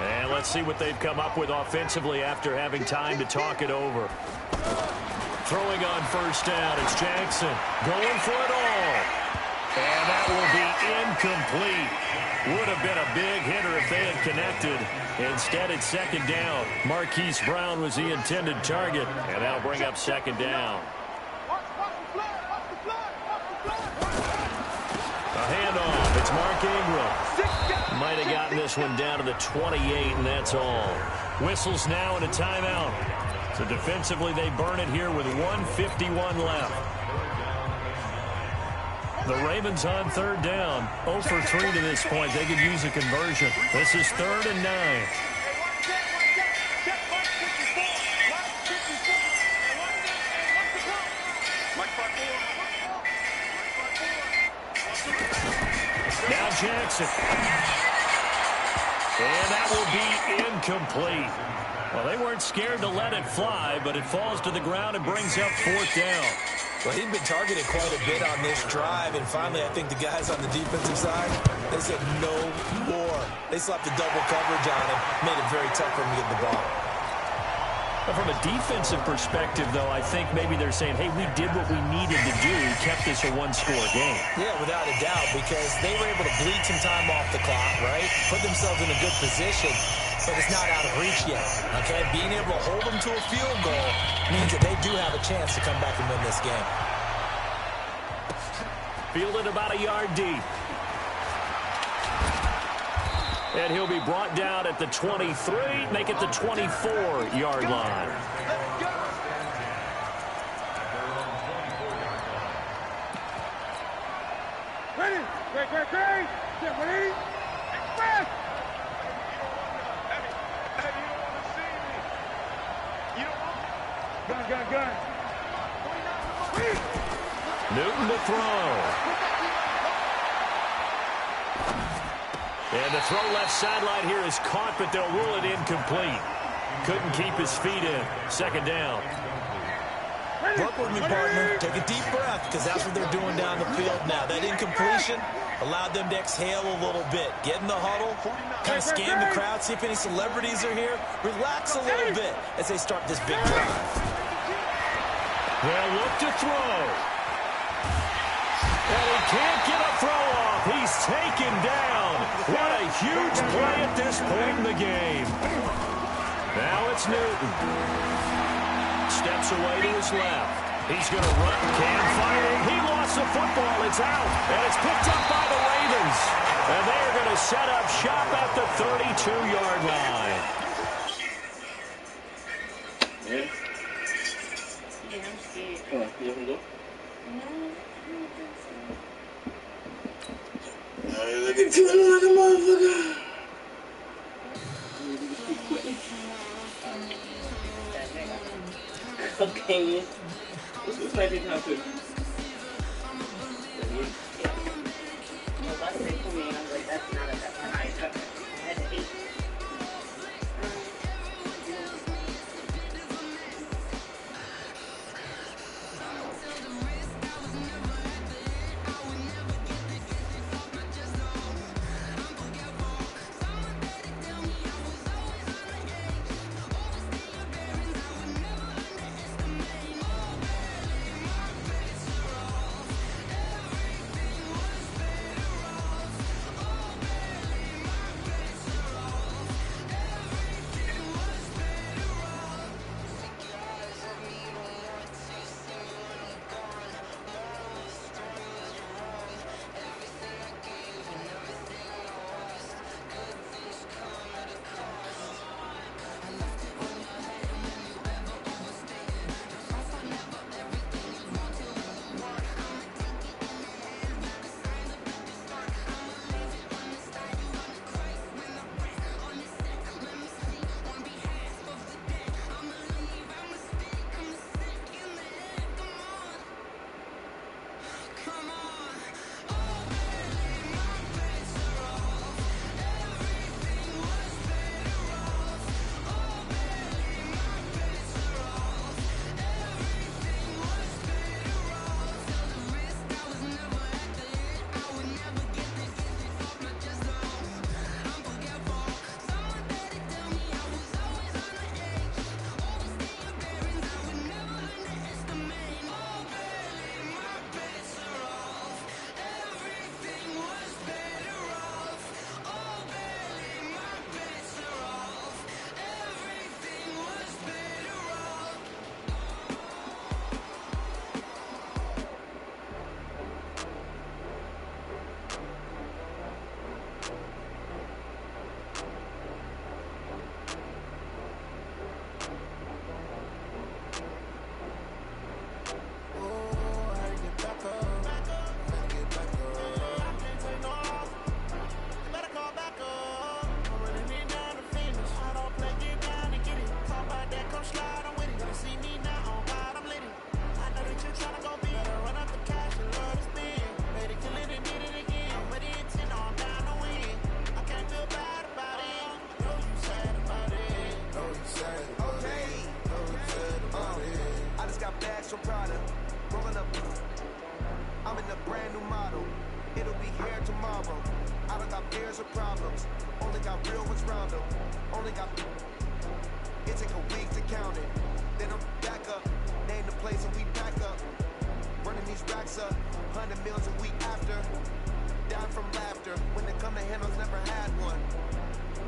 S3: And let's see what they've come up with offensively after having time to talk it over. Throwing on first down, it's Jackson going for it all. And that will be incomplete. Would have been a big hitter if they had connected. Instead, it's second down. Marquise Brown was the intended target, and that'll bring up second down. A handoff. It's Mark Ingram. Might have gotten this one down to the 28, and that's all. Whistles now and a timeout. So defensively, they burn it here with 1:51 left. The Ravens on third down. 0 for 3 to this point. They could use a conversion. This is 3rd and 9. Now Jackson. And that will be incomplete. Well, they weren't scared to let it fly, but it falls to the ground and brings up 4th down.
S4: Well, he'd been targeted quite a bit on this drive, and finally I think the guys on the defensive side, they said no more. They slapped the double coverage on him, made it very tough for him to get the ball.
S3: But from a defensive perspective, though, I think maybe they're saying, hey, we did what we needed to do, kept this a one-score game.
S4: Yeah, without a doubt, because they were able to bleed some time off the clock, right? Put themselves in a good position, but it's not out of reach yet, okay? Being able to hold them to a field goal means that they do have a chance to come back and win this game.
S3: Fielded about a yard deep. And he'll be brought down at the 23, make it the 24-yard line.
S6: Ready? Ready? Get ready? Express! Gun.
S3: Newton to throw. And the throw left sideline here is caught, but they'll rule it incomplete. Couldn't keep his feet in. Second down.
S4: Work with me, partner. Take a deep breath, because that's what they're doing down the field now. That incompletion allowed them to exhale a little bit. Get in the huddle, kind of scan the crowd, see if any celebrities are here. Relax a little bit as they start this big drive.
S3: They'll look to throw. And he can't get a throw off. He's taken down. What a huge play at this point in the game. Now it's Newton. Steps away to his left. He's going to run. Can fire. He lost the football. It's out. And it's picked up by the Ravens. And they are going to set up shop at the 32-yard line.
S1: Yeah.
S5: Yeah, I'm scared.
S1: You want to go?
S5: No.
S1: Look at you like a motherfucker. Okay. What's my big house?
S5: That's not a bad time. I had to eat.
S2: It'll be here tomorrow. I don't got fears or problems. Only got real ones round them. Only got. It take a week to count it. Then I'm back up. Name the place and we back up. Running these racks up. 100 meals a week after. Down from laughter. When they come to handles, never had one.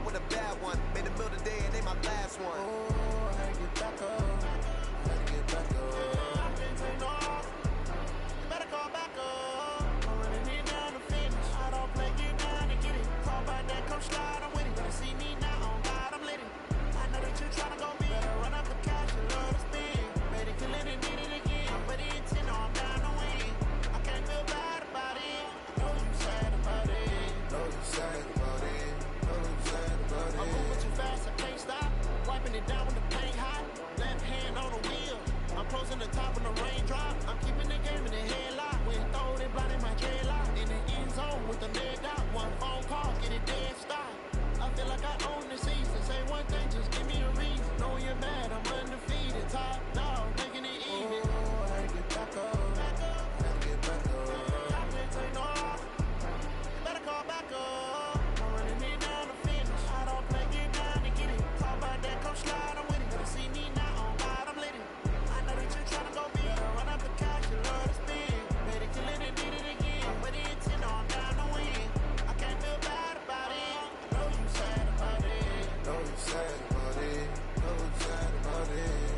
S2: With a bad one. Made a meal today and they my last one. Oh, I had to get back up. I had to get back up. I can't take no off. You better call back up. I'm running it down to finish. I don't play, get down and get it. Call back that, come slide, I'm with it. Better see me now, on God, I'm lit it. I know that you tryna go big. Better run up the cash, you love to spin. Made it, kill it and did it again. But it intent, I'm down to win. I can't feel bad about it. Know you sad about it. Know you sad about it. Know you sad about it. I'm moving too fast, I can't stop. Wiping it down when the paint hot. Left hand on the wheel. I'm closing the top when the raindrop. I'm keeping the game in the headlock. When throw it, blinding my dreadlock. In the end zone with the leg out. One phone call, get it dead stop. I feel like I own the season. Say one thing, just give me a reason. Know you're mad, I'm undefeated. Top dog, making it even. Oh, I had to get back up. I had to get back up. I can't take no off. You better call back up. I'm running it down to finish. I don't play, get down and get it. Talk about that, come slide, I'm with it. Better see me now, on God, I'm lit it. I know that you're tryna go big. Run up the cash, you love to spin. Made it, kill it and did it again. But the intent, I'm down to win. I can't feel bad about it. Know you sad about it. Know you sad about it. Know you sad about it.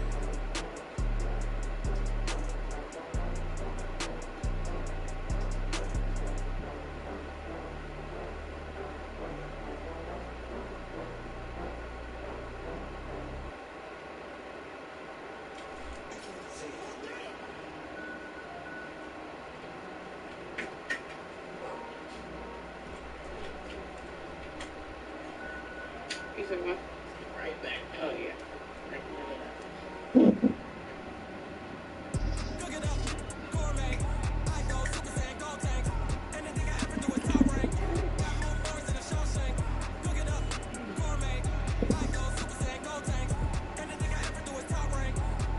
S5: You said what?
S1: Right back.
S5: Oh, yeah.
S9: Cook it up, gourmet. I go Super Saiyan, gold tank. Anything I ever do is top rank. Got more bars than a Shawshank. Cook it up, gourmet. I go Super Saiyan, gold tank. Anything I ever do is top rank.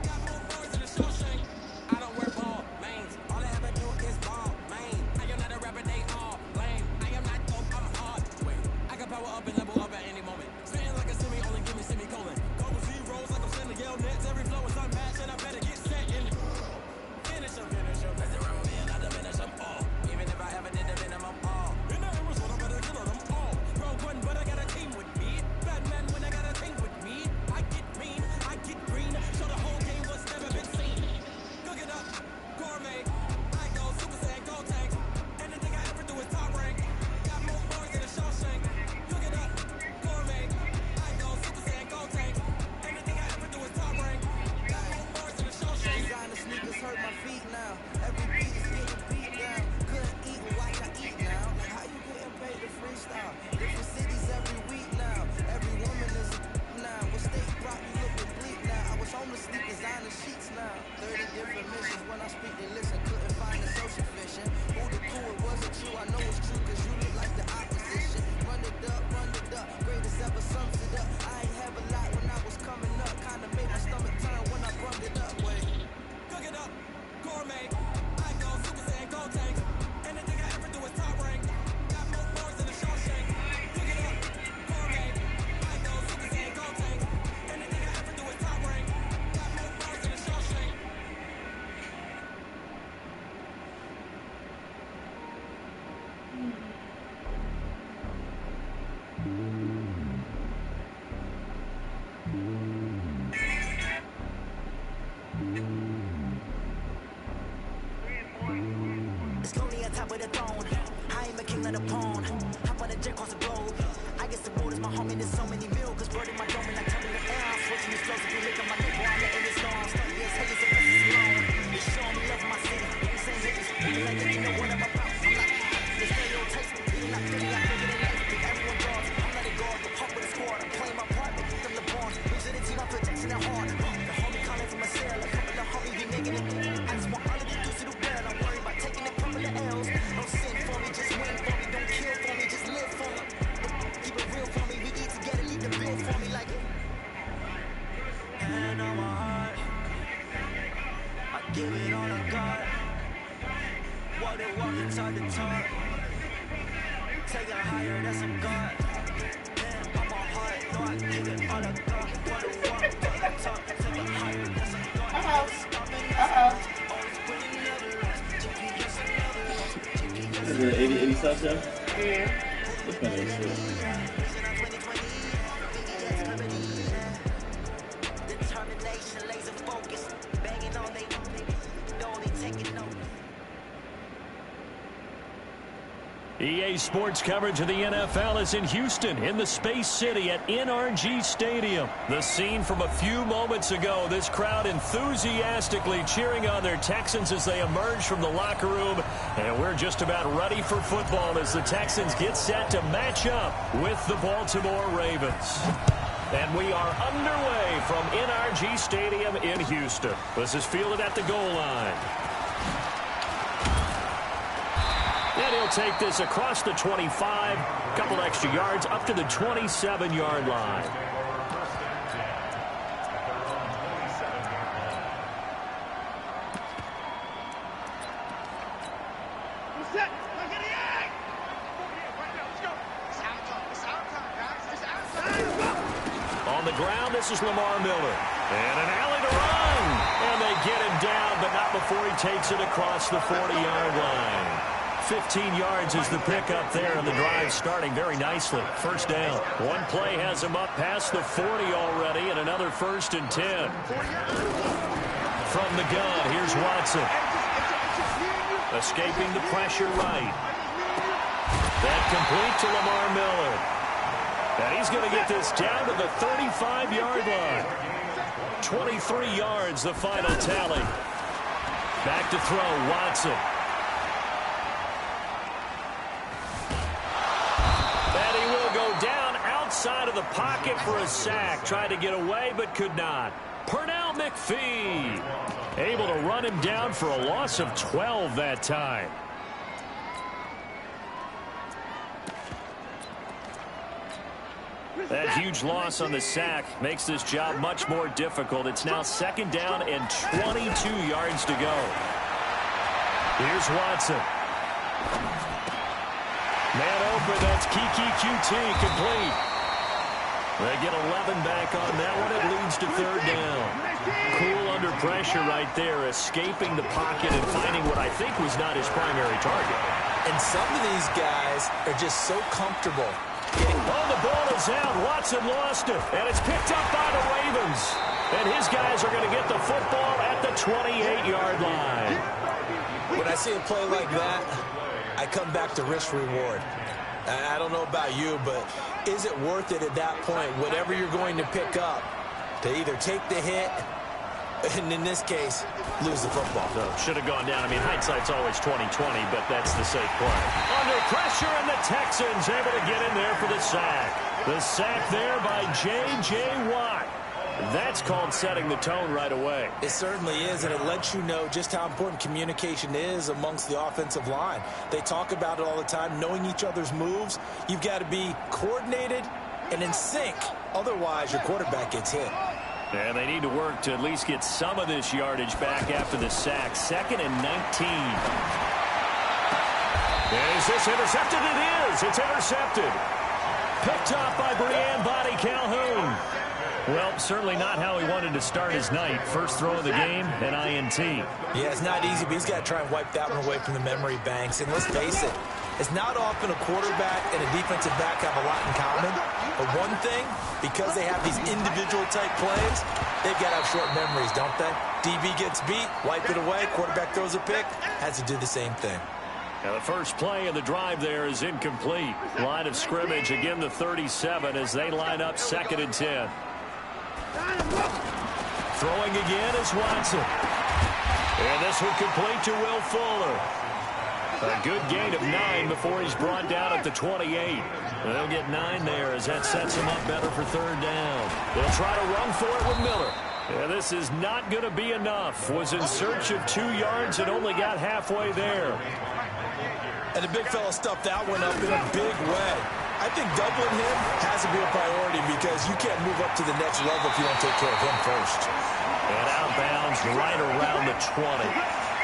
S9: Got more bars than a Shawshank. I don't wear ball mains. All I ever do is ball main. I am not a rapper, they all lame. I am not dope, I'm hard. Wait, I can power up and level up at any moment. Spitting like a semi, only give me semicolon. Double zeros like I'm sending yell nets. Every flow is unmatched and I better get set in. Finish them. Mess around with me and I diminish them all. Even if I ever did the minimum all. In the Arizona, I better kill them all. Rogue one, but I got a team with me. Batman when I got a team with me. I get mean, I get green. So the whole game was never been seen. Cook it up, gourmet. I go Super Saiyan, gold tank. Anything I ever do is top rank. Got more bars than a Shawshank. Cook it up, gourmet. I go Super Saiyan, gold tank. Anything I ever do is top rank. Got more bars than a Shawshank.
S10: Designer sneakers hurt my feet now. Every beat is getting beat down. Couldn't eat and watch I eat now. Like how you getting paid to freestyle? Different cities every week now. Every woman is a now. What state brought you looking bleak now? I was homeless, sleep designer sheets now. 30 different missions when I speak they listen. Couldn't find the social fiction. Who the cool, it wasn't true. I know it's true cause you look like the opposition. Run it up, greatest ever sums it up. I ain't have a lot when I was coming up. Kinda made my stomach turn when I brung it up. Wait.
S9: Cook it up, gourmet. I go Super Saiyan, gold tank. Anything I ever do is top rank. Got more bars than a Shawshank. Cook it up, gourmet. I go Super Saiyan, gold tank. Anything I ever do is top rank. Got more bars than a Shawshank.
S10: It's lonely on top of the throne. I am a king of the pawn. Hop on a jet across the globe. I guess the road is my home and there's so many mil. Cause bird in my dome and I tell me the air. I'm switching explosive. You lick on my neck while I'm letting it slow. I'm starting yes, haters and blessings alone. They showing me love in my city. They saying haters. They like they know what I'm about. I'm like, the stereotypes. Eating like Philly, I figure they like it. Everyone guards. I'm letting go of the pump with the squad. I'm playing my part. They keep them the bonds. Lose to the team, I'm protecting their heart. The homie calling from a cell. Like couple of homie be making it. I just want all of the dudes to do well. I'm worried about taking it from the L's. Don't sin for me, just win for me. Don't kill for me, just live for me. Keep it real for me. We eat together, leave the Take it higher, that's some God. Man, I'm on hard, no, I take it all I got. What the fuck, all I talk, take it higher, that's some God.
S1: Is it 80 subs, yeah?
S5: Yeah.
S1: This one is sweet.
S10: Determination, laser focus, banging on they don't they taking no.
S3: EA Sports coverage of the NFL is in Houston, in the Space City at NRG Stadium. The scene from a few moments ago, this crowd enthusiastically cheering on their Texans as they emerge from the locker room. And we're just about ready for football as the Texans get set to match up with the Baltimore Ravens. And we are underway from NRG Stadium in Houston. This is fielded at the goal line. And he'll take this across the 25, a couple extra yards, up to the 27-yard line.
S6: Set. Look at the egg. 48 right now. Let's go. It's our time. It's our time, guys. It's our time.
S3: On the ground, this is Lamar Miller. And an alley to run. And they get him down, but not before he takes it across the 40-yard line. 15 yards is the pickup there, and the drive starting very nicely. First down. One play has him up past the 40 already, and another 1st and 10. From the gun, here's Watson. Escaping the pressure right. That complete to Lamar Miller. And he's going to get this down to the 35-yard line. 23 yards, the final tally. Back to throw, Watson. And he will go down outside of the pocket for a sack. Tried to get away, but could not. Pernell McPhee able to run him down for a loss of 12 that time. That huge loss on the sack makes this job much more difficult. It's now 2nd down and 22 yards to go. Here's Watson. Man open, that's Kiki QT complete. They get 11 back on that one. It leads to 3rd down. Cool under pressure right there, escaping the pocket and finding what I think was not his primary target.
S4: And some of these guys are just so comfortable.
S3: Oh, the ball is out. Watson lost it, and it's picked up by the Ravens. And his guys are going to get the football at the 28-yard line.
S4: When I see a play like that, I come back to risk-reward. I don't know about you, but is it worth it at that point, whatever you're going to pick up, to either take the hit, and in this case, lose the football?
S3: So, should have gone down. I mean, hindsight's always 20/20, but that's the safe play. Under pressure, and the Texans able to get in there for the sack. The sack there by J.J. Watt. That's called setting the tone right away.
S4: It certainly is, and it lets you know just how important communication is amongst the offensive line. They talk about it all the time, knowing each other's moves. You've got to be coordinated and in sync. Otherwise, your quarterback gets hit.
S3: And they need to work to at least get some of this yardage back after the sack. 2nd and 19. Is this intercepted? It is. It's intercepted. Picked off by Breanne Body Calhoun. Well, certainly not how he wanted to start his night. First throw of the game, an INT.
S4: Yeah, it's not easy, but he's got to try and wipe that one away from the memory banks. And let's face it, it's not often a quarterback and a defensive back have a lot in common. But one thing, because they have these individual type plays, they've got to have short memories, don't they? DB gets beat, wipe it away, quarterback throws a pick, has to do the same thing.
S3: Now the first play of the drive there is incomplete. Line of scrimmage, again the 37 as they line up 2nd and 10. Throwing again is Watson. And this one complete to Will Fuller. A good gain of 9 before he's brought down at the 28. They'll get 9 there as that sets him up better for 3rd down. They'll try to run for it with Miller. And this is not going to be enough. Was in search of 2 yards and only got halfway there.
S4: And the big fella stuffed that one up in a big way. I think doubling him has to be a priority because you can't move up to the next level if you don't take care of him first.
S3: And out of bounds right around the 20.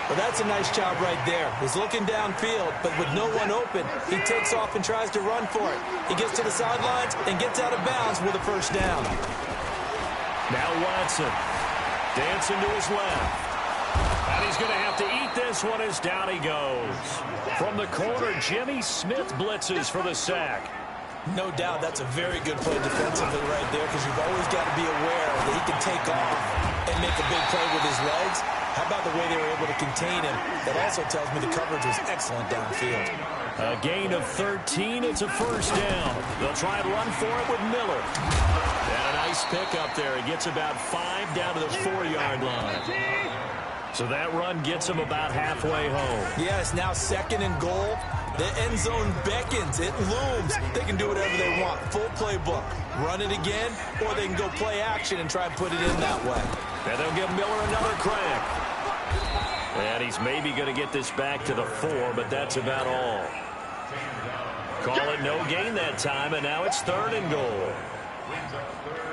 S4: Well, that's a nice job right there. He's looking downfield, but with no one open, he takes off and tries to run for it. He gets to the sidelines and gets out of bounds with a first down.
S3: Now Watson dancing to his left. And he's going to have to eat this one as down he goes. From the corner, Jimmy Smith blitzes for the sack.
S4: No doubt that's a very good play defensively right there, because you've always got to be aware that he can take off and make a big play with his legs. How about the way they were able to contain him? That also tells me the coverage was excellent downfield.
S3: A gain of 13. It's a first down. They'll try and run for it with Miller. And a nice pick up there. He gets about 5 down to the 4-yard line. So that run gets him about halfway home.
S4: Yeah, it's now 2nd and goal. The end zone beckons. It looms. They can do whatever they want. Full playbook. Run it again, or they can go play action and try and put it in that way.
S3: And they'll give Miller another crack. And he's maybe going to get this back to the 4, but that's about all. Call it no gain that time, and now it's 3rd and goal.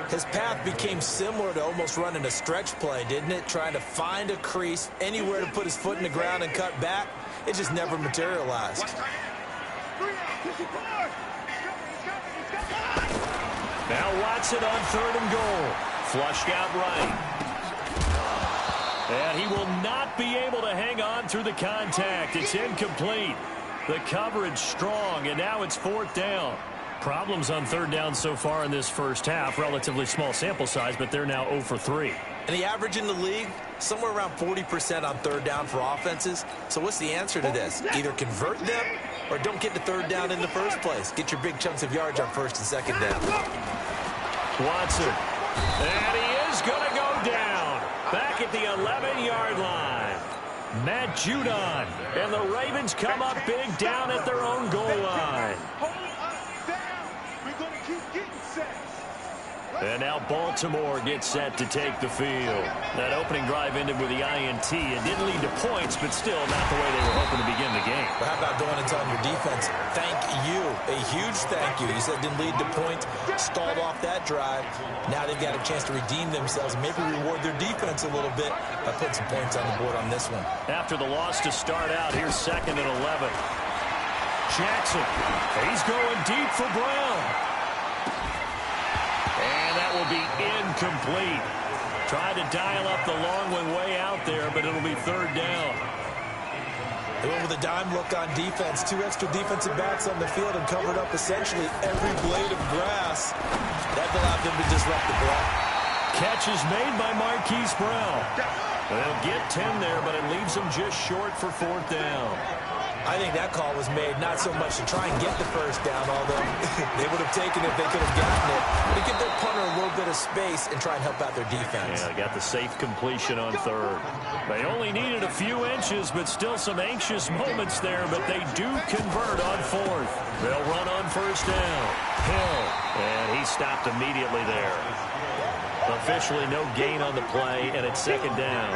S4: His path became similar to almost running a stretch play, didn't it? Trying to find a crease, anywhere to put his foot in the ground and cut back. It just never materialized.
S3: Now Watson on 3rd and goal. Flushed out right. And he will not be able to hang on through the contact. It's incomplete. The coverage strong, and now it's 4th down. Problems on 3rd down so far in this first half. Relatively small sample size, but they're now 0 for 3.
S4: And the average in the league, somewhere around 40% on 3rd down for offenses. So what's the answer to this? Either convert them or don't get to 3rd down in the first place. Get your big chunks of yards on 1st and 2nd down.
S3: Watson. And he is going to go down. Back at the 11-yard line. Matt Judon. And the Ravens come up big down at their own goal line. And now Baltimore gets set to take the field. That opening drive ended with the INT. It didn't lead to points, but still not the way they were hoping to begin the game.
S4: Well, how about going and telling your defense, thank you, a huge thank you. You said it didn't lead to points, stalled off that drive. Now they've got a chance to redeem themselves and maybe reward their defense a little bit by putting some points on the board on this one.
S3: After the loss to start out, here's 2nd and 11. Jackson, he's going deep for Brown. And that will be incomplete. Tried to dial up the long one way out there, but it'll be 3rd down.
S4: They went with a dime look on defense. 2 extra defensive backs on the field and covered up essentially every blade of grass. That allowed them to disrupt the block.
S3: Catch is made by Marquise Brown. They'll get 10 there, but it leaves them just short for 4th down.
S4: I think that call was made not so much to try and get the first down, although they would have taken it if they could have gotten it, but to give their punter a little bit of space and try and help out their defense.
S3: Yeah, they got the safe completion on 3rd. They only needed a few inches, but still some anxious moments there, but they do convert on 4th. They'll run on 1st down. Hill, and he stopped immediately there. Officially no gain on the play, and it's 2nd down.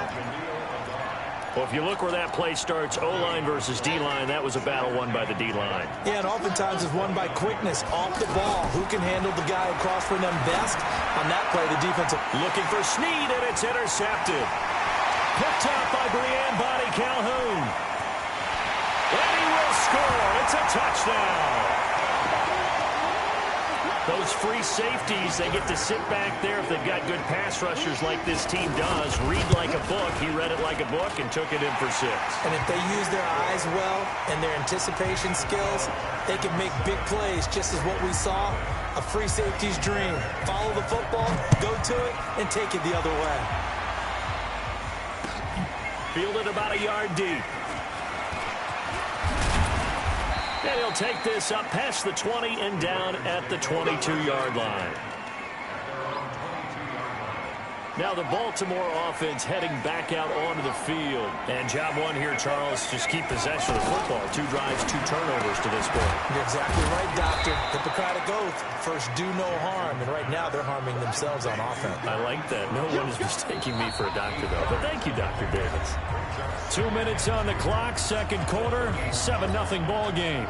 S3: Well, if you look where that play starts, O-line versus D-line, that was a battle won by the D-line.
S4: Yeah, and oftentimes it's won by quickness, off the ball. Who can handle the guy across from them best? On that play, the defensive...
S3: Looking for Snead, and it's intercepted. Picked up by Brian Body Calhoun. And he will score. It's a touchdown. Those free safeties, they get to sit back there if they've got good pass rushers like this team does. Read like a book. He read it like a book and took it in for 6.
S4: And if they use their eyes well and their anticipation skills, they can make big plays, just as what we saw, a free safety's dream. Follow the football, go to it, and take it the other way.
S3: Fielded about a yard deep. And he'll take this up past the 20 and down at the 22-yard line. Now the Baltimore offense heading back out onto the field. And job one here, Charles, just keep possession of the football. 2 drives, 2 turnovers to this point.
S4: You're exactly right, Doctor. Hippocratic oath. First, do no harm. And right now, they're harming themselves on offense.
S3: I like that. No one is mistaking me for a doctor, though. But thank you, Dr. Davis. 2 minutes on the clock, 2nd quarter, 7-0 ball game.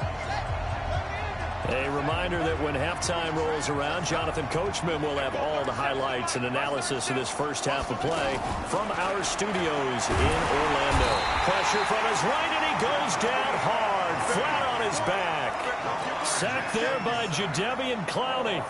S3: A reminder that when halftime rolls around, Jonathan Coachman will have all the highlights and analysis of this first half of play from our studios in Orlando. Pressure from his right, and he goes down hard, flat on his back. Sacked there by Jadeveon Clowney.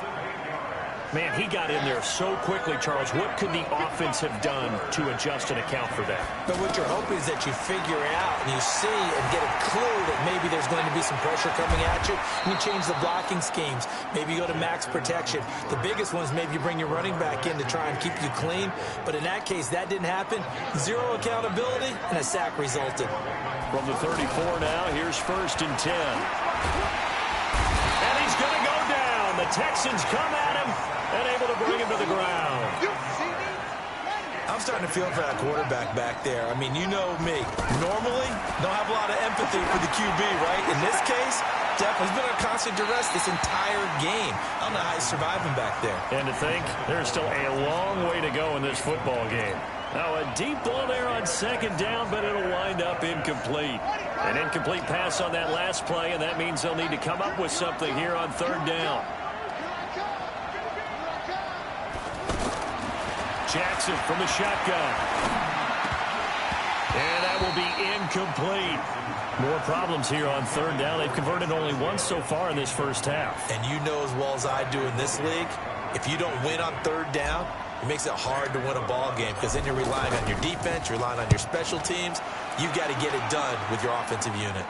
S3: Man, he got in there so quickly, Charles. What could the offense have done to adjust and account for that?
S4: But what you're hoping is that you figure out and you see and get a clue that maybe there's going to be some pressure coming at you. And you change the blocking schemes. Maybe you go to max protection. The biggest one is maybe you bring your running back in to try and keep you clean. But in that case, that didn't happen. Zero accountability, and a sack resulted.
S3: From the 34 now, here's 1st and 10. And he's going to go down. The Texans come at him and able to bring him to the ground.
S4: I'm starting to feel for that quarterback back there. I mean, you know me. Normally, don't have a lot of empathy for the QB, right? In this case, definitely he's been under constant duress this entire game. I don't know how he's surviving back there.
S3: And to think, there's still a long way to go in this football game. Now, a deep ball there on 2nd down, but it'll wind up incomplete. An incomplete pass on that last play, and that means they'll need to come up with something here on 3rd down. Jackson from the shotgun. And that will be incomplete. More problems here on 3rd down. They've converted only once so far in this first half.
S4: And you know as well as I do in this league, if you don't win on 3rd down, it makes it hard to win a ball game because then you're relying on your defense, you're relying on your special teams. You've got to get it done with your offensive unit.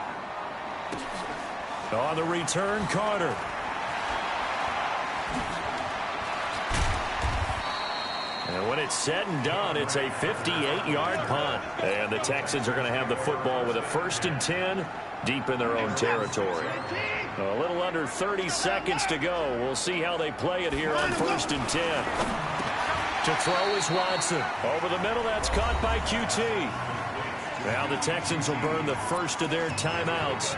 S3: On the return, Carter. And when it's said and done, it's a 58-yard punt. And the Texans are going to have the football with a 1st and 10 deep in their own territory. A little under 30 seconds to go. We'll see how they play it here on 1st and 10. To throw is Watson. Over the middle, that's caught by QT. Now the Texans will burn the first of their timeouts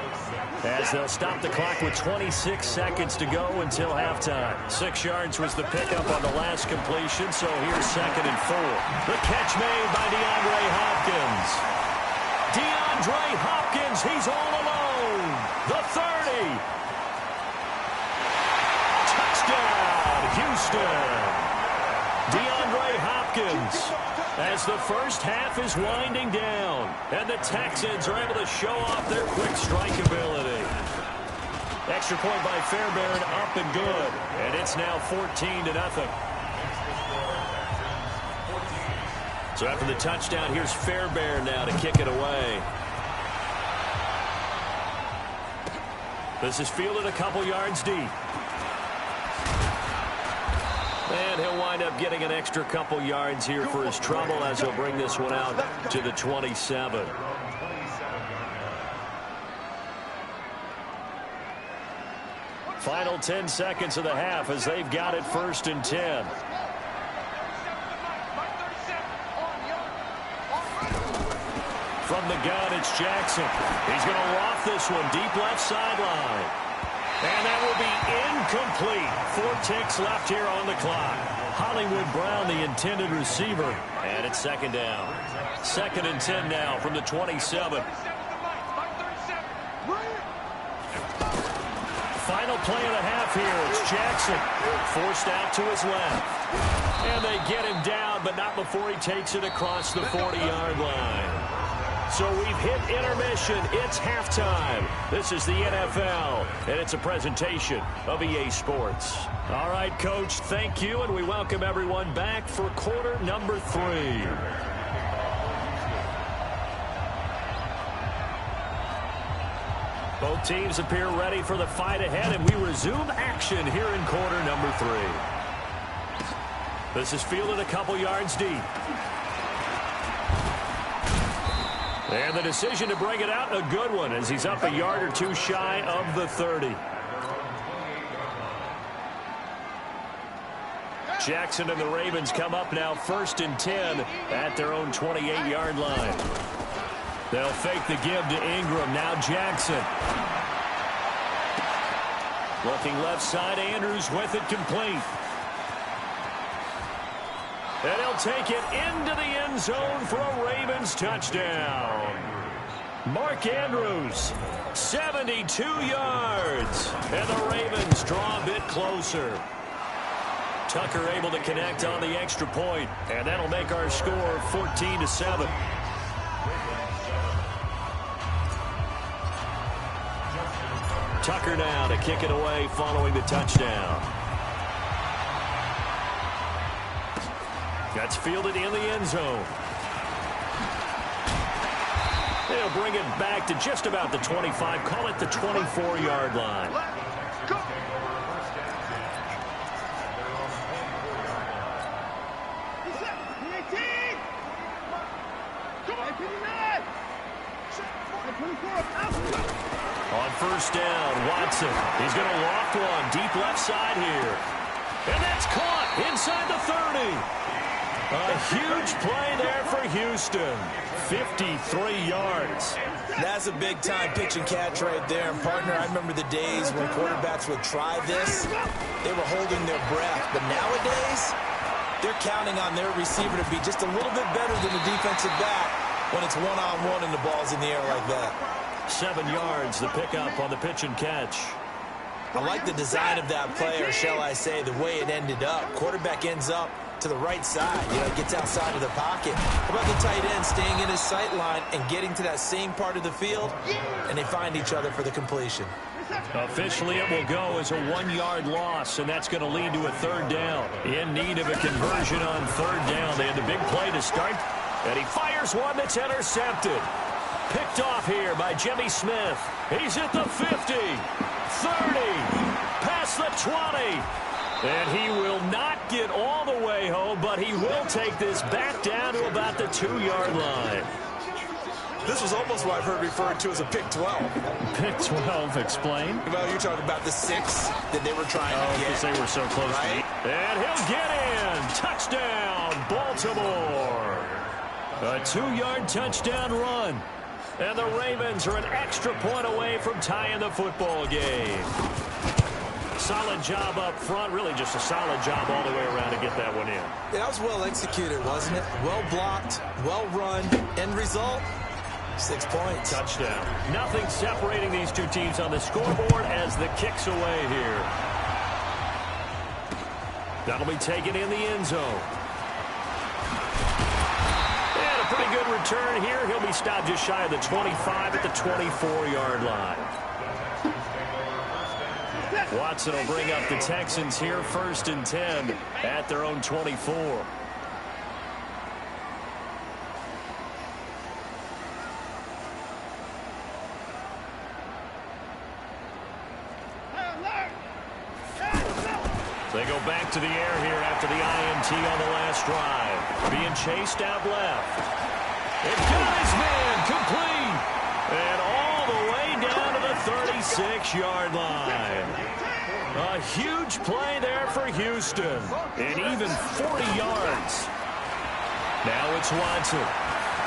S3: as they'll stop the clock with 26 seconds to go until halftime. 6 yards was the pickup on the last completion, so here's 2nd and 4. The catch made by DeAndre Hopkins. DeAndre Hopkins, he's all alone. The 30. Touchdown, Houston. DeAndre Hopkins, as the first half is winding down, and the Texans are able to show off their quick strike ability. Extra point by Fairbairn, up and good, and it's now 14-0. So after the touchdown, here's Fairbairn now to kick it away. This is fielded a couple yards deep. And he'll wind up getting an extra couple yards here for his trouble as he'll bring this one out to the 27. Final 10 seconds of the half as they've got it 1st and 10. From the gun, it's Jackson. He's going to loft this one deep left sideline. And that will be incomplete. 4 ticks left here on the clock. Hollywood Brown, the intended receiver. And it's 2nd down. 2nd and 10 now from the 27. Final play of the half here. It's Jackson. Forced out to his left. And they get him down, but not before he takes it across the 40-yard line. So we've hit intermission. It's halftime. This is the NFL, and it's a presentation of EA Sports. All right, Coach, thank you, and we welcome everyone back for quarter number 3. Both teams appear ready for the fight ahead, and we resume action here in quarter number 3. This is fielded a couple yards deep. And the decision to bring it out, a good one, as he's up a yard or two shy of the 30. Jackson and the Ravens come up now 1st and 10 at their own 28-yard line. They'll fake the give to Ingram. Now Jackson. Looking left side, Andrews with it complete. And he'll take it into the end zone for a Ravens touchdown. Mark Andrews, 72 yards. And the Ravens draw a bit closer. Tucker able to connect on the extra point, and that'll make our score 14-7. Tucker now to kick it away following the touchdown. That's fielded in the end zone. They'll bring it back to just about the 25. Call it the 24-yard line. On first down, Watson. He's going to loft one deep left side here. And that's caught inside the 30. A huge play there for Houston. 53 yards.
S4: That's a big-time pitch and catch right there. And, partner, I remember the days when quarterbacks would try this. They were holding their breath. But nowadays, they're counting on their receiver to be just a little bit better than the defensive back when it's one-on-one and the ball's in the air like that.
S3: 7 yards, the pickup on the pitch and catch.
S4: I like the design of that play, or shall I say, the way it ended up. Quarterback ends up to the right side. Gets outside of the pocket. How about the tight end staying in his sight line and getting to that same part of the field, and they find each other for the completion.
S3: Officially, it will go as a 1-yard loss, and that's going to lead to a third down. In need of a conversion on third down. They had the big play to start, and he fires one that's intercepted. Picked off here by Jimmy Smith. He's at the 50, 30, past the 20. And he will not get all the way home, but he will take this back down to about the 2-yard line.
S4: This was almost what I've heard referred to as a pick 12.
S3: Pick 12, explain.
S4: Well, you're talking about the 6 that they were trying to get.
S3: Because they were so close to it. And he'll get in. Touchdown, Baltimore. A 2-yard touchdown run. And the Ravens are an extra point away from tying the football game. Solid job up front. Really just a solid job all the way around to get that one in.
S4: Yeah, that was well executed, wasn't it? Well blocked, well run. End result, 6 points.
S3: Touchdown. Nothing separating these two teams on the scoreboard as the kick's away here. That'll be taken in the end zone. And a pretty good return here. He'll be stopped just shy of the 25 at the 24-yard line. Watson will bring up the Texans here 1st and 10 at their own 24. They go back to the air here after the INT on the last drive. Being chased out left. It got his man complete. And all the way down to the 36-yard line. A huge play there for Houston. And even 40 yards. Now it's Watson.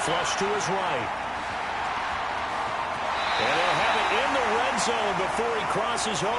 S3: Flush to his right. And he'll have it in the red zone before he crosses over.